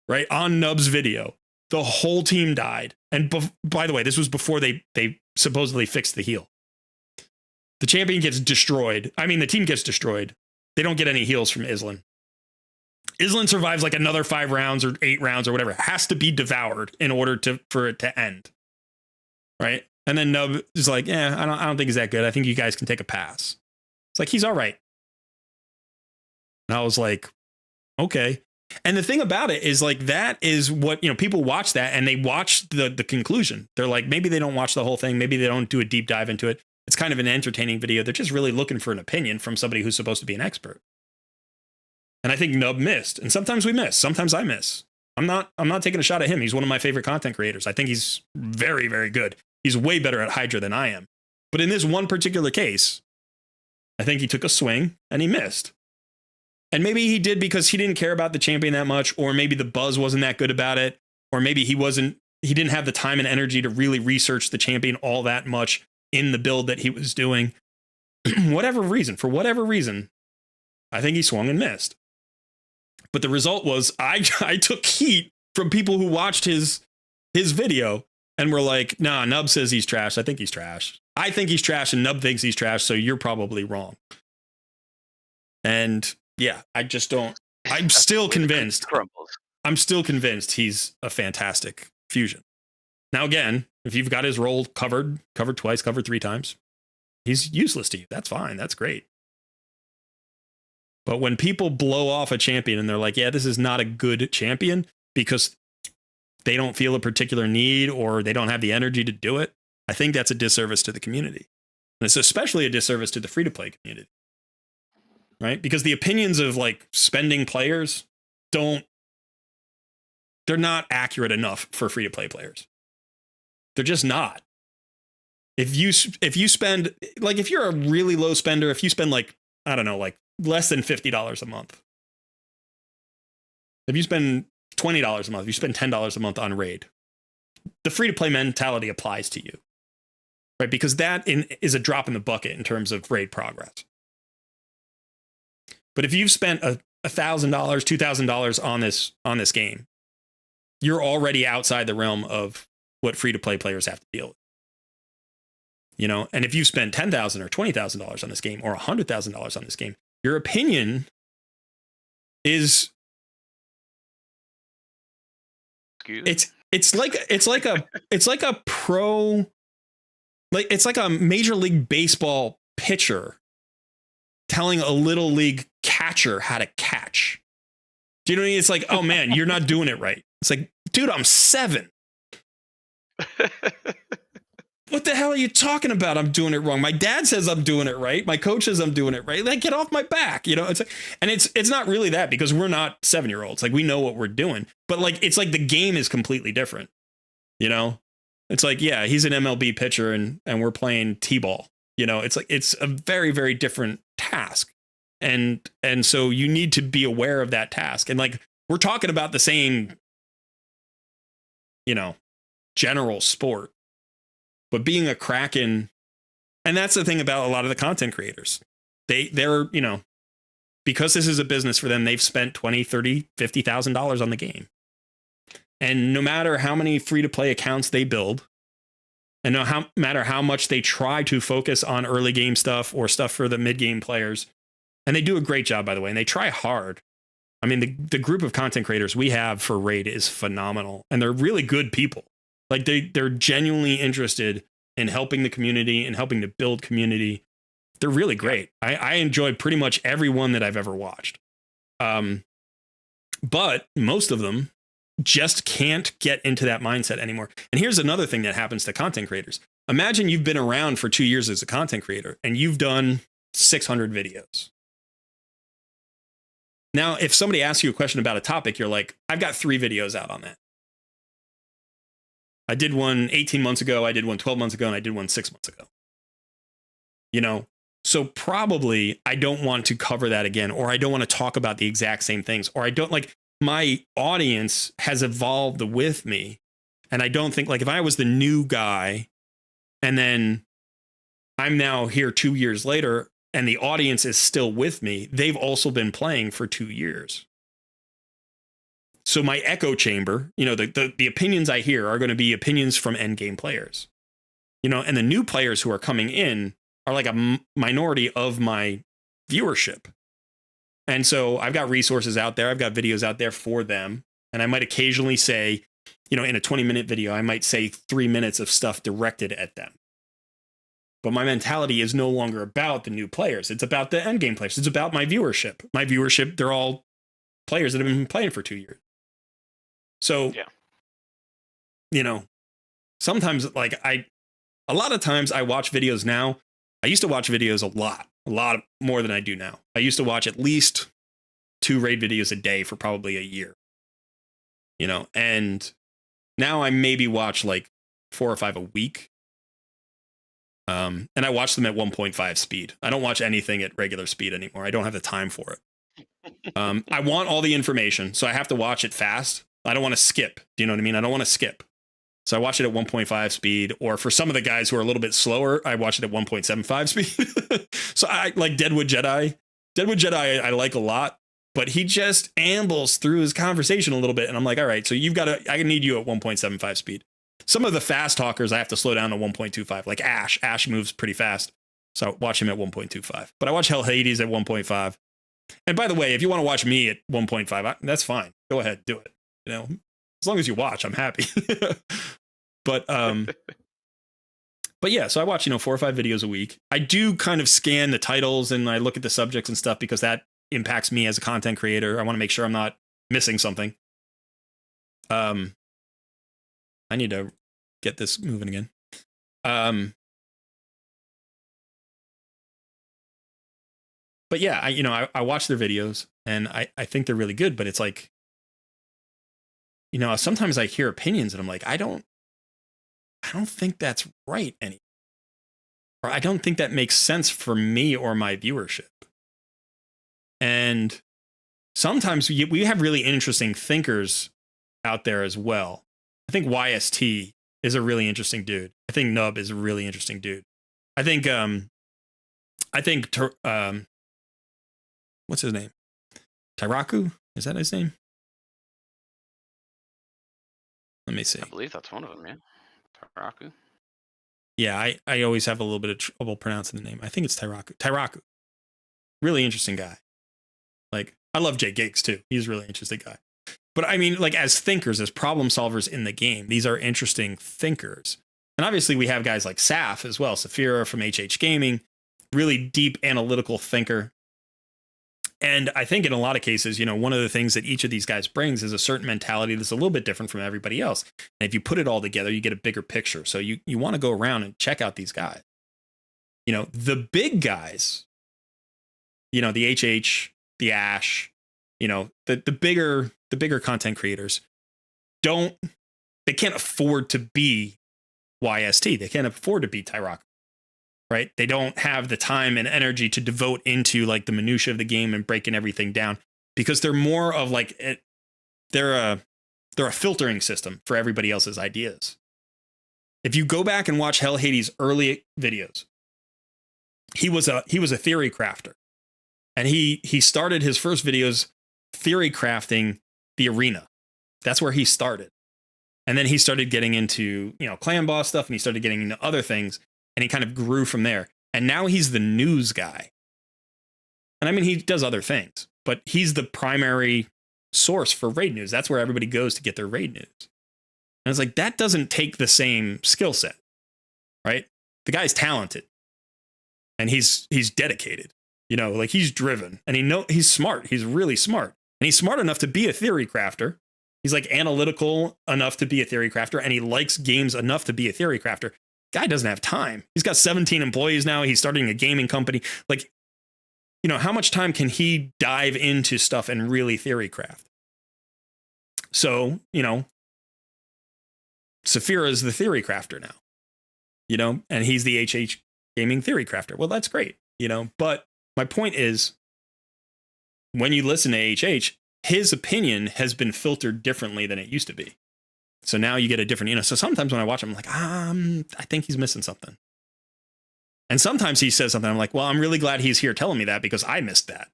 Right? On Nub's video. The whole team died. And by the way, this was before they supposedly fixed the heal. The champion gets destroyed. I mean, the team gets destroyed. They don't get any heals from Islan. Islan survives like another 5 rounds or 8 rounds or whatever. It has to be devoured in order for it to end. Right? And then Nub is like, yeah, I don't think he's that good. I think you guys can take a pass. It's like, he's all right. And I was like, okay. And the thing about it is, like, that is what, you know, people watch that and they watch the conclusion. They're like, maybe they don't watch the whole thing. Maybe they don't do a deep dive into it. It's kind of an entertaining video. They're just really looking for an opinion from somebody who's supposed to be an expert. And I think Nub missed. And sometimes we miss. Sometimes I miss. I'm not taking a shot at him. He's one of my favorite content creators. I think he's very, very good. He's way better at Hydra than I am. But in this one particular case, I think he took a swing and he missed. And maybe he did because he didn't care about the champion that much, or maybe the buzz wasn't that good about it, or maybe he didn't have the time and energy to really research the champion all that much in the build that he was doing. For whatever reason, I think he swung and missed. But the result was I took heat from people who watched his video and were like, nah, Nub says he's trash. I think he's trash. I think he's trash and Nub thinks he's trash, so you're probably wrong. And yeah, I just don't. I'm still convinced. I'm still convinced he's a fantastic fusion. Now, again, if you've got his role covered twice, covered 3 times, he's useless to you. That's fine. That's great. But when people blow off a champion and they're like, yeah, this is not a good champion because they don't feel a particular need or they don't have the energy to do it, I think that's a disservice to the community. And it's especially a disservice to the free-to-play community. Right? Because the opinions of, like, spending players don't they're not accurate enough for free to play players. They're just not. If you spend, like, if you're a really low spender, if you spend like, I don't know, like less than $50 a month, if you spend $20 a month, if you spend $10 a month on raid, the free to play mentality applies to you, right? Because that is a drop in the bucket in terms of raid progress. But if you've spent $1,000, $2,000 on this game, you're already outside the realm of what free to play players have to deal with. You know, and if you spend $10,000 or $20,000 on this game or $100,000 on this game, your opinion is it's like a pro, like it's like a Major League Baseball pitcher telling a little league catcher how to catch. Do you know what I mean? It's like, oh man, you're not doing it right. It's like, dude, I'm 7. What the hell are you talking about? I'm doing it wrong. My dad says I'm doing it right. My coach says I'm doing it right. Like, get off my back. You know, it's like, and it's not really that, because we're not 7-year-olds. Like, we know what we're doing, but like, it's like the game is completely different. You know, it's like, yeah, he's an MLB pitcher and we're playing T-ball. You know, it's like, it's a very, very different task. And so you need to be aware of that task. And like, we're talking about the same, you know, general sport. But being a Kraken, and that's the thing about a lot of the content creators. They're, you know, because this is a business for them, they've spent $20, $30, $50,000 on the game. And no matter how many free-to-play accounts they build, and no matter how much they try to focus on early game stuff or stuff for the mid-game players, and they do a great job, by the way, and they try hard. I mean, the group of content creators we have for Raid is phenomenal, and they're really good people. Like, they're genuinely interested in helping the community and helping to build community. They're really great. I enjoy pretty much every one that I've ever watched. But most of them just can't get into that mindset anymore. And here's another thing that happens to content creators. Imagine you've been around for 2 years as a content creator and you've done 600 videos. Now, if somebody asks you a question about a topic, you're like, I've got 3 videos out on that. I did one 18 months ago, I did one 12 months ago, and I did one 6 months ago. You know, so probably I don't want to cover that again, or I don't want to talk about the exact same things, or I don't, like, my audience has evolved with me. And I don't think, like, if I was the new guy and then I'm now here 2 years later and the audience is still with me, they've also been playing for 2 years. So my echo chamber, you know, the opinions I hear are going to be opinions from endgame players, you know, and the new players who are coming in are like a minority of my viewership. And so I've got resources out there. I've got videos out there for them. And I might occasionally say, you know, in a 20-minute video, I might say 3 minutes of stuff directed at them. But my mentality is no longer about the new players. It's about the endgame players. It's about my viewership. My viewership, they're all players that have been playing for 2 years. So, yeah, you know, sometimes, like, a lot of times I watch videos now. I used to watch videos a lot more than I do now. I used to watch at least 2 raid videos a day for probably a year, you know, and now I maybe watch like 4 or 5 a week. And I watch them at 1.5 speed. I don't watch anything at regular speed anymore. I don't have the time for it. I want all the information, so I have to watch it fast. I don't want to skip. Do you know what I mean? I don't want to skip. So I watch it at 1.5 speed, or for some of the guys who are a little bit slower, I watch it at 1.75 speed. So I like Deadwood Jedi. Deadwood Jedi I like a lot, but he just ambles through his conversation a little bit. And I'm like, all right, so I need you at 1.75 speed. Some of the fast talkers, I have to slow down to 1.25, like Ash. Ash moves pretty fast. So watch him at 1.25. But I watch Hell Hades at 1.5. And by the way, if you want to watch me at 1.5, that's fine. Go ahead, do it. You know, as long as you watch, I'm happy. But yeah, so I watch, you know, 4 or 5 videos a week. I do kind of scan the titles and I look at the subjects and stuff because that impacts me as a content creator. I want to make sure I'm not missing something. I need to get this moving again. But yeah, I watch their videos and I think they're really good, but it's like, you know, sometimes I hear opinions and I'm like, I don't think that's right anymore. Or I don't think that makes sense for me or my viewership. And sometimes we have really interesting thinkers out there as well. I think YST is a really interesting dude. I think NOOB is a really interesting dude. I think what's his name? Tyraku? Is that his name? Let me see. I believe that's one of them, yeah. Taraku. Yeah, I always have a little bit of trouble pronouncing the name. I think it's Tyraku. Tyraku. Really interesting guy. Like, I love Jay Giggs too. He's a really interesting guy. But I mean, like, as thinkers, as problem solvers in the game, these are interesting thinkers. And obviously we have guys like Saf as well, Saphira from HH Gaming, really deep analytical thinker. And I think in a lot of cases, you know, one of the things that each of these guys brings is a certain mentality that's a little bit different from everybody else. And if you put it all together, you get a bigger picture. So you want to go around and check out these guys. You know, the big guys, you know, the HH, the Ash, you know, the bigger content creators they can't afford to be YST. They can't afford to be Tyrock. Right? They don't have the time and energy to devote into like the minutia of the game and breaking everything down, because they're more of like they're a filtering system for everybody else's ideas. If you go back and watch Hell Hades' early videos, he was a theory crafter, and he started his first videos theory crafting the arena. That's where he started, and then he started getting into, you know, clan boss stuff, and he started getting into other things. And he kind of grew from there. And now he's the news guy. And I mean, he does other things, but he's the primary source for raid news. That's where everybody goes to get their raid news. And it's like, that doesn't take the same skill set, right? The guy's talented and he's dedicated, you know, like he's driven, and he's smart. He's really smart. And he's smart enough to be a theory crafter. He's like analytical enough to be a theory crafter, and he likes games enough to be a theory crafter. Guy doesn't have time. He's got 17 employees now. He's starting a gaming company. Like, you know, how much time can he dive into stuff and really theory craft? So, you know, Saphira is the theory crafter now, you know, and he's the HH gaming theory crafter. Well, that's great, you know, but my point is, when you listen to HH, his opinion has been filtered differently than it used to be. So now you get a different, you know, so sometimes when I watch him, I'm like, I think he's missing something. And sometimes he says something, I'm like, well, I'm really glad he's here telling me that, because I missed that.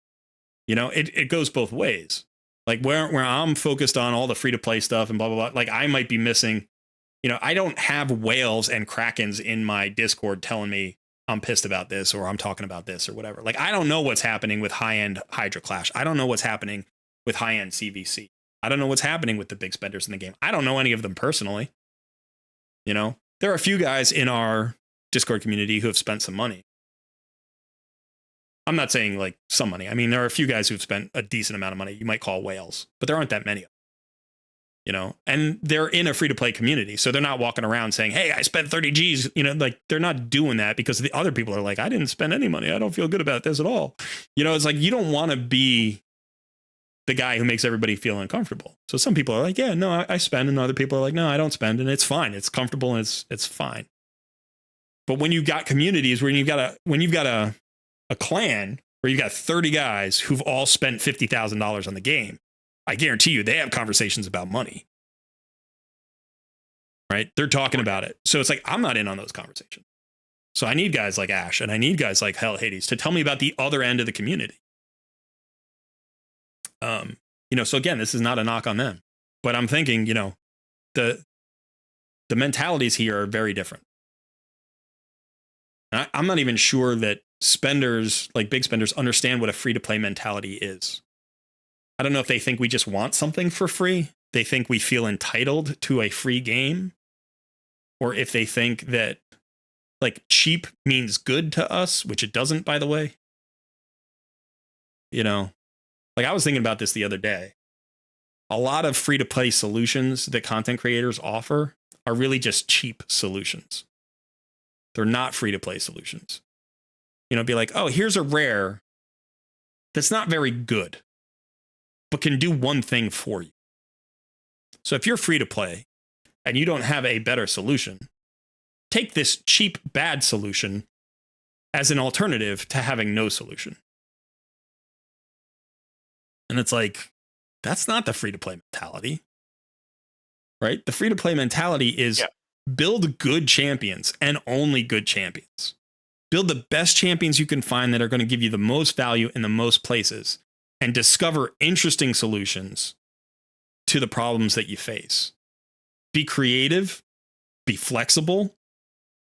You know, it goes both ways. Like where I'm focused on all the free to play stuff and blah, blah, blah. Like I might be missing, you know, I don't have whales and krakens in my Discord telling me I'm pissed about this, or I'm talking about this, or whatever. Like, I don't know what's happening with high-end Hydra Clash. I don't know what's happening with high-end CVC. I don't know what's happening with the big spenders in the game. I don't know any of them personally. You know, there are a few guys in our Discord community who have spent some money. I'm not saying like some money. I mean, there are a few guys who've spent a decent amount of money. You might call whales, but there aren't that many of them. You know, and they're in a free to play community. So they're not walking around saying, hey, I spent 30 G's, you know, like they're not doing that, because the other people are like, I didn't spend any money. I don't feel good about this at all. You know, it's like, you don't want to be the guy who makes everybody feel uncomfortable. So some people are like, yeah, no, I spend. And other people are like, no, I don't spend. And it's fine. It's comfortable and it's fine. But when you've got communities where you've got a clan where you've got 30 guys who've all spent $50,000 on the game, I guarantee you they have conversations about money, right? They're talking about it. So it's like, I'm not in on those conversations. So I need guys like Ash and I need guys like Hell Hades to tell me about the other end of the community. You know, so again, this is not a knock on them, but I'm thinking, you know, the mentalities here are very different. And I'm not even sure that spenders, like big spenders, understand what a free to play mentality is. I don't know if they think we just want something for free. They think we feel entitled to a free game. Or if they think that like cheap means good to us, which it doesn't, by the way. You know, like I was thinking about this the other day. A lot of free to play solutions that content creators offer are really just cheap solutions. They're not free to play solutions. You know, be like, oh, here's a rare that's not very good, but can do one thing for you. So if you're free to play and you don't have a better solution, take this cheap, bad solution as an alternative to having no solution. And it's like, that's not the free to play mentality, right? The free to play mentality is build good champions and only good champions. Build the best champions you can find that are going to give you the most value in the most places, and discover interesting solutions to the problems that you face. Be creative, be flexible,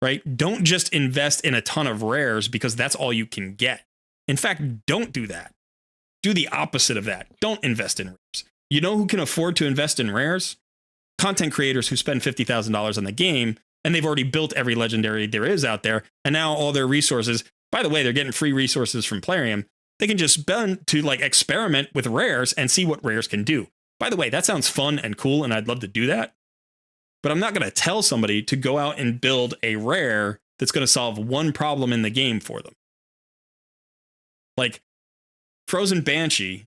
right? Don't just invest in a ton of rares because that's all you can get. In fact, don't do that. Do the opposite of that. Don't invest in rares. You know who can afford to invest in rares? Content creators who spend $50,000 on the game, and they've already built every legendary there is out there, and now all their resources, by the way, they're getting free resources from Plarium. They can just spend to like experiment with rares and see what rares can do. By the way, that sounds fun and cool, and I'd love to do that. But I'm not going to tell somebody to go out and build a rare that's going to solve one problem in the game for them. Like, Frozen Banshee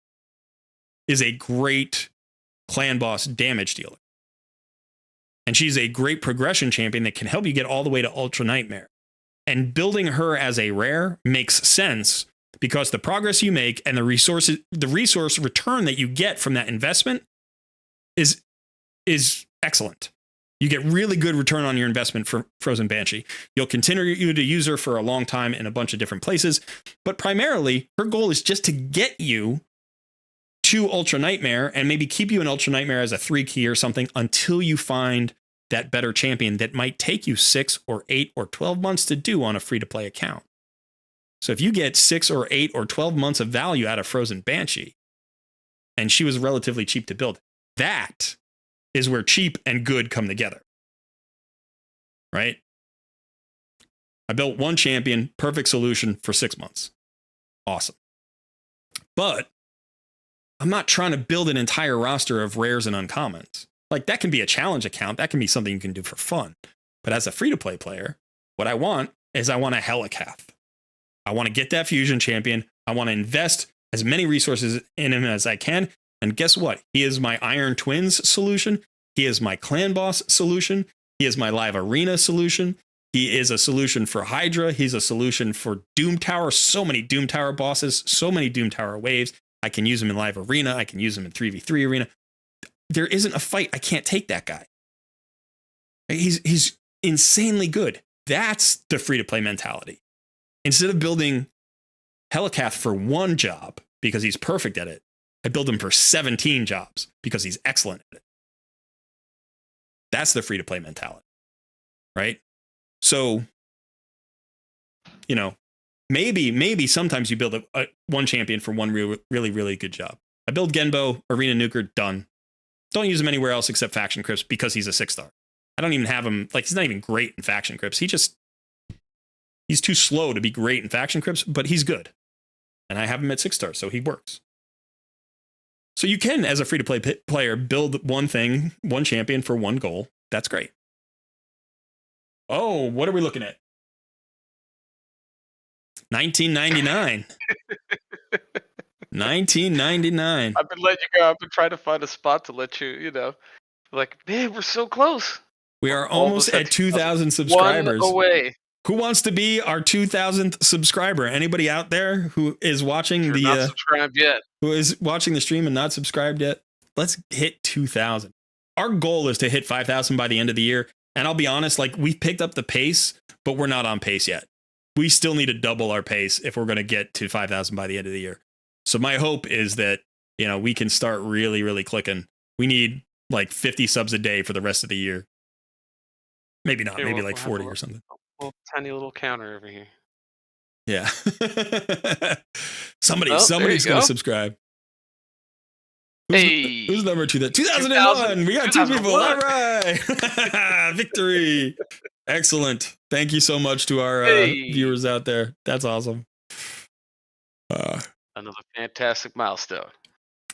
is a great clan boss damage dealer. And she's a great progression champion that can help you get all the way to Ultra Nightmare. And building her as a rare makes sense because the progress you make and the resource return that you get from that investment is excellent. You get really good return on your investment for Frozen Banshee. You'll continue to use her for a long time in a bunch of different places, but primarily her goal is just to get you to Ultra Nightmare and maybe keep you in Ultra Nightmare as a 3 key or something until you find that better champion that might take you 6 or 8 or 12 months to do on a free-to-play account. So if you get 6 or 8 or 12 months of value out of Frozen Banshee, and she was relatively cheap to build, that is where cheap and good come together. Right? I built one champion, perfect solution for 6 months. Awesome. But I'm not trying to build an entire roster of rares and uncommons. Like, that can be a challenge account. That can be something you can do for fun. But as a free-to-play player, what I want a Helicath. I want to get that fusion champion. I want to invest as many resources in him as I can. And guess what? He is my Iron Twins solution. He is my Clan Boss solution. He is my Live Arena solution. He is a solution for Hydra. He's a solution for Doom Tower. So many Doom Tower bosses. So many Doom Tower waves. I can use him in Live Arena. I can use him in 3v3 Arena. There isn't a fight I can't take that guy. He's insanely good. That's the free-to-play mentality. Instead of building Helicath for one job because he's perfect at it, I build him for 17 jobs because he's excellent at it. That's the free-to-play mentality, right? So, you know, maybe sometimes you build a one champion for one really good job. I build Genbo, Arena Nuker, done. Don't use him anywhere else except Faction Crypts because he's a 6-star. I don't even have him, like, he's not even great in Faction Crypts. He's too slow to be great in Faction Crypts, but he's good. And I have him at 6 stars, so he works. So you can, as a free-to-play player, build one thing, one champion for one goal. That's great. Oh, what are we looking at? 1999. 1999. I've been letting you go. I've been trying to find a spot to let you, like, man, we're so close. We are almost at 2,000 subscribers. One away. Who wants to be our 2,000th subscriber? Anybody out there who is watching not subscribed yet? Who is watching the stream and not subscribed yet? Let's hit 2,000. Our goal is to hit 5,000 by the end of the year. And I'll be honest, like, we've picked up the pace, but we're not on pace yet. We still need to double our pace if we're going to get to 5,000 by the end of the year. So my hope is that, we can start really clicking. We need like 50 subs a day for the rest of the year. Maybe not, maybe like 40 or something. Tiny little counter over here. Yeah. Somebody's going to subscribe. Who's number 2? 2001. We got 2 people. All right. Victory. Excellent. Thank you so much to our viewers out there. That's awesome. Another fantastic milestone.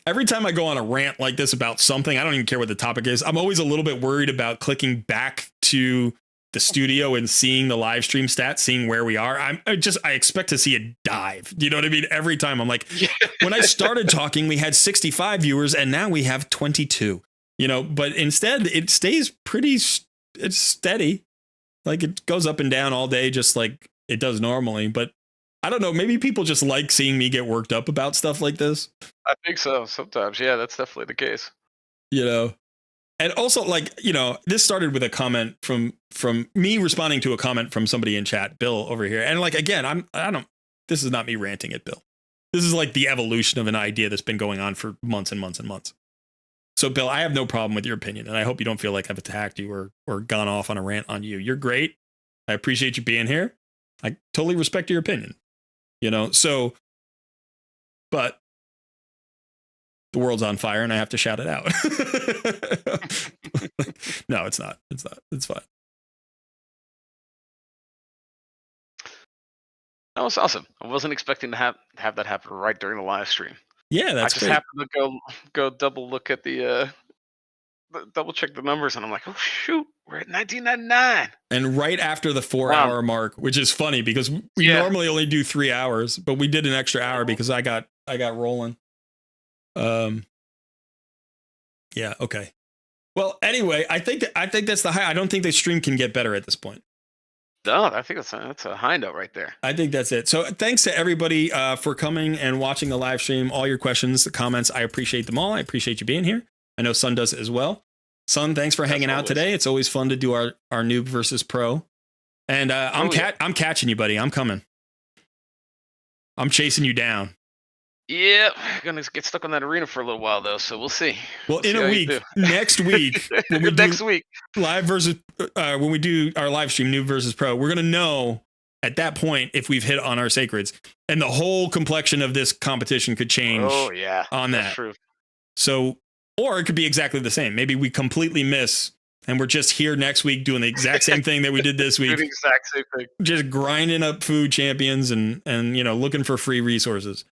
Every time I go on a rant like this about something, I don't even care what the topic is. I'm always a little bit worried about clicking back to the studio and seeing the live stream stats, seeing where we are. I expect to see a dive. You know what I mean? Every time I'm like, when I started talking, we had 65 viewers and now we have 22. you know, but instead it stays it's steady. Like it goes up and down all day, just like it does normally. But I don't know, maybe people just like seeing me get worked up about stuff like this. I think so. Sometimes, yeah, that's definitely the case. You know, and also like, you know, this started with a comment from me responding to a comment from somebody in chat, Bill over here. And like, again, this is not me ranting at Bill. This is like the evolution of an idea that's been going on for months and months and months. So Bill, I have no problem with your opinion, and I hope you don't feel like I've attacked you or gone off on a rant on you. You're great. I appreciate you being here. I totally respect your opinion. You know, so, but the world's on fire and I have to shout it out. No, it's not. It's not. It's fine. That was awesome. I wasn't expecting to have that happen right during the live stream. Yeah, that's I just happened to go double look at the double check the numbers, and I'm like, oh shoot, we're at 1999. And right after the 4-hour mark, which is funny because we normally only do 3 hours, but we did an extra hour because I got rolling. Yeah, okay. Well, anyway, I think that's the high. I don't think the stream can get better at this point. No, I think that's a high note right there. I think that's it. So thanks to everybody for coming and watching the live stream. All your questions, the comments, I appreciate them all. I appreciate you being here. I know Sun does as well. Sun, thanks for hanging out today. It's always fun to do our noob versus pro. And I'm catching you, buddy. I'm coming. I'm chasing you down. Yeah, gonna get stuck on that arena for a little while though, so we'll see. Well, in a week, next week, when we next week, live versus when we do our live stream, noob versus pro, we're gonna know at that point if we've hit on our sacreds, and the whole complexion of this competition could change. Oh yeah, on that. That's true. So, or it could be exactly the same. Maybe we completely miss, and we're just here next week doing the exact same thing that we did this week. The exact same thing. Just grinding up food champions and you know, looking for free resources.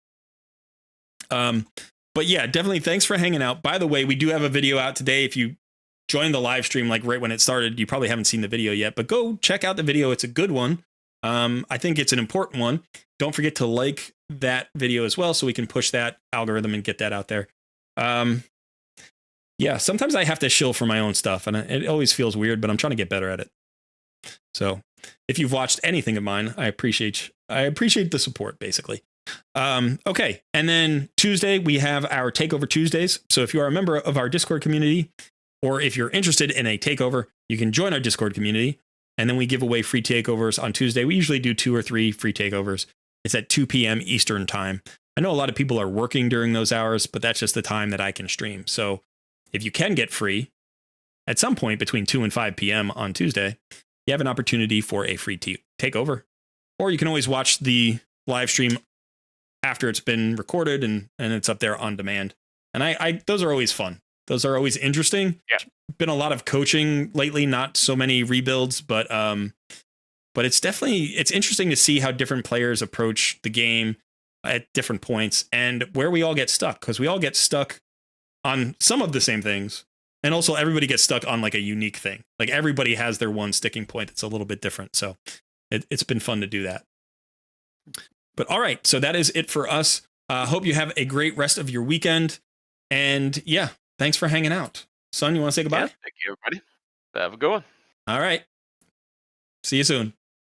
But yeah, definitely thanks for hanging out. By the way, we do have a video out today. If you joined the live stream like right when it started, you probably haven't seen the video yet, but go check out the video. It's a good one. I think it's an important one. Don't forget to like that video as well so we can push that algorithm and get that out there. Yeah, sometimes I have to shill for my own stuff and it always feels weird, but I'm trying to get better at it. So if you've watched anything of mine, I appreciate the support basically. Okay. And then Tuesday we have our takeover Tuesdays. So if you are a member of our Discord community, or if you're interested in a takeover, you can join our Discord community. And then we give away free takeovers on Tuesday. We usually do 2 or 3 free takeovers. It's at 2 p.m. Eastern time. I know a lot of people are working during those hours, but that's just the time that I can stream. So if you can get free at some point between 2 and 5 p.m. on Tuesday, you have an opportunity for a free takeover. Or you can always watch the live stream after it's been recorded and it's up there on demand. And I those are always fun. Those are always interesting. Yeah. Been a lot of coaching lately, not so many rebuilds, but it's interesting to see how different players approach the game at different points and where we all get stuck, because we all get stuck on some of the same things. And also everybody gets stuck on like a unique thing. Like everybody has their one sticking point that's a little bit different. So it's been fun to do that. But all right, so that is it for us. Hope you have a great rest of your weekend. And yeah, thanks for hanging out. Son, you want to say goodbye? Yeah, thank you, everybody. Have a good one. All right. See you soon.